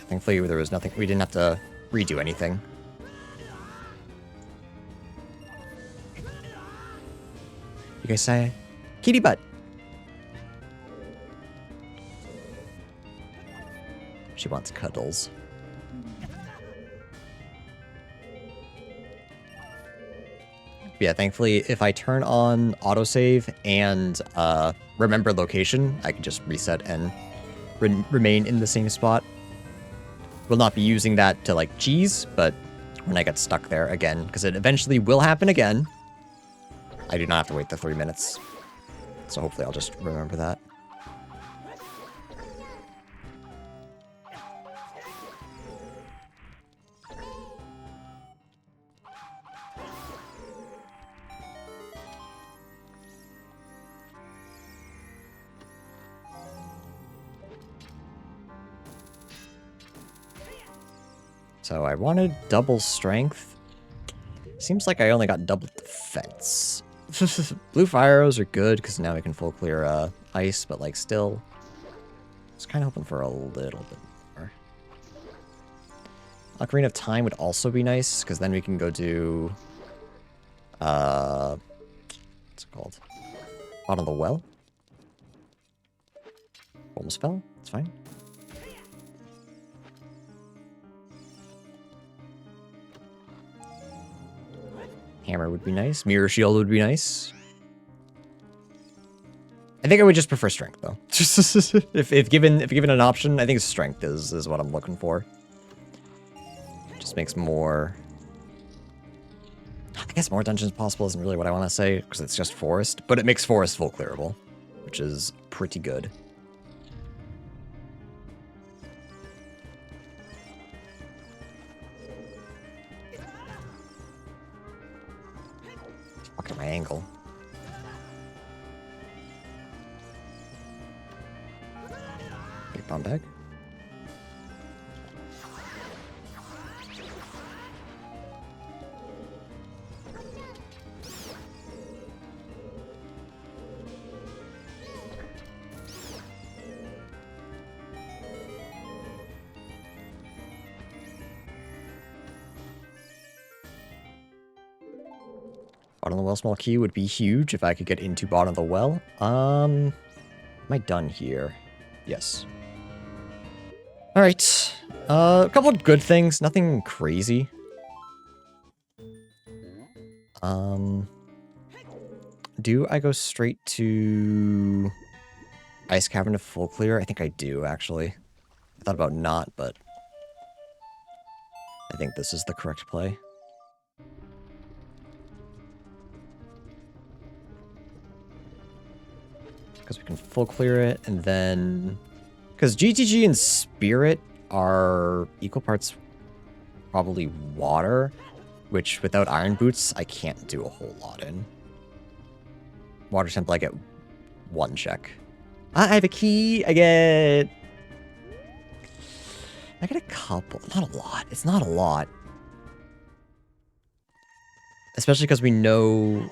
Thankfully there was nothing, we didn't have to redo anything. You guys say kitty butt. She wants cuddles. Yeah, thankfully, if I turn on autosave and remember location, I can just reset and remain in the same spot. Will not be using that to, like, cheese, but when I get stuck there again, because it eventually will happen again, I do not have to wait the 3 minutes. So hopefully I'll just remember that. So I wanted double strength. Seems like I only got double defense. Blue fire arrows are good because now we can full clear ice, but like still, I was kind of hoping for a little bit more. Ocarina of Time would also be nice because then we can go do what's it called? Bottom of the well. Almost fell. It's fine. Hammer would be nice. Mirror shield would be nice. I think I would just prefer strength though. if given an option, I think strength is what I'm looking for. Just makes more. I guess more dungeons possible isn't really what I want to say because it's just forest, but it makes forest full clearable, which is pretty good. Fuck at my angle. Big bomb bag. Bottom of the well small key would be huge if I could get into bottom of the well. Am I done here? Yes. Alright. A couple of good things, nothing crazy. Do I go straight to Ice Cavern to full clear? I think I do, actually. I thought about not, but I think this is the correct play. Because we can full clear it, and then... Because GTG and Spirit are equal parts probably water, which without Iron Boots, I can't do a whole lot in. Water Temple, I get 1 check. I have a key! I get a couple. Not a lot. It's not a lot. Especially because we know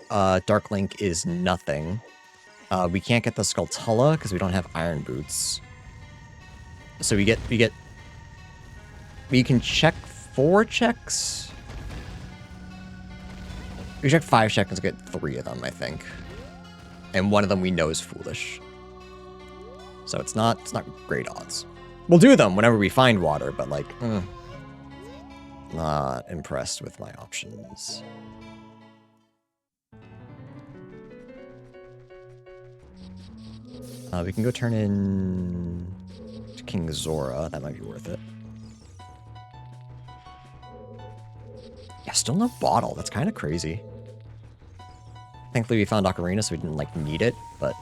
Dark Link is nothing. We can't get the Skulltula because we don't have Iron Boots. So we can check 4 checks. We check 5 checks and get 3 of them, I think. And 1 of them we know is foolish. So it's not great odds. We'll do them whenever we find water, but like, not impressed with my options. We can go turn in to King Zora. That might be worth it. still no bottle. That's kind of crazy. Thankfully, we found Ocarina, so we didn't, like, need it, but...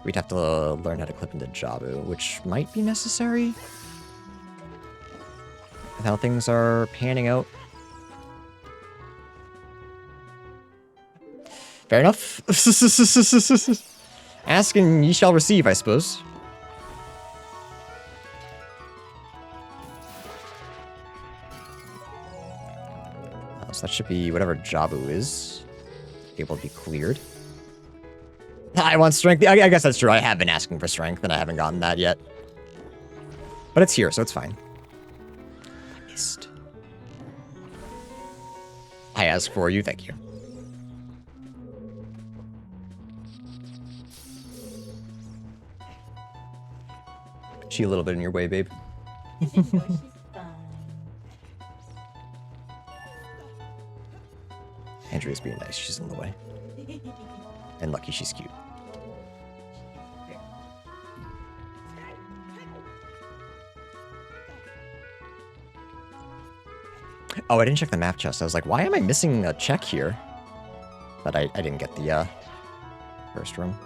we'd have to learn how to clip into Jabu, which might be necessary. With how things are panning out. Fair enough. Ask and ye shall receive, I suppose. So that should be whatever Jabu is able to be cleared. I want strength. I guess that's true. I have been asking for strength, and I haven't gotten that yet. But it's here, so it's fine. I missed. I ask for you. Thank you. She a little bit in your way, babe. No, she's fine. Andrea's being nice. She's in the way. And lucky she's cute. Oh, I didn't check the map chest. I was like, why am I missing a check here? But I didn't get the first room.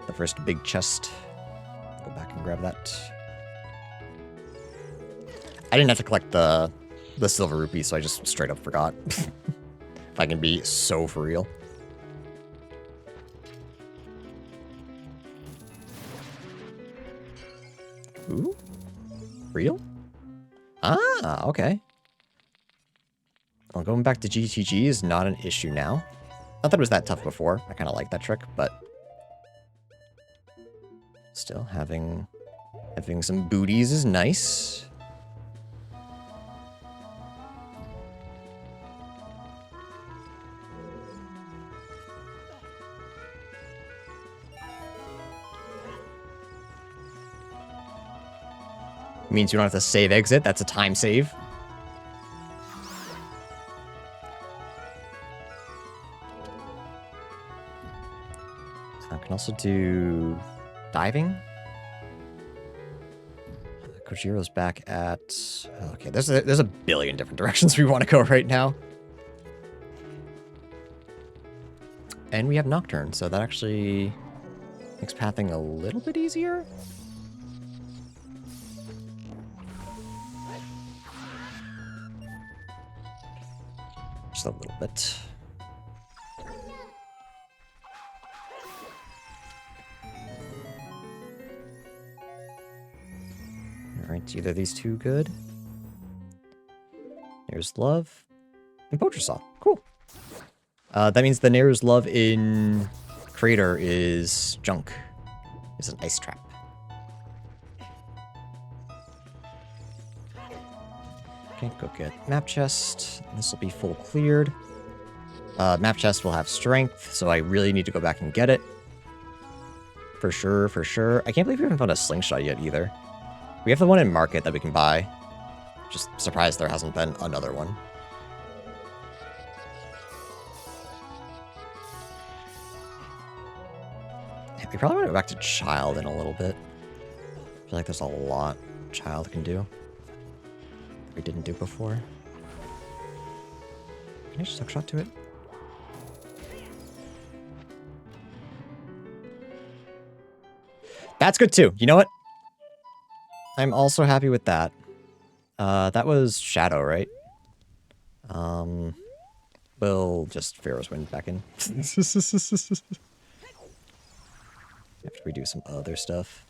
The first big chest. Go back and grab that. I didn't have to collect the silver rupee, so I just straight up forgot. If I can be so for real. Ooh. Real? Ah, okay. Well, going back to GTG is not an issue now. Not that it was that tough before. I kind of like that trick, but... still, having some booties is nice. Means you don't have to save exit. That's a time save. I can also do diving. Kojiro's back at... okay, there's a billion different directions we want to go right now. And we have Nocturne, so that actually makes pathing a little bit easier. Just a little bit. Alright, either these two good. There's Love. And Poacher Saw. Cool. That means the Neru's Love in Crater is junk. Is an ice trap. Okay, go get map chest. This will be full cleared. Map chest will have strength, so I really need to go back and get it. For sure, for sure. I can't believe we haven't found a slingshot yet either. We have the one in Market that we can buy. Just surprised there hasn't been another one. We probably want to go back to Child in a little bit. I feel like there's a lot Child can do that we didn't do before. Can I just hook shot to it? That's good too. You know what? I'm also happy with that. That was Shadow, right? We'll just Pharaoh's Wind back in. After we do some other stuff.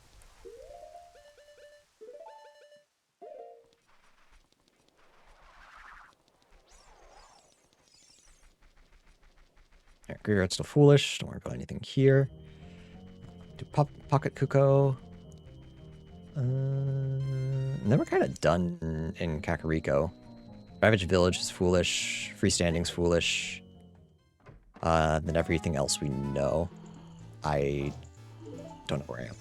Alright, Graveyard's still foolish. Don't worry about anything here. Do Pocket Kuko. And then we're kind of done in Kakariko. Ravage Village is foolish. Freestanding's foolish. Then everything else we know. I don't know where I am.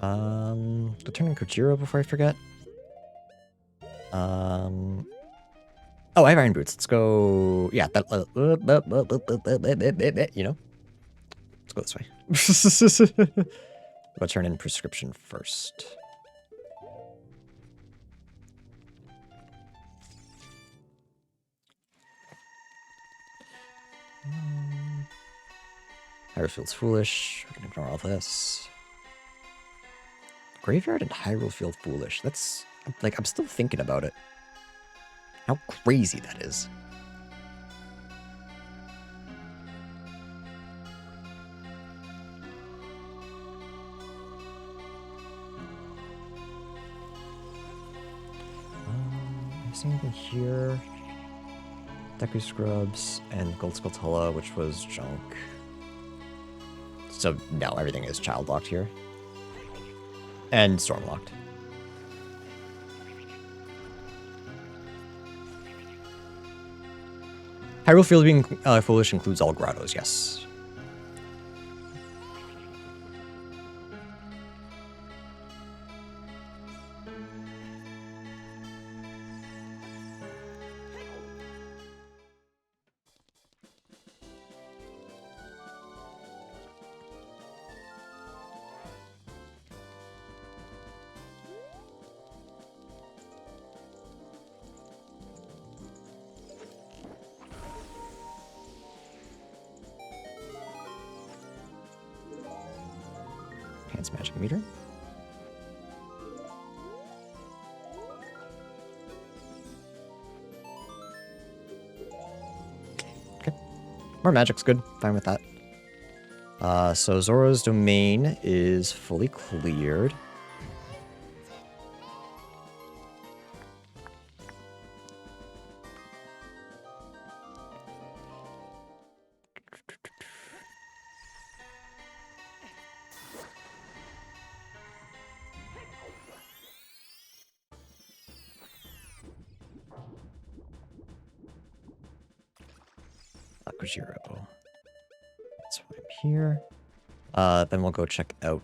Go turn in Kojiro before I forget. Oh, I have iron boots. Let's go. Yeah, that. You know, let's go this way. I'll turn in prescription first. Hyrule Field's foolish. We can ignore all this. Graveyard and Hyrule Field foolish. That's like I'm still thinking about it. How crazy that is. Is there anything here? Deku Scrubs and Gold Skulltula, which was junk. So no, everything is child locked here. And storm locked. Hyrule Field being foolish includes all grottos, yes. Enhanced magic meter. Okay. More magic's good. Fine with that. So Zora's domain is fully cleared. Kojiro. That's why I'm here. Then we'll go check out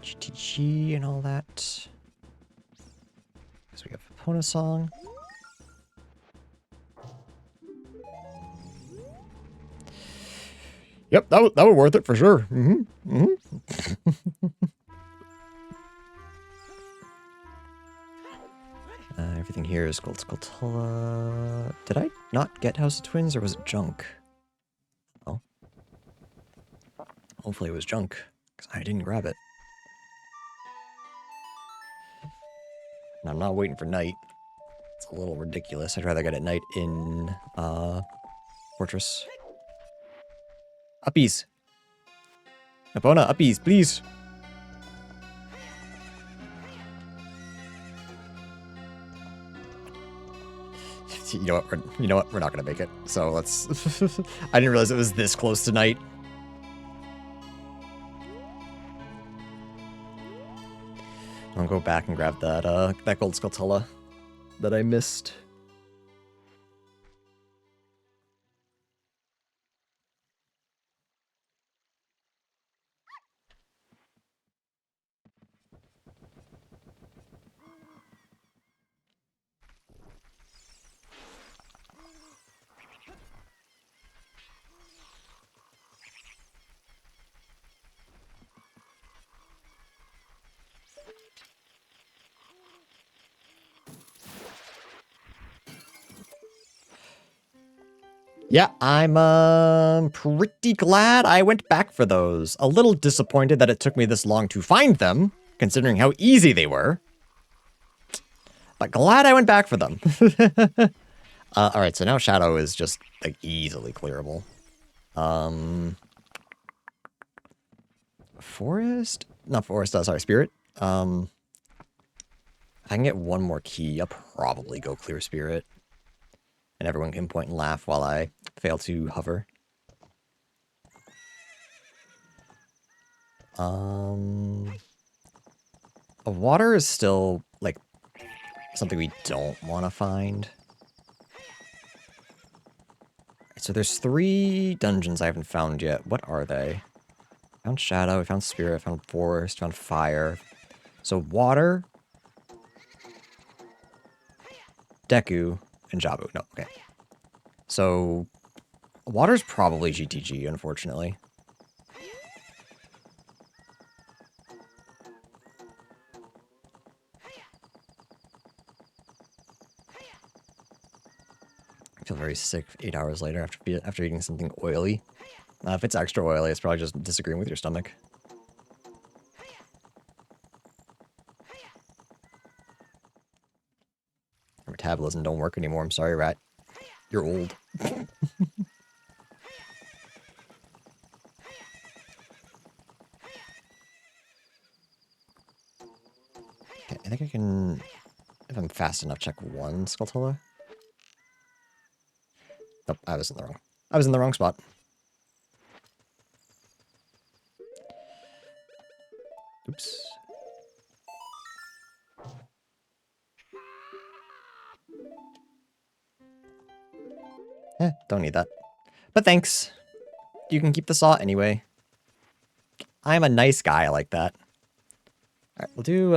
GTG and all that. Because we have Epona Song. Yep, that would worth it for sure. Everything here is Gold Skulltula. Did I not get House of Twins, or was it junk? Oh. Hopefully it was junk, because I didn't grab it. And I'm not waiting for night. It's a little ridiculous. I'd rather get it night in Fortress. Uppies! Epona, uppies, please! You know what? We're not gonna make it. So let's. I didn't realize it was this close to night. I'll go back and grab that Gold Skulltula that I missed. Yeah, I'm pretty glad I went back for those. A little disappointed that it took me this long to find them, considering how easy they were. But glad I went back for them. Alright, so now Shadow is just, like, easily clearable. Forest? Not Forest, sorry, Spirit. If I can get one more key, I'll probably go clear Spirit. And everyone can point and laugh while I fail to hover. Water is still, like, something we don't want to find. So there's 3 dungeons I haven't found yet. What are they? Found Shadow, I found Spirit, I found Forest, found Fire. So Water, Deku, and Jabu. No, okay. So Water's probably GTG, unfortunately. I feel very sick 8 hours later after eating something oily. If it's extra oily, it's probably just disagreeing with your stomach. Your metabolism don't work anymore. I'm sorry, rat. You're old. Okay, I think I can, if I'm fast enough, check 1 Skulltula. Nope, I was in the wrong spot. Oops. Don't need that. But thanks. You can keep the saw anyway. I'm a nice guy like that. Alright, we'll do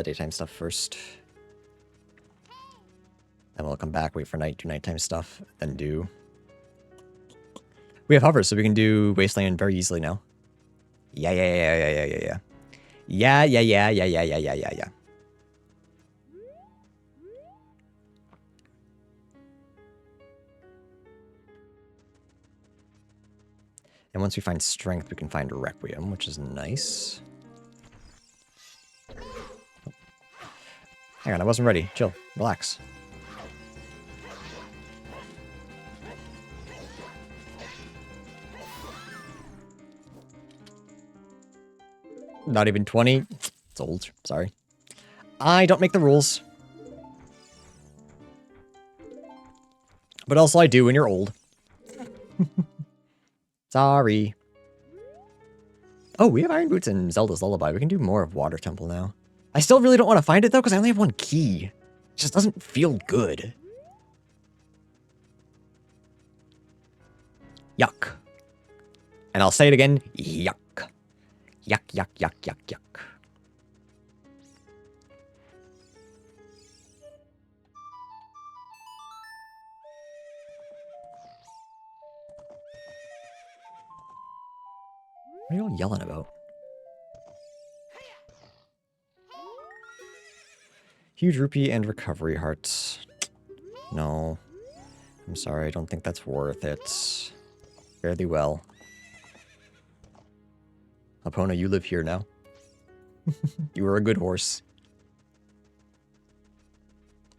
daytime stuff first. Then we'll come back, wait for night, do nighttime stuff, then do... We have hover, so we can do Wasteland very easily now. Yeah. Yeah. And once we find strength, we can find Requiem, which is nice. Hang on, I wasn't ready. Chill. Relax. Not even 20. It's old. Sorry. I don't make the rules. But also I do when you're old. Sorry. Oh, we have Iron Boots and Zelda's Lullaby. We can do more of Water Temple now. I still really don't want to find it, though, because I only have 1 key. It just doesn't feel good. Yuck. And I'll say it again. Yuck. Yuck. What are you all yelling about? Huge rupee and recovery hearts. No. I'm sorry, I don't think that's worth it. Fare thee well. Epona, you live here now. You were a good horse.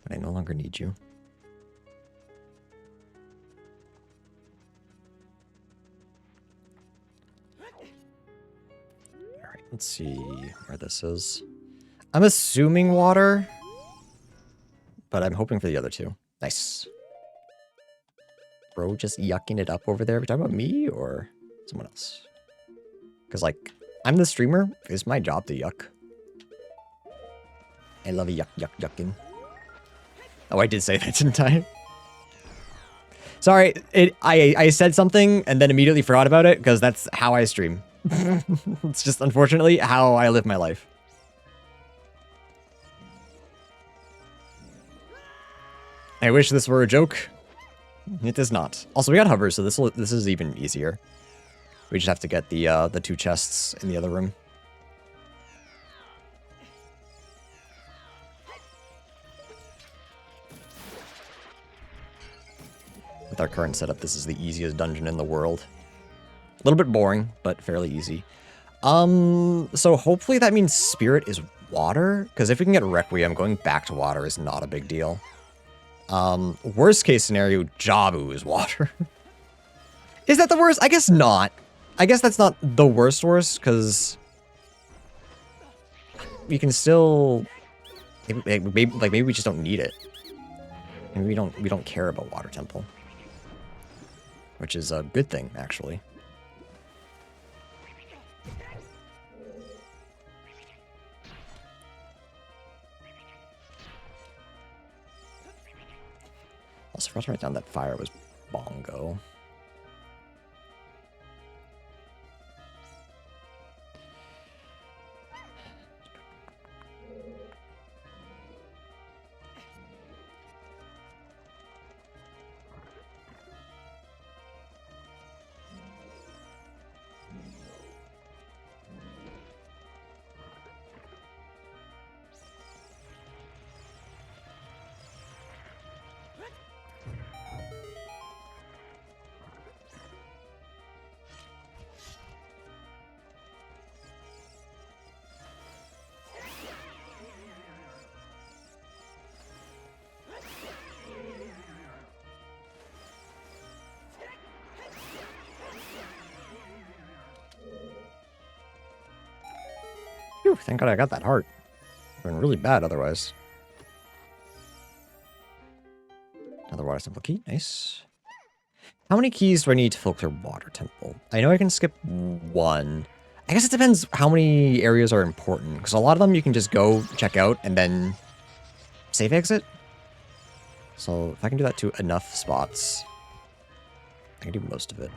But I no longer need you. Alright, let's see where this is. I'm assuming water, but I'm hoping for the other 2. Nice. Bro just yucking it up over there. Are we talking about me or someone else? Because, like, I'm the streamer. It's my job to yuck. I love a yucking. Oh, I did say that, didn't I? Sorry, I said something and then immediately forgot about it because that's how I stream. It's just, unfortunately, how I live my life. I wish this were a joke. It is not. Also, we got hover, so this is even easier. We just have to get the 2 chests in the other room. With our current setup, this is the easiest dungeon in the world. A little bit boring, but fairly easy. So hopefully that means Spirit is water, because if we can get Requiem, going back to water is not a big deal. Worst case scenario, Jabu is water. Is that the worst? I guess not. I guess that's not the worst, because we can still maybe we just don't need it. Maybe we don't care about Water Temple, which is a good thing actually. Also, forgot to write down that fire was bongo. Whew, thank God I got that heart. Been really bad otherwise. Another water temple key. Nice. How many keys do I need to full clear water temple? I know I can skip one. I guess it depends how many areas are important. Because a lot of them you can just go check out and then save exit. So if I can do that to enough spots, I can do most of it.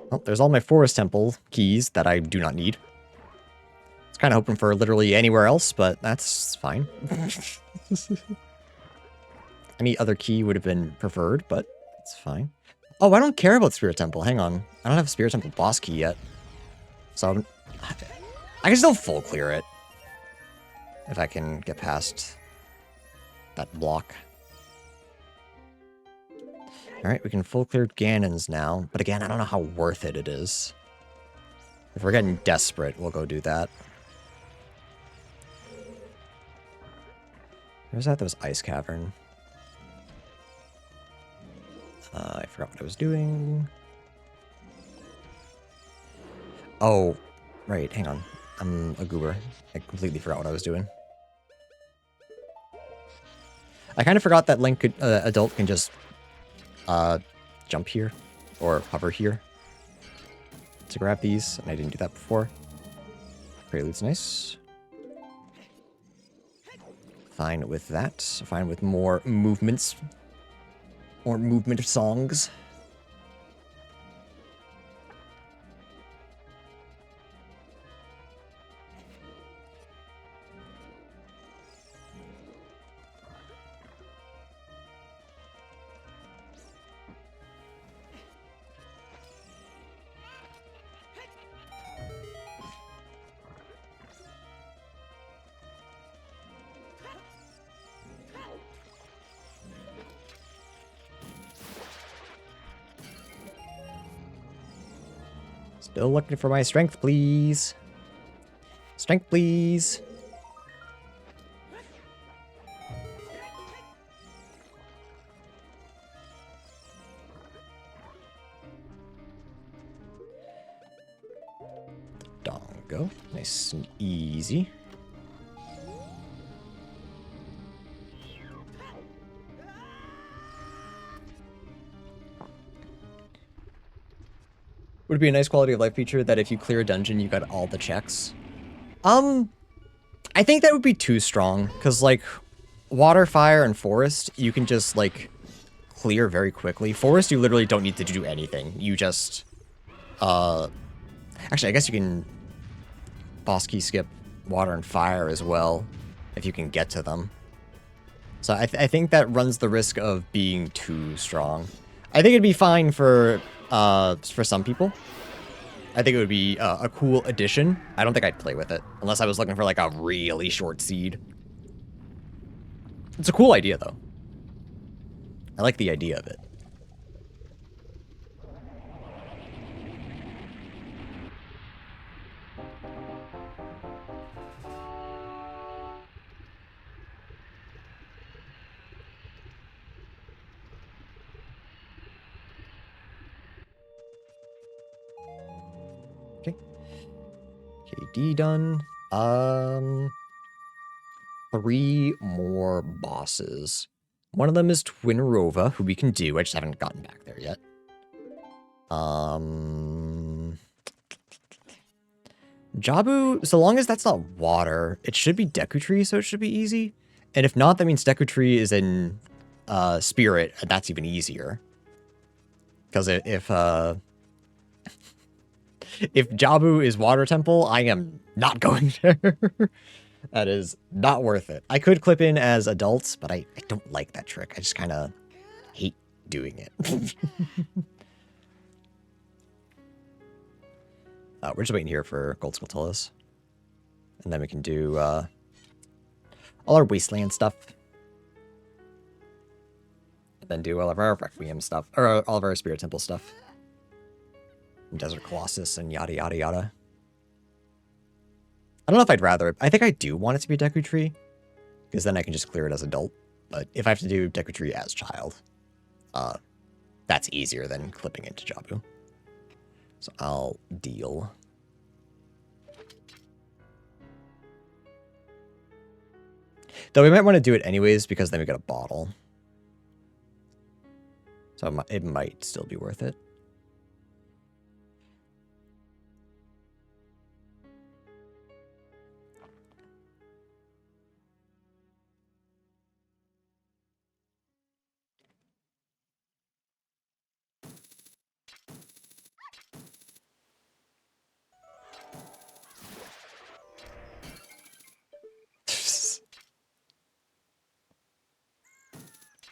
Well, there's all my forest temple keys that I do not need. It's kind of hoping for literally anywhere else, but that's fine. Any other key would have been preferred, but it's fine. Oh, I don't care about Spirit Temple. Hang on. I don't have a Spirit Temple boss key yet. So I can still full clear it. If I can get past that block. Alright, we can full clear Ganon's now. But again, I don't know how worth it is. If we're getting desperate, we'll go do that. Where's that? That was Ice Cavern. I forgot what I was doing. Oh, right. Hang on. I'm a goober. I completely forgot what I was doing. I kind of forgot that Link could, adult can just jump here or hover here to grab these, and I didn't do that before. Prelude's nice. Fine with that. Fine with more movements. More movement songs. Still looking for my strength, please. Strength, please. Dongo. Nice and easy. Would it be a nice quality of life feature that if you clear a dungeon, you got all the checks? I think that would be too strong, because, like, water, fire, and forest, you can just, like, clear very quickly. Forest, you literally don't need to do anything. You just, actually, I guess you can boss key skip water and fire as well, if you can get to them. So I think that runs the risk of being too strong. I think it'd be fine for some people. I think it would be a cool addition. I don't think I'd play with it, unless I was looking for, like, a really short seed. It's a cool idea, though. I like the idea of it. Okay. KD done. 3 more bosses. One of them is Twinrova, who we can do. I just haven't gotten back there yet. Jabu, so long as that's not water, it should be Deku Tree, so it should be easy. And if not, that means Deku Tree is in Spirit, and that's even easier. Because if Jabu is Water Temple, I am not going there. That is not worth it. I could clip in as adults, but I don't like that trick. I just kind of hate doing it. We're just waiting here for Gold Skulltulas. And then we can do all our Wasteland stuff. And then do all of our Requiem stuff. Or all of our Spirit Temple stuff. Desert Colossus and yada yada yada. I don't know if I'd rather. I think I do want it to be Deku Tree, because then I can just clear it as adult. But if I have to do Deku Tree as child, that's easier than clipping into Jabu. So I'll deal. Though we might want to do it anyways, because then we get a bottle. So it might still be worth it.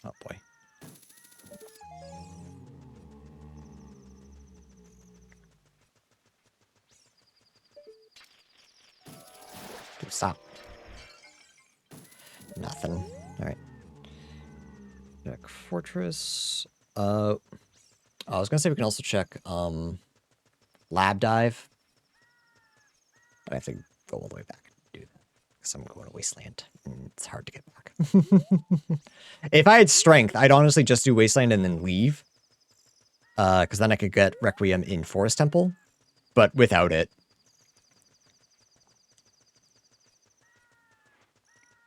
Oh boy. Dude, stop. Nothing. Alright. Check Fortress. I was gonna say we can also check Lab Dive. But I have to go all the way back to do that. Because I'm going to Wasteland. And it's hard to get back. If I had Strength, I'd honestly just do Wasteland and then leave. Because then I could get Requiem in Forest Temple. But without it.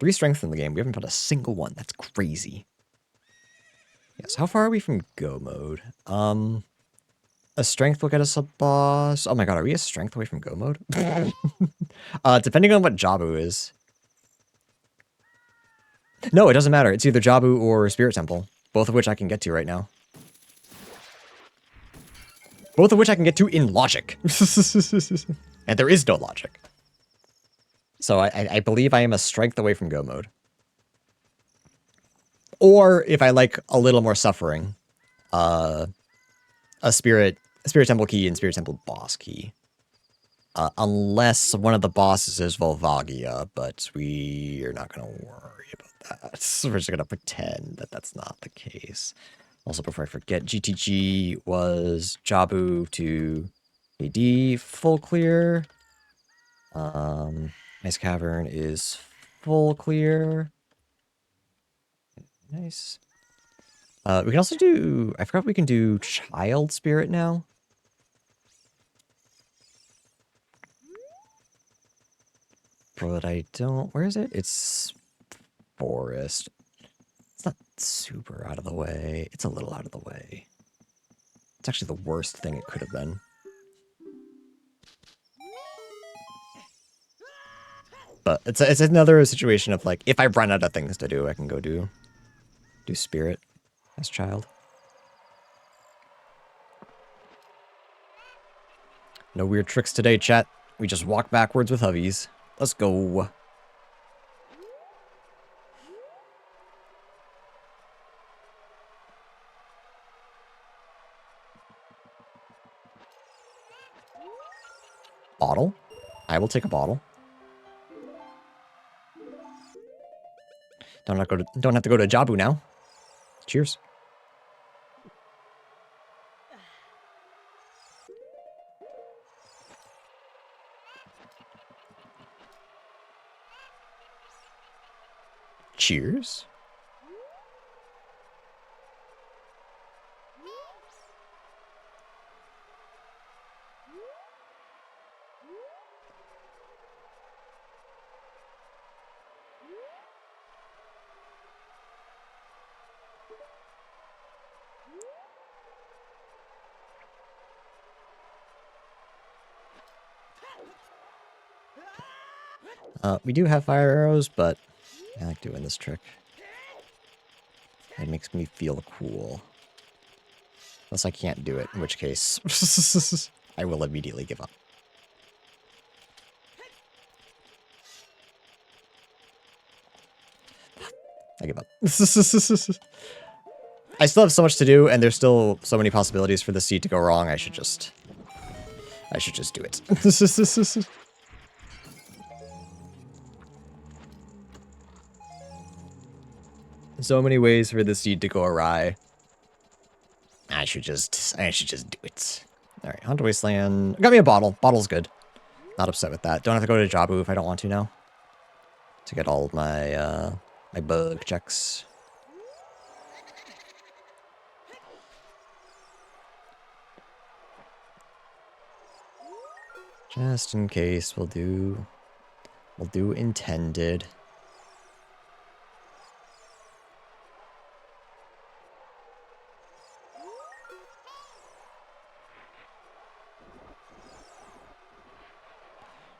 3 Strength in the game. We haven't found a single one. That's crazy. Yes, how far are we from Go mode? A Strength will get us a boss. Oh my god, are we a Strength away from Go mode? Depending on what Jabu is. No, it doesn't matter. It's either Jabu or Spirit Temple. Both of which I can get to right now. Both of which I can get to in logic. And there is no logic. So I believe I am a Strength away from Go mode. Or, if I like a little more suffering, a Spirit Temple key and Spirit Temple boss key. Unless one of the bosses is Volvagia, but we are not going to worry about that. So we're just going to pretend that that's not the case. Also, before I forget, GTG was Jabu to AD, full clear. Ice Cavern is full clear. Nice. We can also do... I forgot we can do Child Spirit now. But I don't... Where is it? It's Forest. It's not super out of the way. It's a little out of the way. It's actually the worst thing it could have been. But it's another situation of, like, if I run out of things to do, I can go do Spirit as Child. No weird tricks today, chat. We just walk backwards with hovies. Let's go. Bottle. I will take a bottle. Don't have to go to Jabu now. Cheers. Cheers. We do have fire arrows, but I like doing this trick. It makes me feel cool. Unless I can't do it, in which case I will immediately give up. I give up. I still have so much to do, and there's still so many possibilities for the seed to go wrong. I should just do it. So many ways for the seed to go awry. I should just do it. Alright, Haunted Wasteland. Got me a bottle. Bottle's good. Not upset with that. Don't have to go to Jabu if I don't want to now. To get all of my, my bug checks. Just in case, we'll do intended.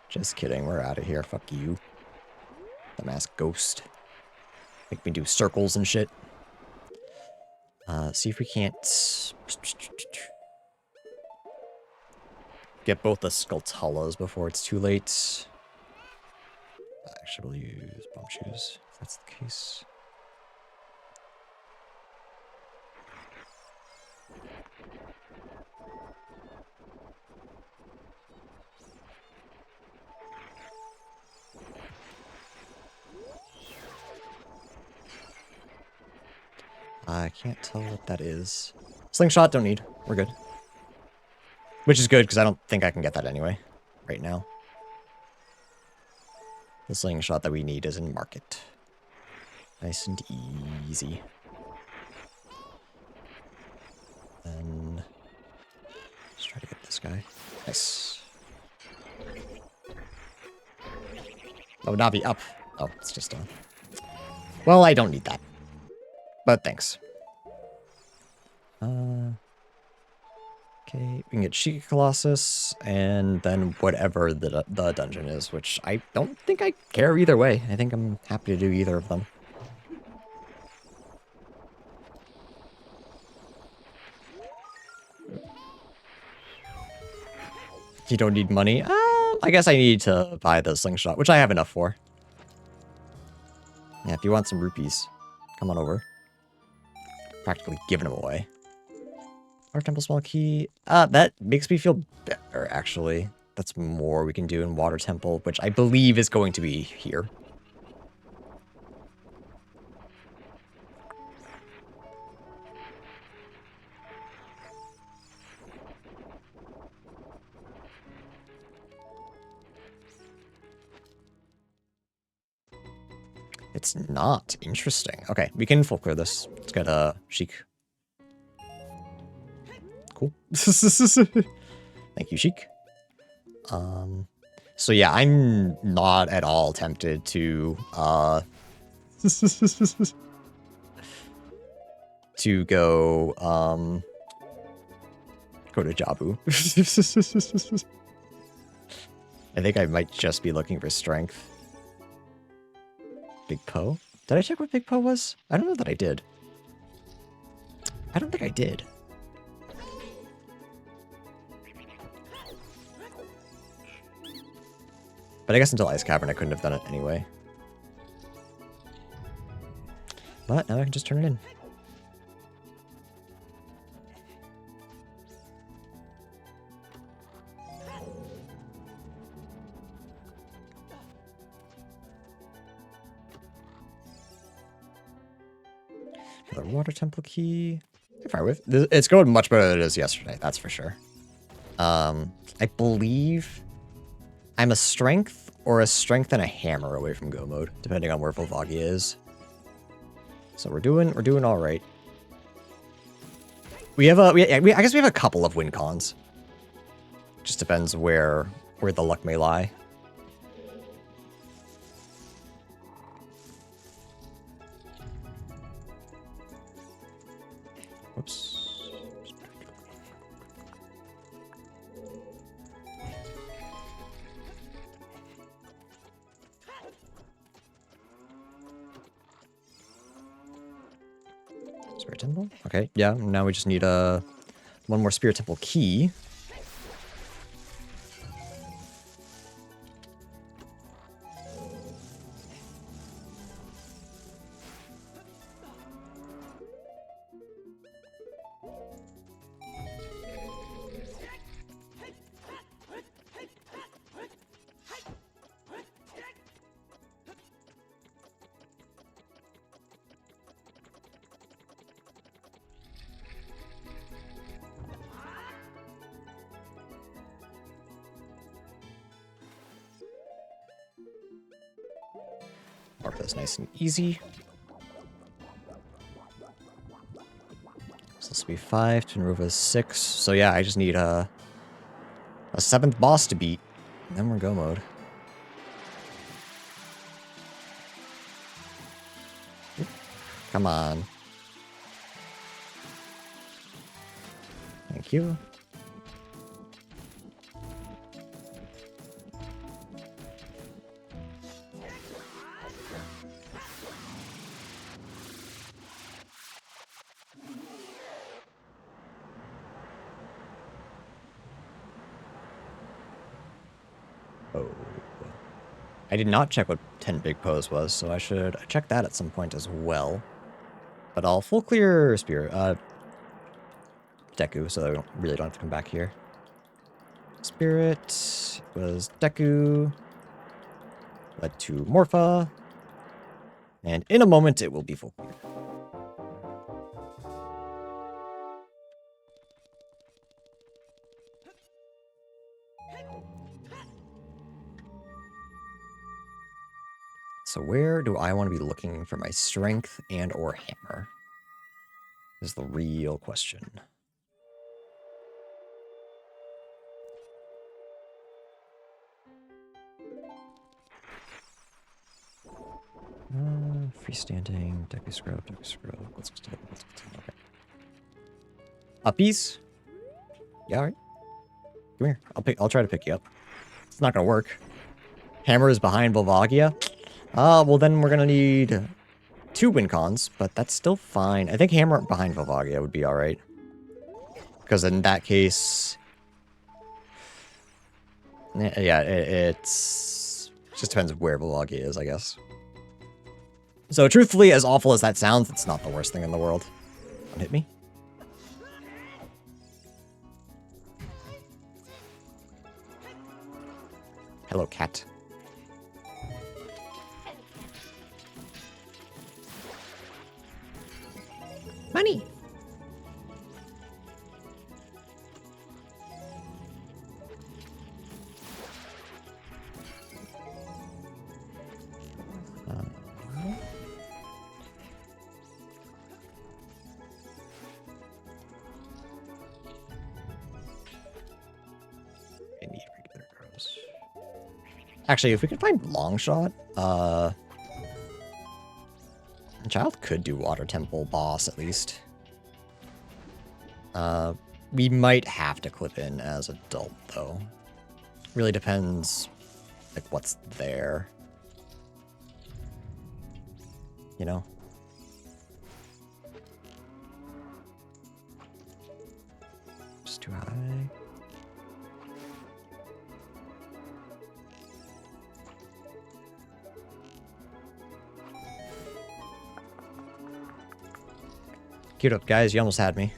Just kidding, we're out of here. Fuck you. The masked ghost. Make me do circles and shit. See if we can't get both the Skulltulas before it's too late. Actually, we'll use bomb shoes if that's the case. I can't tell what that is. Slingshot, don't need. We're good. Which is good, because I don't think I can get that anyway. Right now. The slingshot that we need is in market. Nice and easy. And let's try to get this guy. Nice. Oh, Navi up. Oh, it's just down. Well, I don't need that. But thanks. Okay, we can get Sheik Colossus, and then whatever the dungeon is, which I don't think I care either way. I think I'm happy to do either of them. You don't need money? I guess I need to buy the slingshot, which I have enough for. Yeah, if you want some rupees, come on over. Practically giving them away. Water Temple Small Key. That makes me feel better, actually. That's more we can do in Water Temple, which I believe is going to be here. It's not. Interesting. Okay, we can full clear this. Let's get a Sheik. Cool. Thank you, Sheik. So yeah, I'm not at all tempted to to go go to Jabu. I think I might just be looking for strength. Big Poe? Did I check what Big Poe was? I don't know that I did. I don't think I did. But I guess until Ice Cavern I couldn't have done it anyway. But now I can just turn it in. Another Water Temple key. If I with it's going much better than it is yesterday, that's for sure. I believe I'm a strength or a strength and a hammer away from go mode, depending on where Volvagia is. So we're doing all right. We have I guess we have a couple of win cons. Just depends where the luck may lie. Whoops. Spirit Temple? Okay, yeah, now we just need one more Spirit Temple key. mark this nice and easy. So this will be 5, Tunruva's 6. So yeah, I just need a 7th boss to beat. And then we're go mode. Oop, come on. Thank you. Oh. I did not check what 10 big pose was, so I should check that at some point as well. But I'll full clear Spirit, Deku, so I really don't have to come back here. Spirit was Deku, led to Morpha, and in a moment it will be full clear. So where do I want to be looking for my strength and or hammer? Is the real question. Freestanding, Deku Scrub. Let's go. Okay. Uppies? Yeah, all right. Come here. I'll try to pick you up. It's not gonna work. Hammer is behind Volvagia. Well then we're gonna need 2 win cons, but that's still fine. I think hammer behind Volvagia would be alright. Because in that case... Yeah, it's... It just depends where Volvagia is, I guess. So truthfully, as awful as that sounds, it's not the worst thing in the world. Don't hit me. Hello, cat. Money! I need regular arrows. Actually, if we could find long shot, Child could do Water Temple boss, at least. We might have to clip in as adult, though. Really depends, like, what's there. You know? Just too high. Queued up, guys. You almost had me.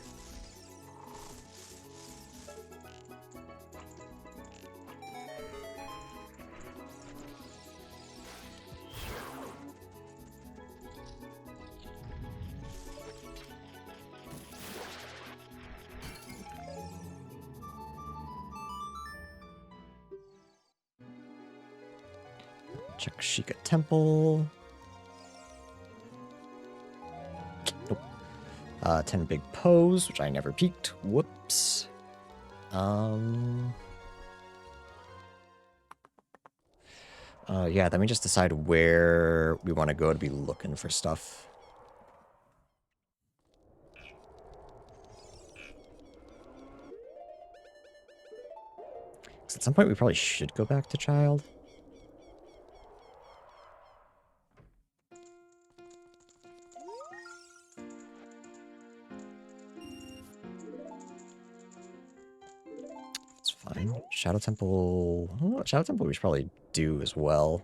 Check Sheikah Temple. 10 big pose, which I never peeked. Whoops. Yeah, let me just decide where we want to go to be looking for stuff. 'Cause at some point we probably should go back to Child. Fine. Shadow Temple... Oh, Shadow Temple we should probably do as well.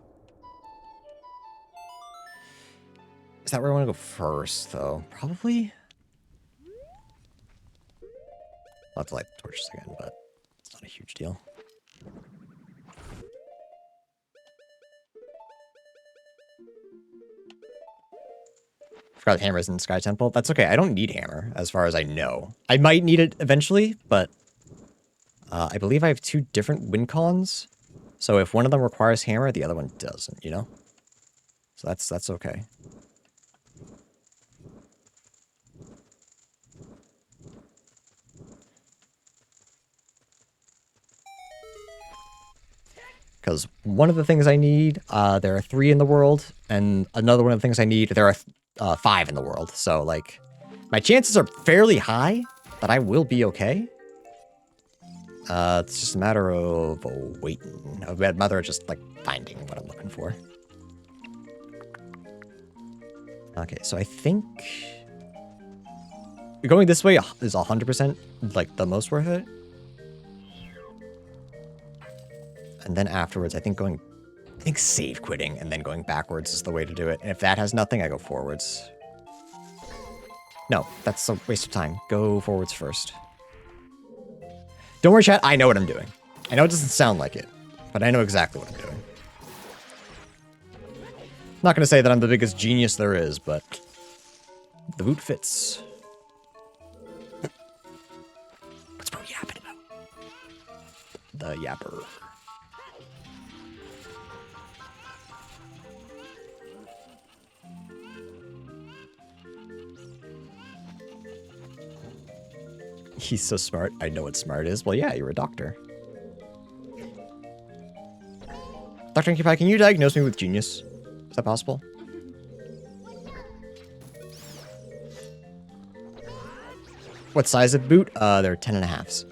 Is that where I want to go first, though? Probably? I'll have to light the torches again, but it's not a huge deal. Forgot the hammer is in Sky Temple. That's okay. I don't need hammer, as far as I know. I might need it eventually, but... I believe I have 2 different win cons, so if one of them requires hammer, the other one doesn't, you know? So that's okay. Because one of the things I need, there are 3 in the world, and another one of the things I need, there are 5 in the world. So, like, my chances are fairly high that I will be okay. It's just a matter of waiting. A matter of just, like, finding what I'm looking for. Okay, so I think going this way is 100%, like, the most worth it. And then afterwards, I think save quitting and then going backwards is the way to do it. And if that has nothing, I go forwards. No, that's a waste of time. Go forwards first. Don't worry, chat. I know what I'm doing. I know it doesn't sound like it, but I know exactly what I'm doing. Not going to say that I'm the biggest genius there is, but the boot fits. What's bro yapping about? The yapper. He's so smart. I know what smart is. Well, yeah, you're a doctor. Dr. Inky Pie, can you diagnose me with genius? Is that possible? What size of boot? They're 10.5s.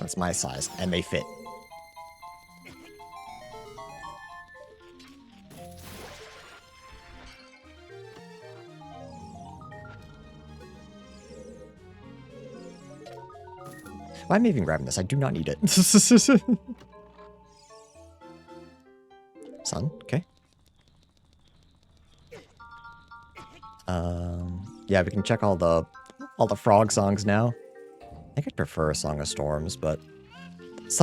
That's my size, and they fit. Why am I even grabbing this? I do not need it. Sun, okay. Yeah, we can check all the frog songs now. I think I'd prefer a Song of Storms, but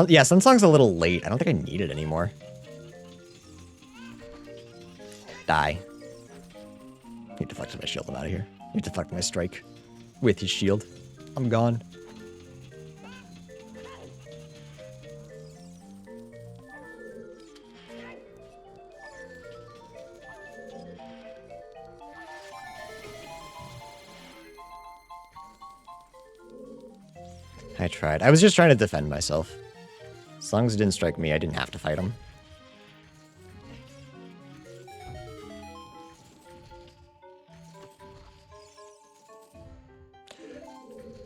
yeah, Sun Song's a little late. I don't think I need it anymore. Die. He deflected my shield. I'm out of here. He deflected my strike with his shield. I'm gone. I tried. I was just trying to defend myself. As long as it didn't strike me, I didn't have to fight him.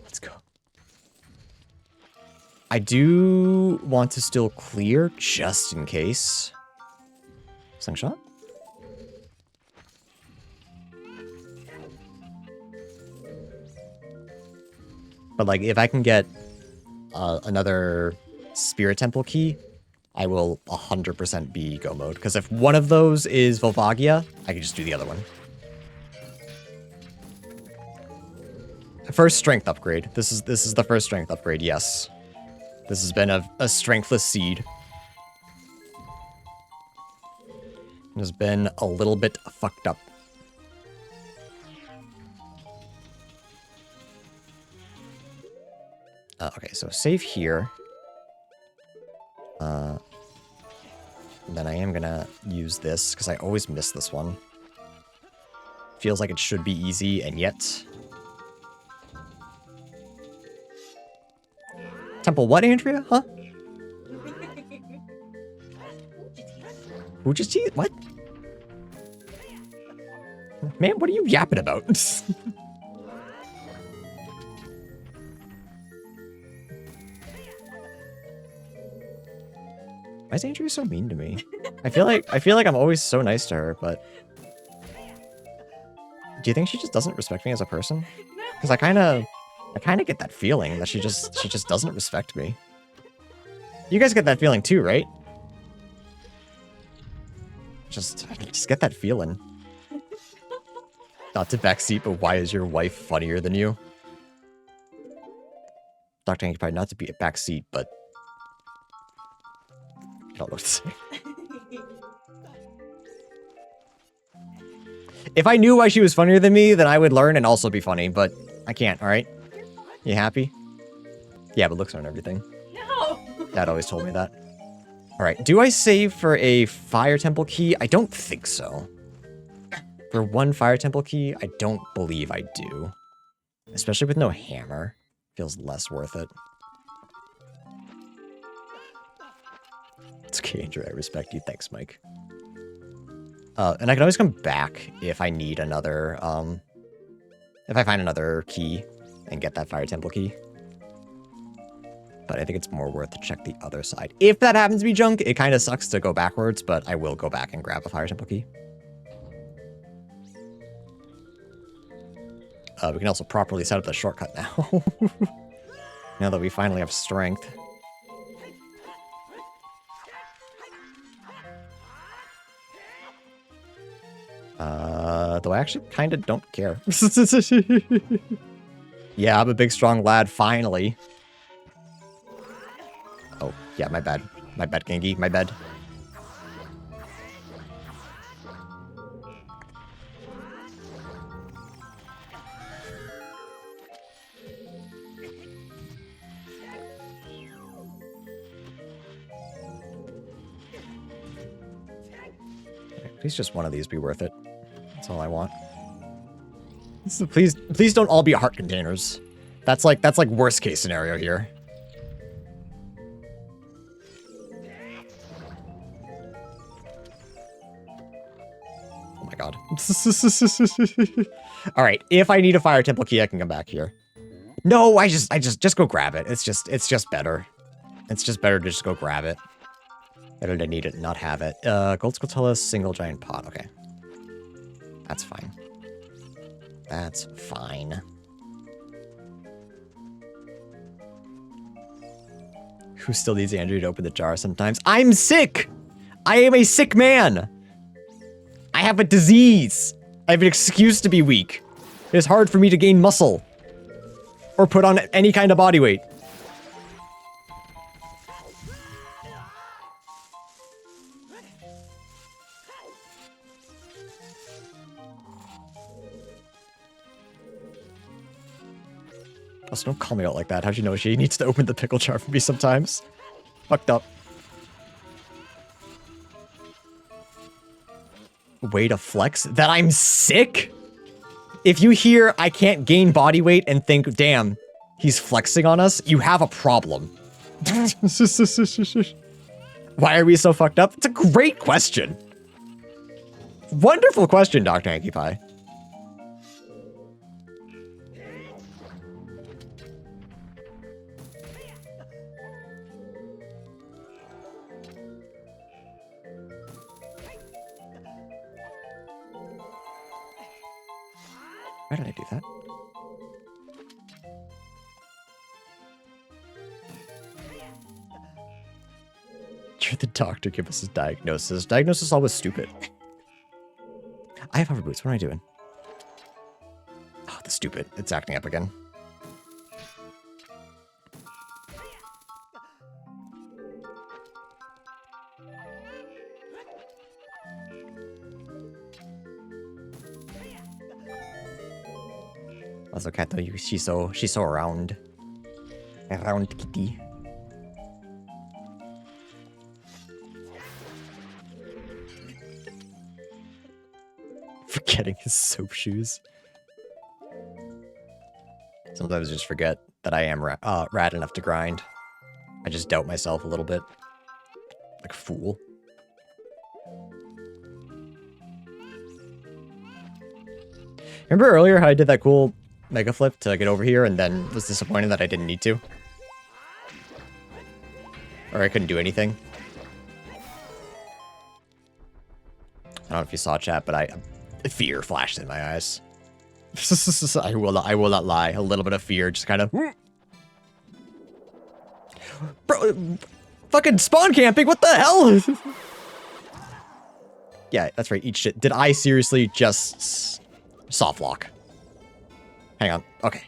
Let's go. I do want to still clear, just in case. Slingshot? But, like, if I can get another Spirit Temple key, I will 100% be go mode. Because if one of those is Volvagia, I can just do the other one. First strength upgrade. This is the first strength upgrade, yes. This has been a strengthless seed. It has been a little bit fucked up. Okay, so save here. Then I am gonna use this, because I always miss this one. Feels like it should be easy, and yet... Temple what, Andrea? Huh? Who just eat? What? Man, what are you yapping about? Why is Andrea so mean to me? I feel like I'm always so nice to her, but do you think she just doesn't respect me as a person? Because I kind of get that feeling that she just doesn't respect me. You guys get that feeling too, right? I just get that feeling. Not to backseat, but why is your wife funnier than you? Dr. Hanky Pie, not to be a backseat, but I don't know what to say. If I knew why she was funnier than me, then I would learn and also be funny, but I can't, alright? You happy? Yeah, but looks aren't everything. No! Dad always told me that. Alright, do I save for a fire temple key? I don't think so. For one fire temple key, I don't believe I do. Especially with no hammer. Feels less worth it. It's okay, Andrew, I respect you. Thanks, Mike. And I can always come back if I need another, if I find another key and get that fire temple key. But I think it's more worth to check the other side. If that happens to be junk, it kind of sucks to go backwards, but I will go back and grab a fire temple key. We can also properly set up the shortcut now. Now that we finally have strength. Though I actually kind of don't care. Yeah, I'm a big, strong lad, finally. Oh, yeah, my bad. My bad, Gengi, my bad. Please just one of these be worth it. That's all I want. Please don't all be heart containers. That's like worst case scenario here. Oh my god. All right, if I need a fire temple key, I can come back here. No, I just go grab it. It's just better. It's just better to just go grab it. Better to need it and not have it. Gold Skulltula, single giant pot. Okay. That's fine. That's fine. Who still needs Andrew to open the jar sometimes? I'm sick! I am a sick man! I have a disease! I have an excuse to be weak. It is hard for me to gain muscle. Or put on any kind of body weight. Also, don't call me out like that. How'd you know she needs to open the pickle jar for me sometimes? Fucked up. Way to flex? That I'm sick? If you hear I can't gain body weight and think, damn, he's flexing on us, you have a problem. Why are we so fucked up? It's a great question. Wonderful question, Dr. Hanky Pie. Why did I do that? You're the doctor, give us his diagnosis. Diagnosis is always stupid. I have hover boots, what am I doing? Oh, the stupid. It's acting up again. That's okay though, she's so around. Around kitty. Forgetting his soap shoes. Sometimes I just forget that I am rad enough to grind. I just doubt myself a little bit. Like a fool. Remember earlier how I did that cool mega flip to get over here and then was disappointed that I didn't need to? Or I couldn't do anything? I don't know if you saw chat, but fear flashed in my eyes. I will not lie. A little bit of fear, just kind of. Bro, fucking spawn camping. What the hell? Yeah, that's right. Eat shit. Did I seriously just soft lock? Hang on. Okay.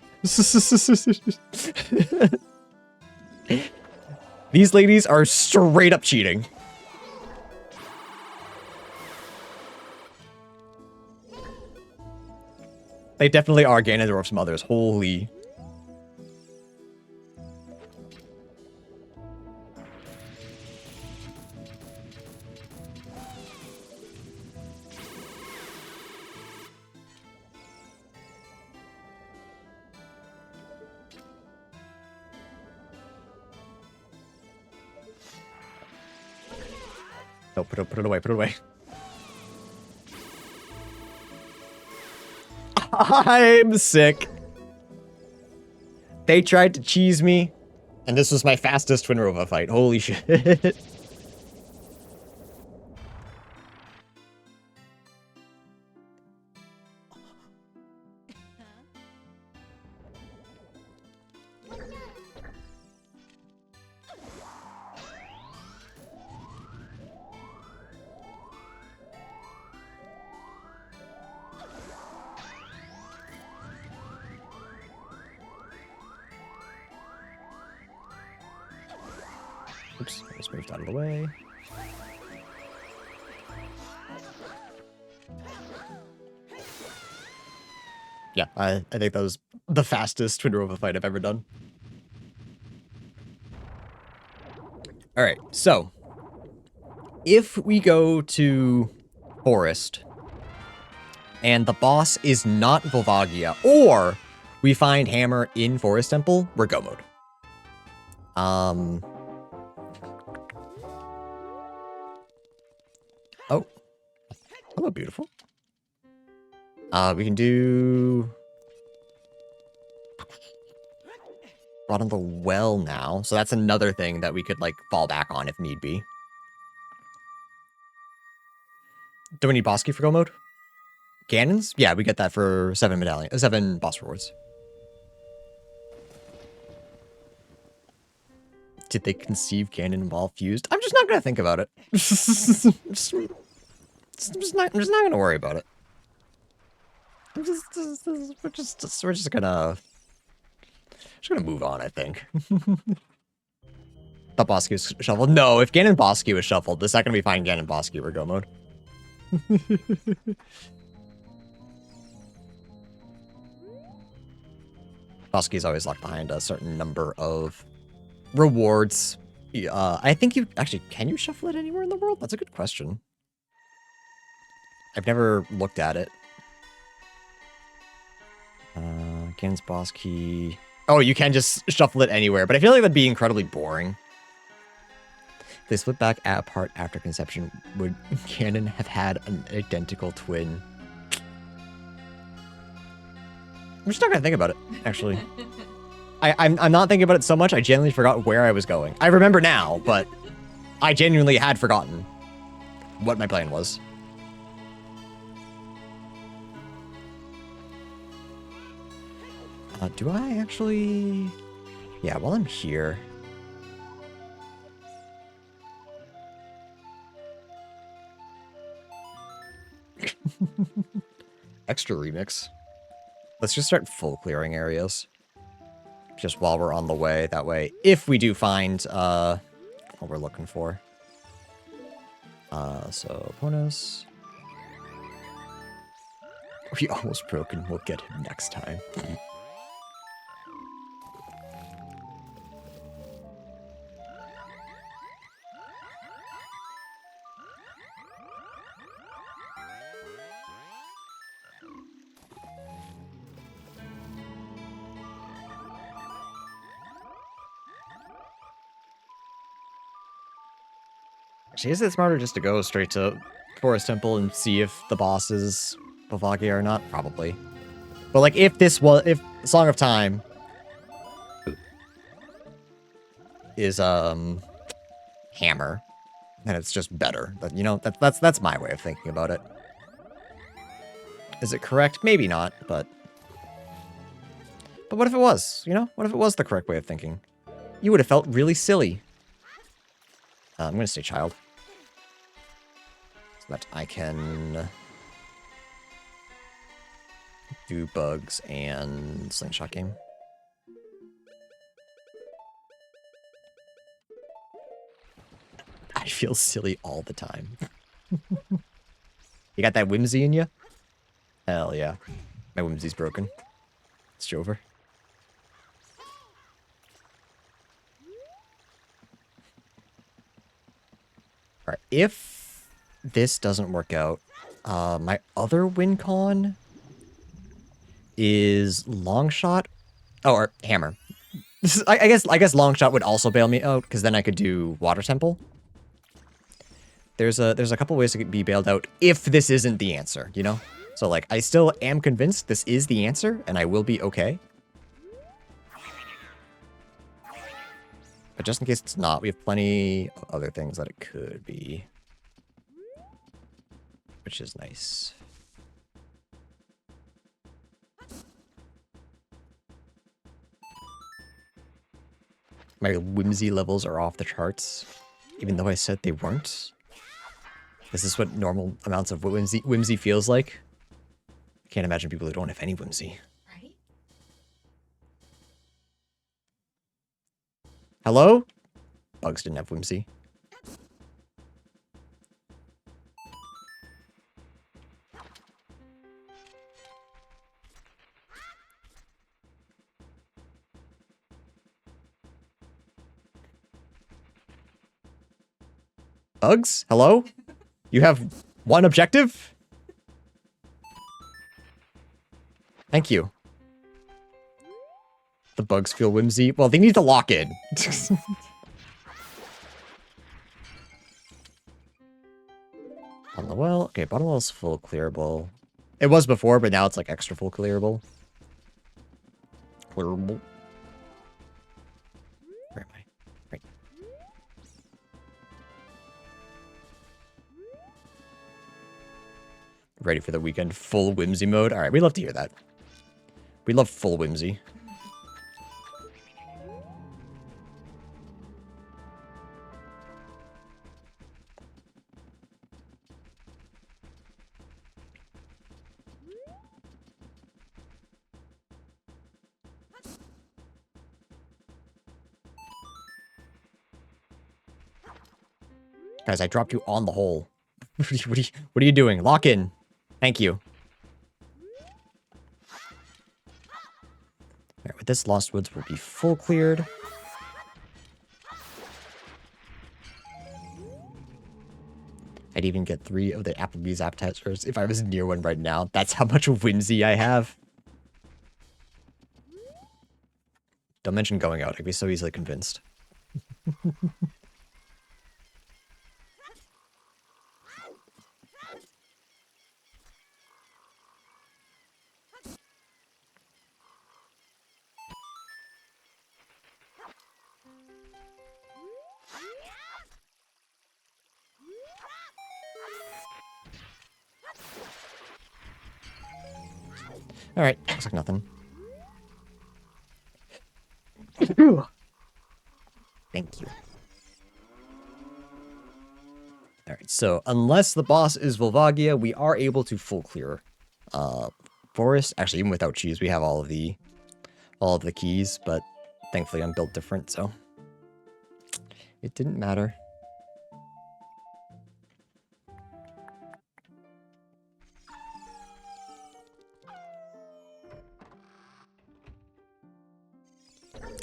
These ladies are straight up cheating. They definitely are Ganondorf's mothers. Holy. No, put it away, put it away. I'm sick. They tried to cheese me, and this was my fastest Twin Rova fight. Holy shit. Oops, I just moved out of the way. Yeah, I think that was the fastest Twin Rova fight I've ever done. Alright, so if we go to Forest and the boss is not Volvagia, or we find Hammer in Forest Temple, we're go mode. Oh. Hello, beautiful. We can do Rot on the Well now. So that's another thing that we could, like, fall back on if need be. Do we need boss key for go mode? Cannons? Yeah, we get that for 7 boss rewards. Did they conceive cannon while fused? I'm just not gonna think about it. I'm just not gonna worry about it. We're just gonna move on, I think. The boss key was shuffled. No, if Ganon boss key was shuffled, the second we find Ganon boss key, we're go mode. Boss key is always locked behind a certain number of rewards. I think you actually, can you shuffle it anywhere in the world? That's a good question. I've never looked at it. Ganon's boss key. Oh, you can just shuffle it anywhere, but I feel like that'd be incredibly boring. If they split back apart after conception, would Ganon have had an identical twin? I'm just not gonna think about it, actually. I'm not thinking about it so much, I genuinely forgot where I was going. I remember now, but I genuinely had forgotten what my plan was. Do I actually... Yeah, while I'm here... Extra remix. Let's just start full clearing areas. Just while we're on the way, that way, if we do find, what we're looking for. So, Ponos. We almost broken, we'll get him next time. Actually, is it smarter just to go straight to Forest Temple and see if the boss is Volvagia or not? Probably. But like, if Song of Time is Hammer, then it's just better. But you know, that's my way of thinking about it. Is it correct? Maybe not, but what if it was? You know, what if it was the correct way of thinking? You would have felt really silly. I'm gonna stay child. So that I can do bugs and slingshot game. I feel silly all the time. You got that whimsy in you? Hell yeah. My whimsy's broken. It's over. Alright, if this doesn't work out, my other win con is Longshot. Oh, or Hammer. I guess Longshot would also bail me out, because then I could do Water Temple. there's a couple ways to be bailed out if this isn't the answer, you know? So like, I still am convinced this is the answer, and I will be okay. But just in case it's not, we have plenty of other things that it could be. Which is nice. My whimsy levels are off the charts, even though I said they weren't. Is this what normal amounts of whimsy feels like? I can't imagine people who don't have any whimsy. Right? Hello? Bugs didn't have whimsy. Bugs? Hello? You have one objective? Thank you. The bugs feel whimsy. Well, they need to lock in. On the well. Okay, bottom well is full clearable. It was before, but now it's like extra full clearable. Clearable. Where am I? Right. Ready for the weekend. Full whimsy mode. All right, we love to hear that. We love full whimsy. Guys, I dropped you on the hole. What are you doing? Lock in. Thank you. Alright, with this, Lost Woods will be full cleared. I'd even get 3 of the Applebee's appetizers if I was near one right now. That's how much whimsy I have. Don't mention going out. I'd be so easily convinced. Alright, looks like nothing. Thank you. Alright, so unless the boss is Volvagia, we are able to full clear forest. Actually, even without cheese, we have all of the keys, but thankfully I'm built different, so it didn't matter.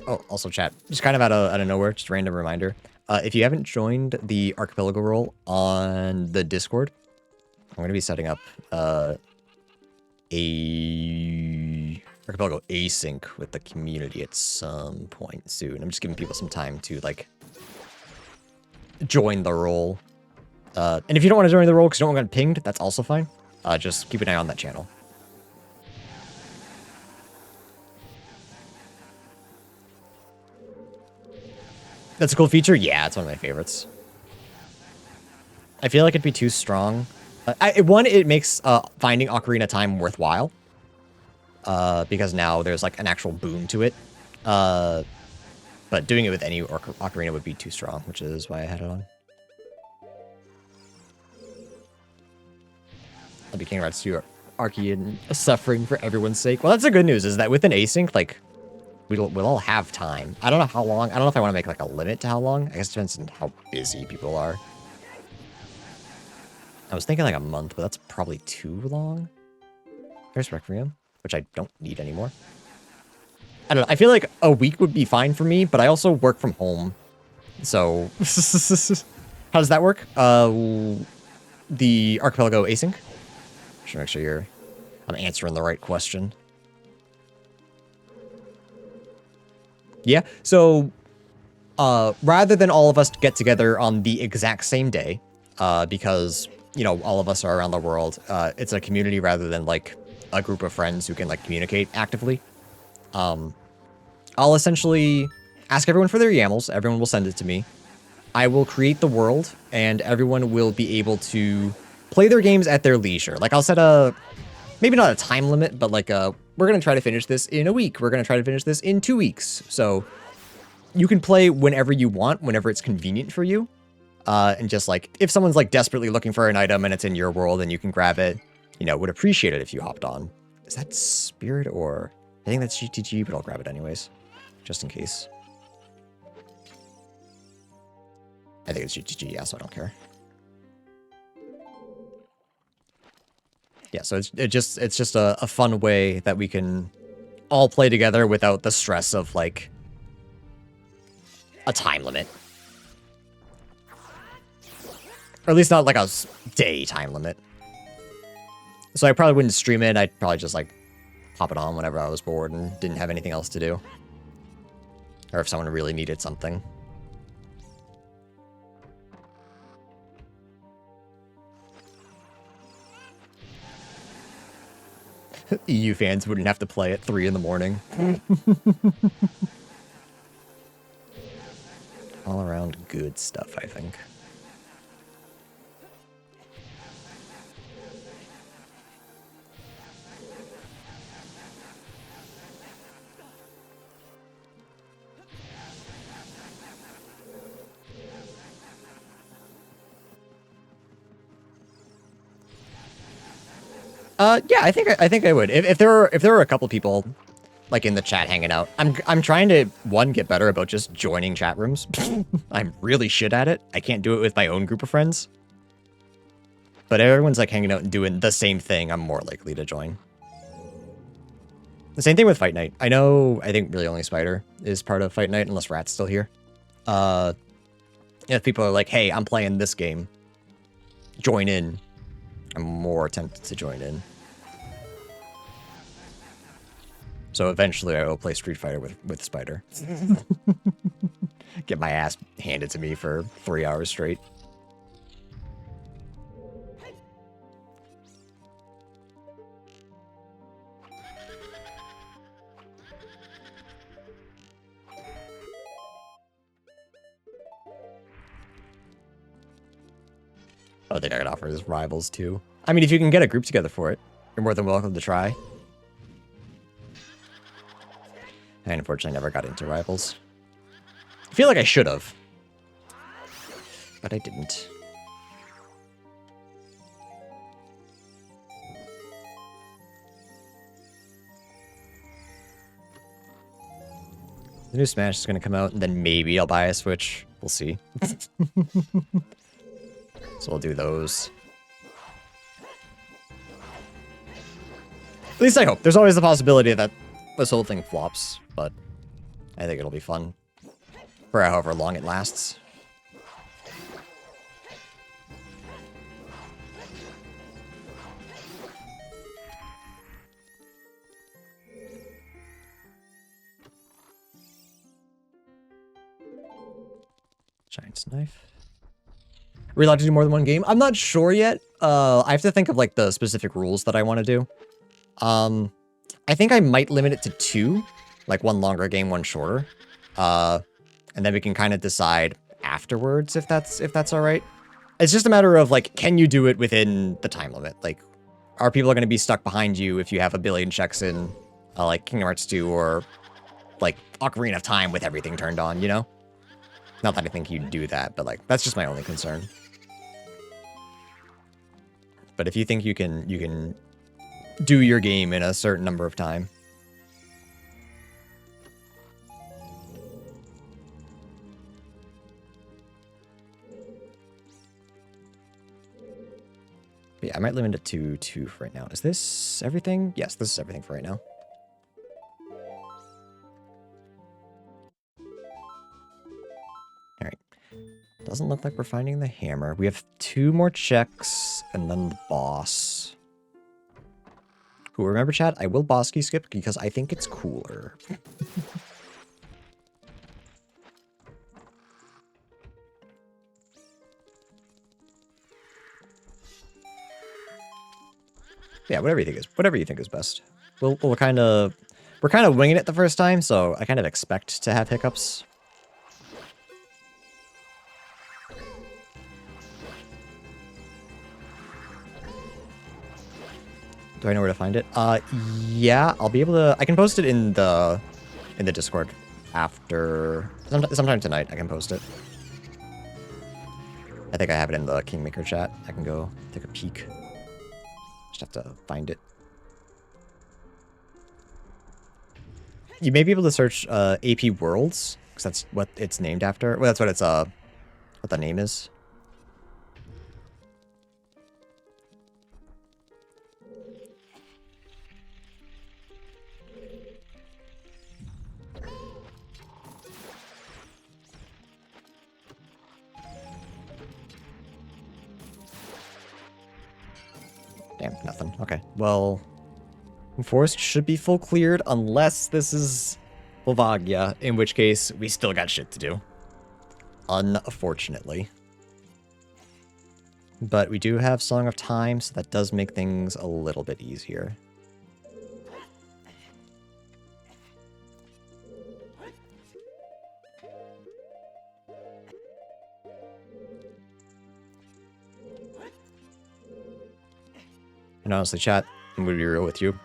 Oh, also chat, just kind of out of nowhere, just a random reminder. If you haven't joined the Archipelago role on the Discord, I'm going to be setting up a Archipelago async with the community at some point soon. I'm just giving people some time to, like, join the role. And if you don't want to join the role because you don't want to get pinged, that's also fine. Just keep an eye on that channel. That's a cool feature? Yeah, it's one of my favorites. I feel like it'd be too strong. One, it makes finding Ocarina time worthwhile. Because now there's like an actual boon to it. But doing it with any Ocarina would be too strong, which is why I had it on. I'll be congrats to Archean suffering for everyone's sake. Well, that's the good news, is that with an async, like, we'll all have time. I don't know how long. I don't know if I want to make like a limit to how long. I guess it depends on how busy people are. I was thinking like a month, but that's probably too long. There's Requiem, which I don't need anymore. I don't know. I feel like a week would be fine for me, but I also work from home. So, how does that work? The Archipelago async? Should make sure I'm answering the right question. Yeah, so rather than all of us get together on the exact same day, because, you know, all of us are around the world. It's a community rather than, like, a group of friends who can, like, communicate actively. I'll essentially ask everyone for their YAMLs. Everyone will send it to me. I will create the world, and everyone will be able to play their games at their leisure. Like, I'll set a... maybe not a time limit, but, like, we're going to try to finish this in a week. We're going to try to finish this in 2 weeks. So, you can play whenever you want, whenever it's convenient for you. And just, like, if someone's, like, desperately looking for an item and it's in your world and you can grab it, you know, would appreciate it if you hopped on. Is that Spirit or... I think that's GTG, but I'll grab it anyways. Just in case. I think it's GTG, yeah, so I don't care. Yeah, so it's just a fun way that we can all play together without the stress of, like, a time limit. Or at least not like a day time limit. So I probably wouldn't stream it. I'd probably just, like, pop it on whenever I was bored and didn't have anything else to do. Or if someone really needed something. EU fans wouldn't have to play at 3 in the morning. All around good stuff, I think. Yeah, I think I would. If there were a couple people like in the chat hanging out, I'm trying to get better about just joining chat rooms. I'm really shit at it. I can't do it with my own group of friends. But everyone's like hanging out and doing the same thing, I'm more likely to join. The same thing with Fight Night. I think really only Spider is part of Fight Night unless Rat's still here. If people are like, hey, I'm playing this game, join in. I'm more tempted to join in. So eventually I will play Street Fighter with Spider. Get my ass handed to me for 3 hours straight. I think I could offer his rivals too. I mean, if you can get a group together for it, you're more than welcome to try. I unfortunately never got into rivals. I feel like I should have, but I didn't. The new Smash is going to come out, and then maybe I'll buy a Switch. We'll see. So we'll do those. At least I hope. There's always the possibility that this whole thing flops, but I think it'll be fun for however long it lasts. Giant's knife. Are we allowed to do more than one game? I'm not sure yet. I have to think of like the specific rules that I want to do. I think I might limit it to 2, like one longer game, one shorter. And then we can kind of decide afterwards if that's all right. It's just a matter of like, can you do it within the time limit? Like, are people going to be stuck behind you if you have a billion checks in like Kingdom Hearts 2 or like Ocarina of Time with everything turned on, you know? Not that I think you'd do that, but like, that's just my only concern. But if you think you can do your game in a certain number of time. But yeah, I might limit it to 2 for right now. Is this everything? Yes, this is everything for right now. All right. Doesn't look like we're finding the hammer. We have 2 more checks and then the boss. Who, remember chat, I will boss key skip because I think it's cooler. Yeah, whatever you think is best. We're kind of winging it the first time, so I kind of expect to have hiccups. Do I know where to find it? Yeah, I'll be able to. I can post it in the Discord after sometime tonight. I can post it. I think I have it in the Kingmaker chat. I can go take a peek. Just have to find it. You may be able to search AP Worlds, because that's what it's named after. Well, that's what it's what the name is. Damn, nothing. Okay, well, Forest should be full cleared unless this is Volvagia, in which case we still got shit to do. Unfortunately. But we do have Song of Time, so that does make things a little bit easier. And honestly, chat, I'm going to be real with you.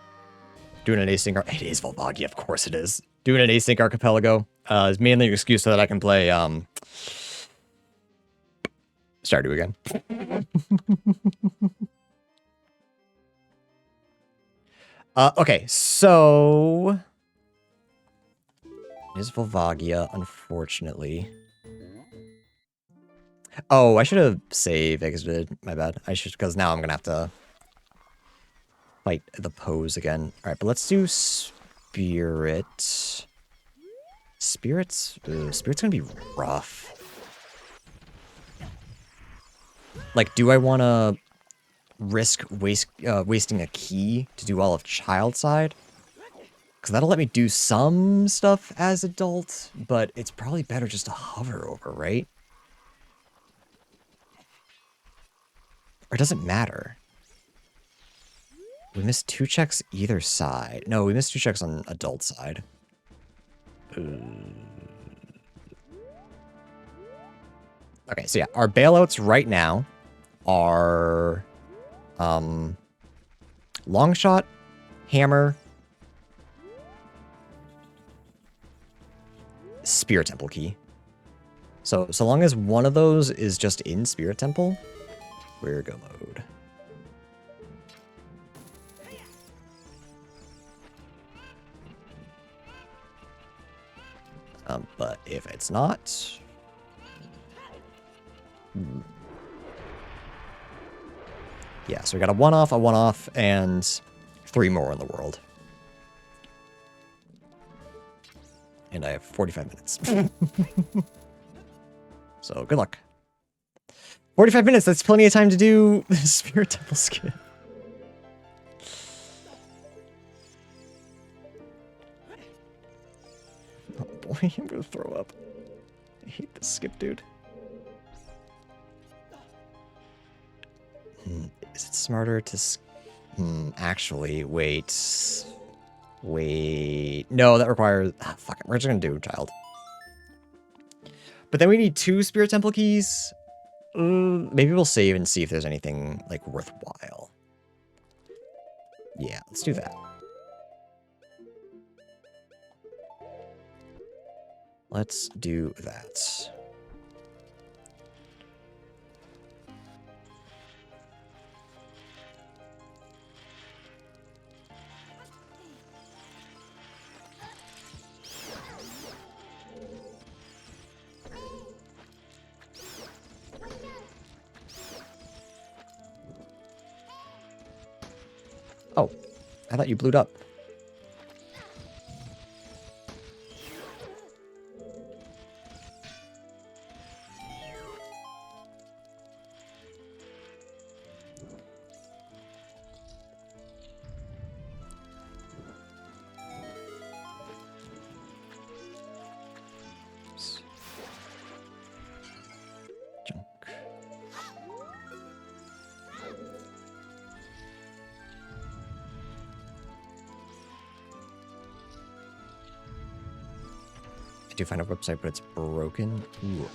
Doing an async... It is Volvagia, of course it is. Doing an async archipelago is mainly an excuse so that I can play... Stardew again. Okay, so... It is Volvagia, unfortunately. Oh, I should have save exited. My bad. I should, because now I'm going to have to fight the pose again. All right, but let's do Spirit. Spirit's going to be rough. Like, do I want to risk wasting a key to do all of Child Side? Because that'll let me do some stuff as adult, but it's probably better just to hover over, right? Or it doesn't matter. We missed 2 checks either side. No, we missed 2 checks on adult side. Okay, so yeah, our bailouts right now are long shot, hammer, Spirit Temple key. So long as one of those is just in Spirit Temple, we're go mode. But if it's not... Yeah, so we got a one-off, and 3 more in the world. And I have 45 minutes. So, good luck. 45 minutes, that's plenty of time to do the Spirit Temple skip. Oh boy, I'm gonna throw up. I hate this skip, dude. Is it smarter to... actually, wait. Wait. No, that requires... Ah, fuck it. We're just gonna do Child. But then we need 2 Spirit Temple keys. Maybe we'll save and see if there's anything, like, worthwhile. Yeah, let's do that. Let's do that. Oh, I thought you blew it up. Junk. do find a website, but it's broken. Ooh,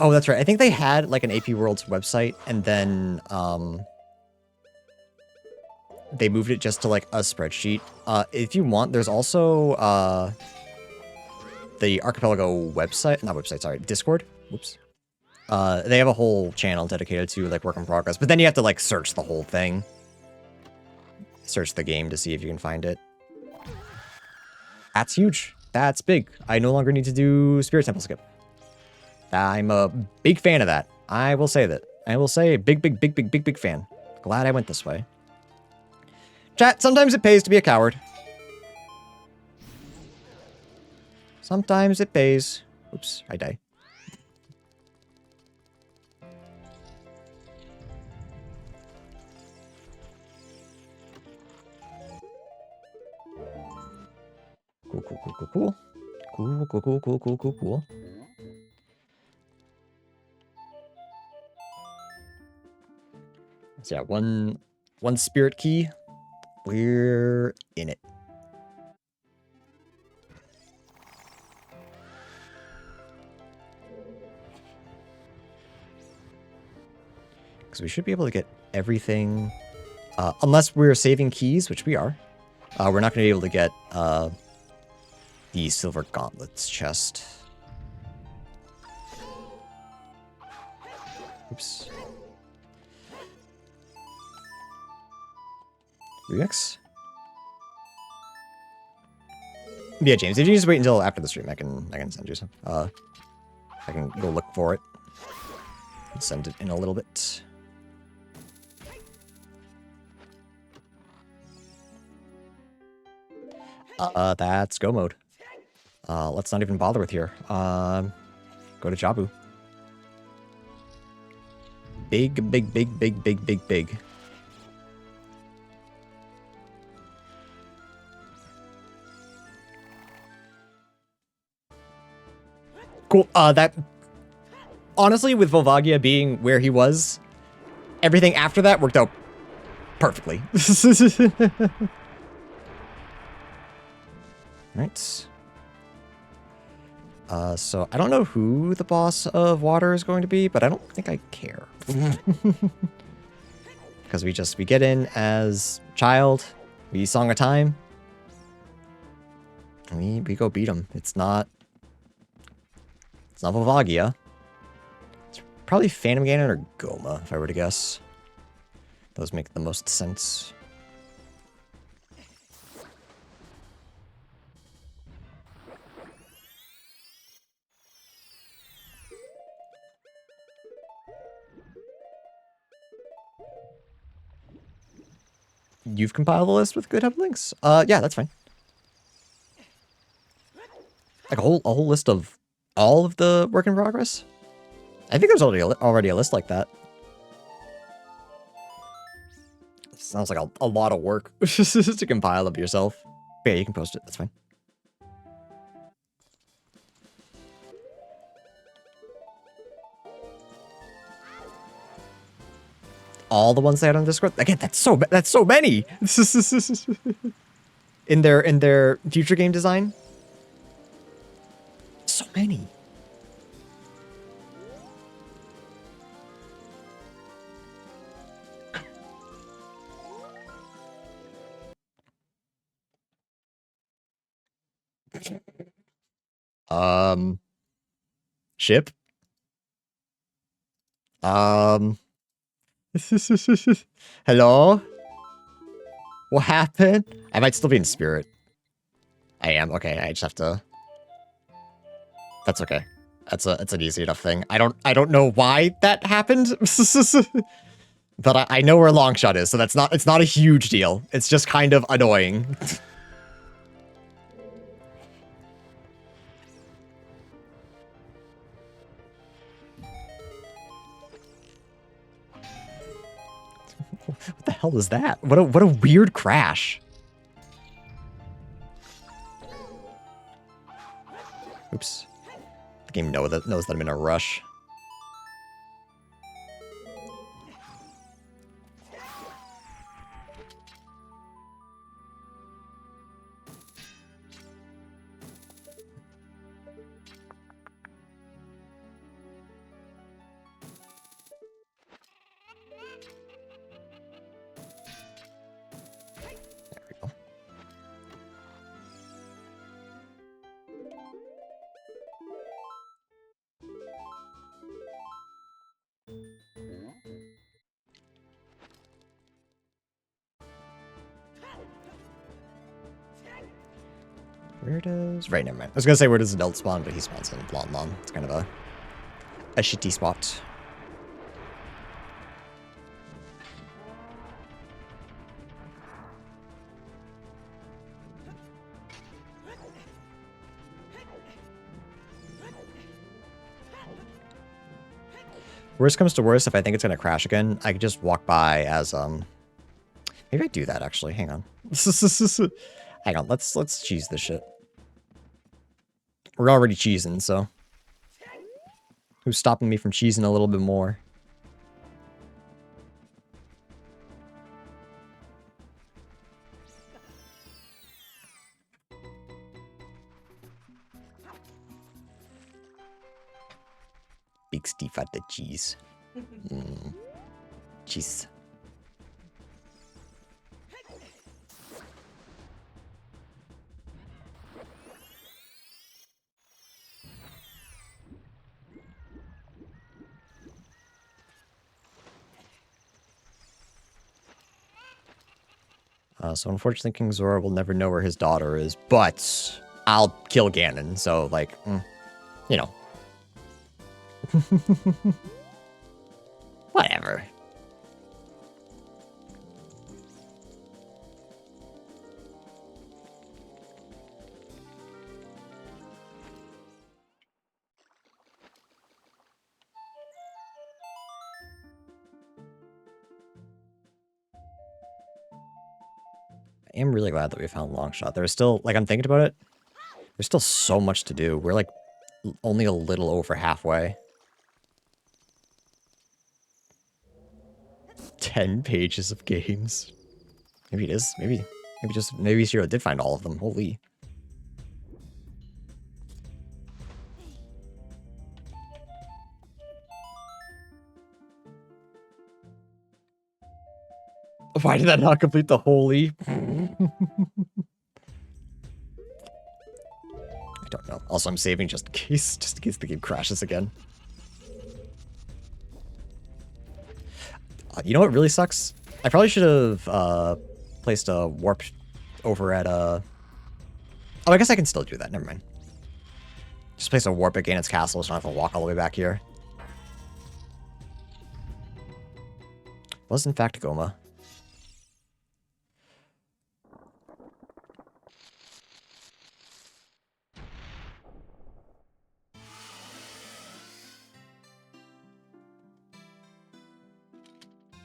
oh, that's right. I think they had like an AP Worlds website, and then they moved it just to like a spreadsheet. If you want, there's also the Archipelago website, not website, sorry, Discord. Whoops. They have a whole channel dedicated to like work in progress, but then you have to like search the whole thing. Search the game to see if you can find it. That's huge. That's big. I no longer need to do Spirit Temple skip. I'm a big fan of that. I will say that. I will say big fan. Glad I went this way. Chat, sometimes it pays to be a coward. Sometimes it pays. Oops, I die. Cool. Cool. So yeah, one spirit key. We're in it. Because we should be able to get everything, unless we're saving keys, which we are. We're not going to be able to get the Silver Gauntlets chest. Oops. Remix? Yeah, James, if you just wait until after the stream, I can send you some. I can go look for it and send it in a little bit. That's go mode. Let's not even bother with here. Go to Jabu. Big. Cool. That honestly, with Volvagia being where he was, everything after that worked out perfectly. Right. So I don't know who the boss of water is going to be, but I don't think I care. Because we get in as child, we Song of Time, and we go beat him. It's not Volvagia. It's probably Phantom Ganon or Goma, if I were to guess. Those make the most sense. You've compiled a list with good hub links? Yeah, that's fine. Like a whole list of all of the work in progress? I think there's already a list like that. Sounds like a lot of work to compile of yourself. But yeah, you can post it. That's fine. All the ones they had on Discord. Again, that's so many. in their future game design. So many. Ship. Hello? What happened? I might still be in spirit. I am. Okay, I just have to... That's okay. It's an easy enough thing. I don't know why that happened. But I know where Longshot is, so it's not a huge deal. It's just kind of annoying. What the hell is that? What a weird crash. Oops. The game knows that I'm in a rush. Where does... Right, never mind. I was gonna say where does adult spawn, but he spawns in Lon Lon. It's kind of a shitty spot. Worst comes to worst, if I think it's gonna crash again, I could just walk by as maybe I do that actually. Hang on. Hang on, let's cheese this shit. We're already cheesing, so who's stopping me from cheesing a little bit more? Big Steve at the cheese. Cheese. So unfortunately, King Zora will never know where his daughter is, but I'll kill Ganon, so, like, you know. Whatever. I am really glad that we found Longshot. There's still, like, I'm thinking about it. There's still so much to do. We're, like, only a little over halfway. 10 pages of games. Maybe it is. Maybe Shiro did find all of them. Holy. Why did that not complete the holy? I don't know. Also, I'm saving just in case the game crashes again. You know what really sucks? I probably should have placed a warp over at Oh, I guess I can still do that. Never mind. Just place a warp at Ganon's castle so I don't have to walk all the way back here. Was in fact Goma.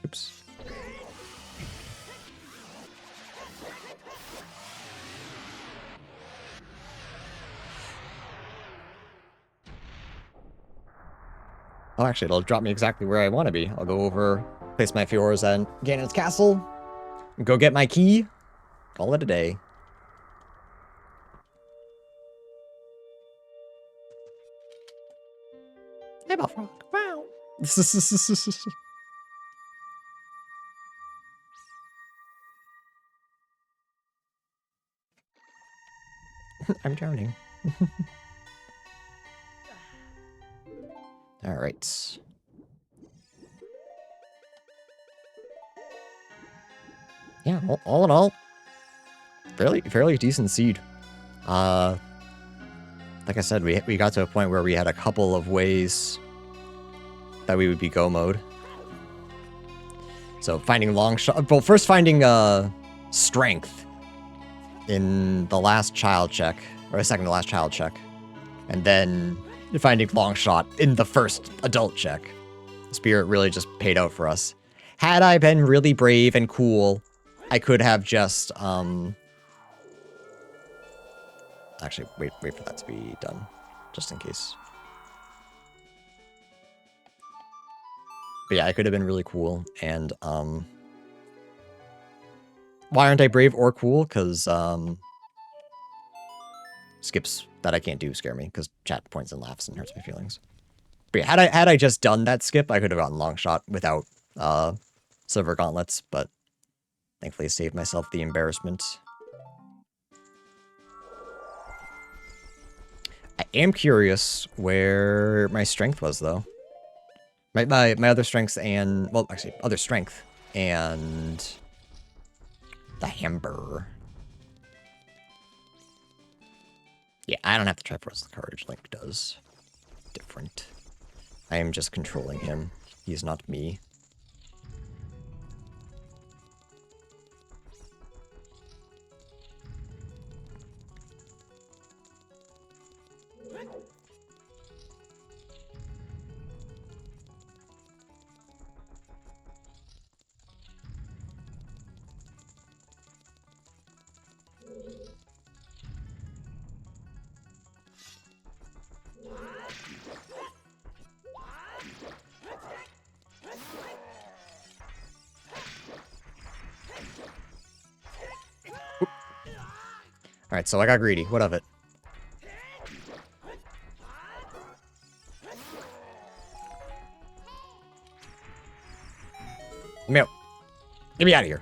Oops. Oh, actually, it'll drop me exactly where I want to be. I'll go over, place my Fioras at Ganon's castle, go get my key, call it a day. Hey, Bullfrog. Wow. I'm drowning. All right. Yeah, all in all, fairly decent seed. Like I said, we got to a point where we had a couple of ways that we would be go mode. So finding long shot. Well, first finding strength in the last child check, or second to last child check, and then finding long shot in the first adult check. Spirit really just paid out for us. Had I been really brave and cool, I could have just actually wait for that to be done, just in case. But yeah, I could have been really cool, and why aren't I brave or cool? Because skips that I can't do scare me, because chat points and laughs and hurts my feelings. But yeah, had I just done that skip, I could have gotten long shot without silver gauntlets, but thankfully I saved myself the embarrassment. I am curious where my strength was, though. My other strengths and... Well, actually, other strength and... the hamburger. Yeah, I don't have to try Force the Courage. Link does. Different. I am just controlling him. He is not me. Alright, so I got greedy. What of it? Let me out. Get me out of here.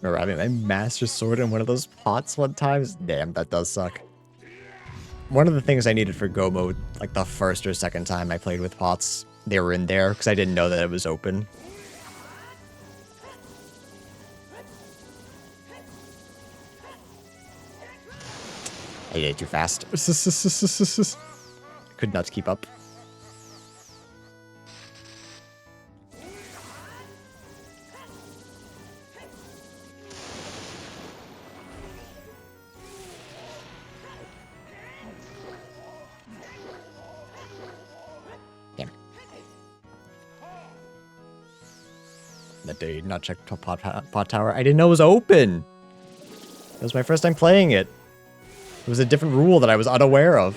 Remember having my Master Sword in one of those pots one time? Damn, that does suck. One of the things I needed for Go mode, like the first or second time I played with pots, they were in there because I didn't know that it was open. I did it too fast. Could not keep up. Damn. That day, not check pot tower. I didn't know it was open. It was my first time playing it. It was a different rule that I was unaware of.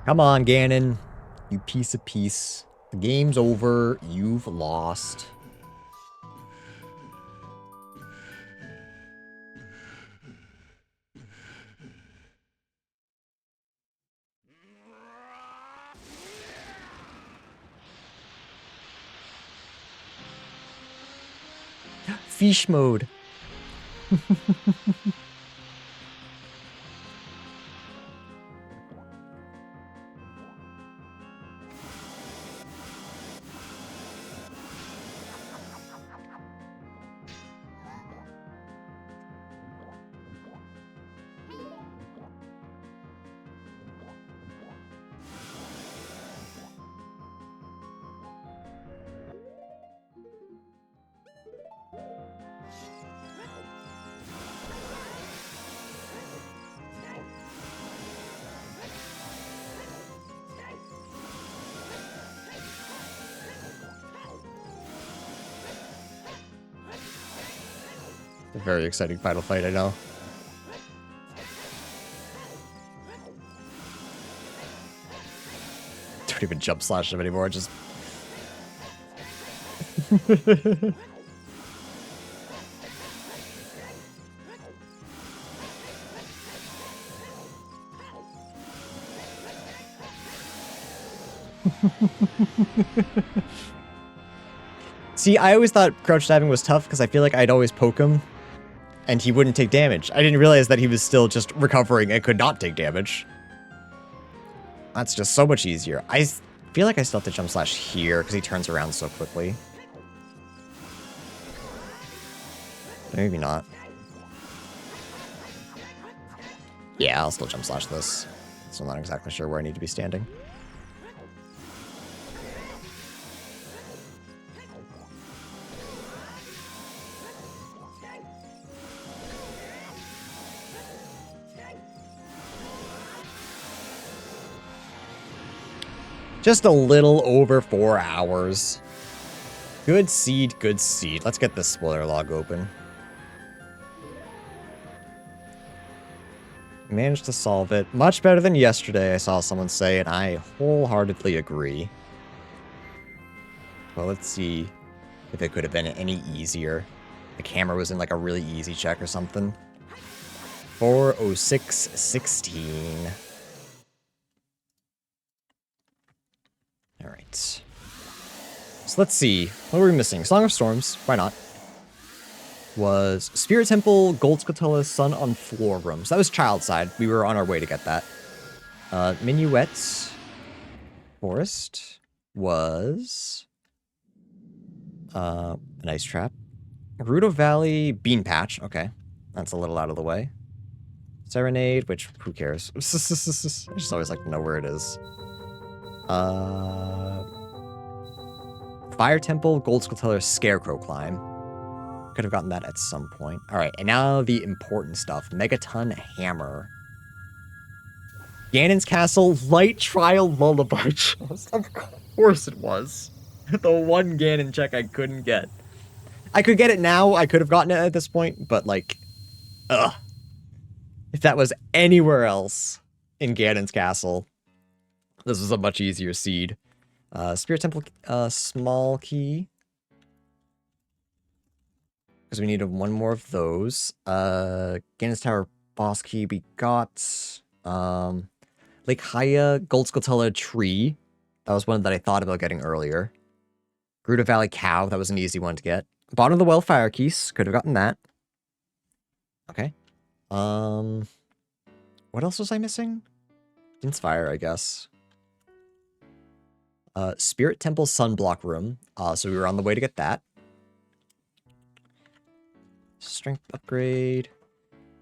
Come on, Ganon. You piece of piece. The game's over. You've lost. Fish mode. A very exciting final fight, I know. Don't even jump slash him anymore, just... See, I always thought crouch diving was tough because I feel like I'd always poke him and he wouldn't take damage. I didn't realize that he was still just recovering and could not take damage. That's just so much easier. I feel like I still have to jump slash here because he turns around so quickly. Maybe not. Yeah, I'll still jump slash this. So I'm not exactly sure where I need to be standing. Just a little over 4 hours. Good seed, good seed. Let's get this spoiler log open. Managed to solve it. Much better than yesterday, I saw someone say, and I wholeheartedly agree. Well, let's see if it could have been any easier. The camera was in like a really easy check or something. 4:06:16. Alright. So let's see. What were we missing? Song of Storms. Why not? Was Spirit Temple, Gold Scutella, Sun on Floor Rooms. That was Child Side. We were on our way to get that. Minuets. Forest was a nice trap. Rudo Valley, Bean Patch. Okay. That's a little out of the way. Serenade, which, who cares? I just always like to know where it is. Fire Temple, Gold Scutella, Scarecrow Climb. Could have gotten that at some point. Alright, and now the important stuff. Megaton Hammer. Ganon's Castle, Light Trial Lullaby Chest. Of course it was. The one Ganon check I couldn't get. I could get it now. I could have gotten it at this point, but like, ugh. If that was anywhere else in Ganon's Castle, this was a much easier seed. Spirit Temple, small key. Because we needed one more of those. Ganon's Tower, boss key. We got Lake Haya, Gold Scutella Tree. That was one that I thought about getting earlier. Gerudo Valley Cow. That was an easy one to get. Bottom of the Well Fire Keys. Could have gotten that. Okay. What else was I missing? Din's Fire, I guess. Spirit Temple Sunblock Room. So we were on the way to get that. Strength upgrade.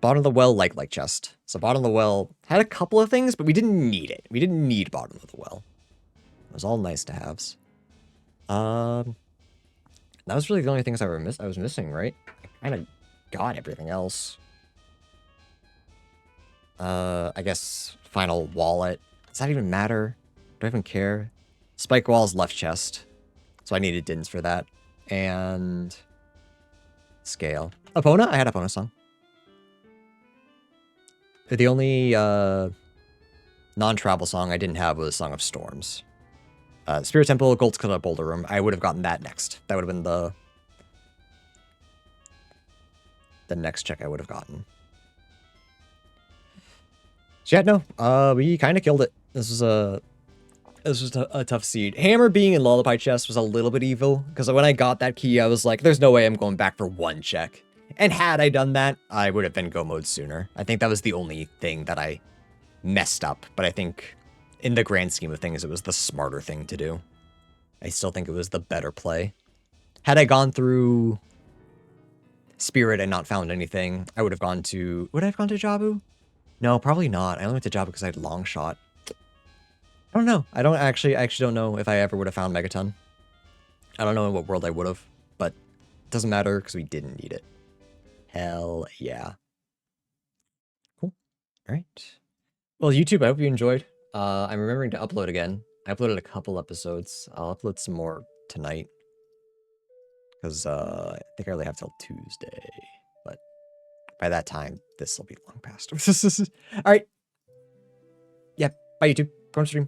Bottom of the Well like chest. So bottom of the well had a couple of things, but we didn't need it. We didn't need bottom of the well. It was all nice to haves. That was really the only things I was missing, right? I kind of got everything else. I guess final wallet. Does that even matter? Do I even care? Spike Wall's left chest. So I needed Dins for that. And scale. Epona? I had Epona song. The only non-travel song I didn't have was Song of Storms. Spirit Temple, Gold Scutella, Boulder Room. I would have gotten that next. That would have been the next check I would have gotten. So yeah, no, we kind of killed it. This was a tough seed. Hammer being in Lullaby Chest was a little bit evil, because when I got that key, I was like, there's no way I'm going back for one check. And had I done that, I would have been go mode sooner. I think that was the only thing that I messed up, but I think in the grand scheme of things, it was the smarter thing to do. I still think it was the better play. Had I gone through Spirit and not found anything, I would have gone to... Would I have gone to Jabu? No, probably not. I only went to Jabu because I had long shot. I don't know. I actually don't know if I ever would have found Megaton. I don't know in what world I would have, but it doesn't matter because we didn't need it. Hell yeah. Cool. All right. Well, YouTube, I hope you enjoyed. I'm remembering to upload again. I uploaded a couple episodes. I'll upload some more tonight. Because I think I only have till Tuesday. But by that time, this will be long past. All right. Yeah, bye YouTube. Go on stream.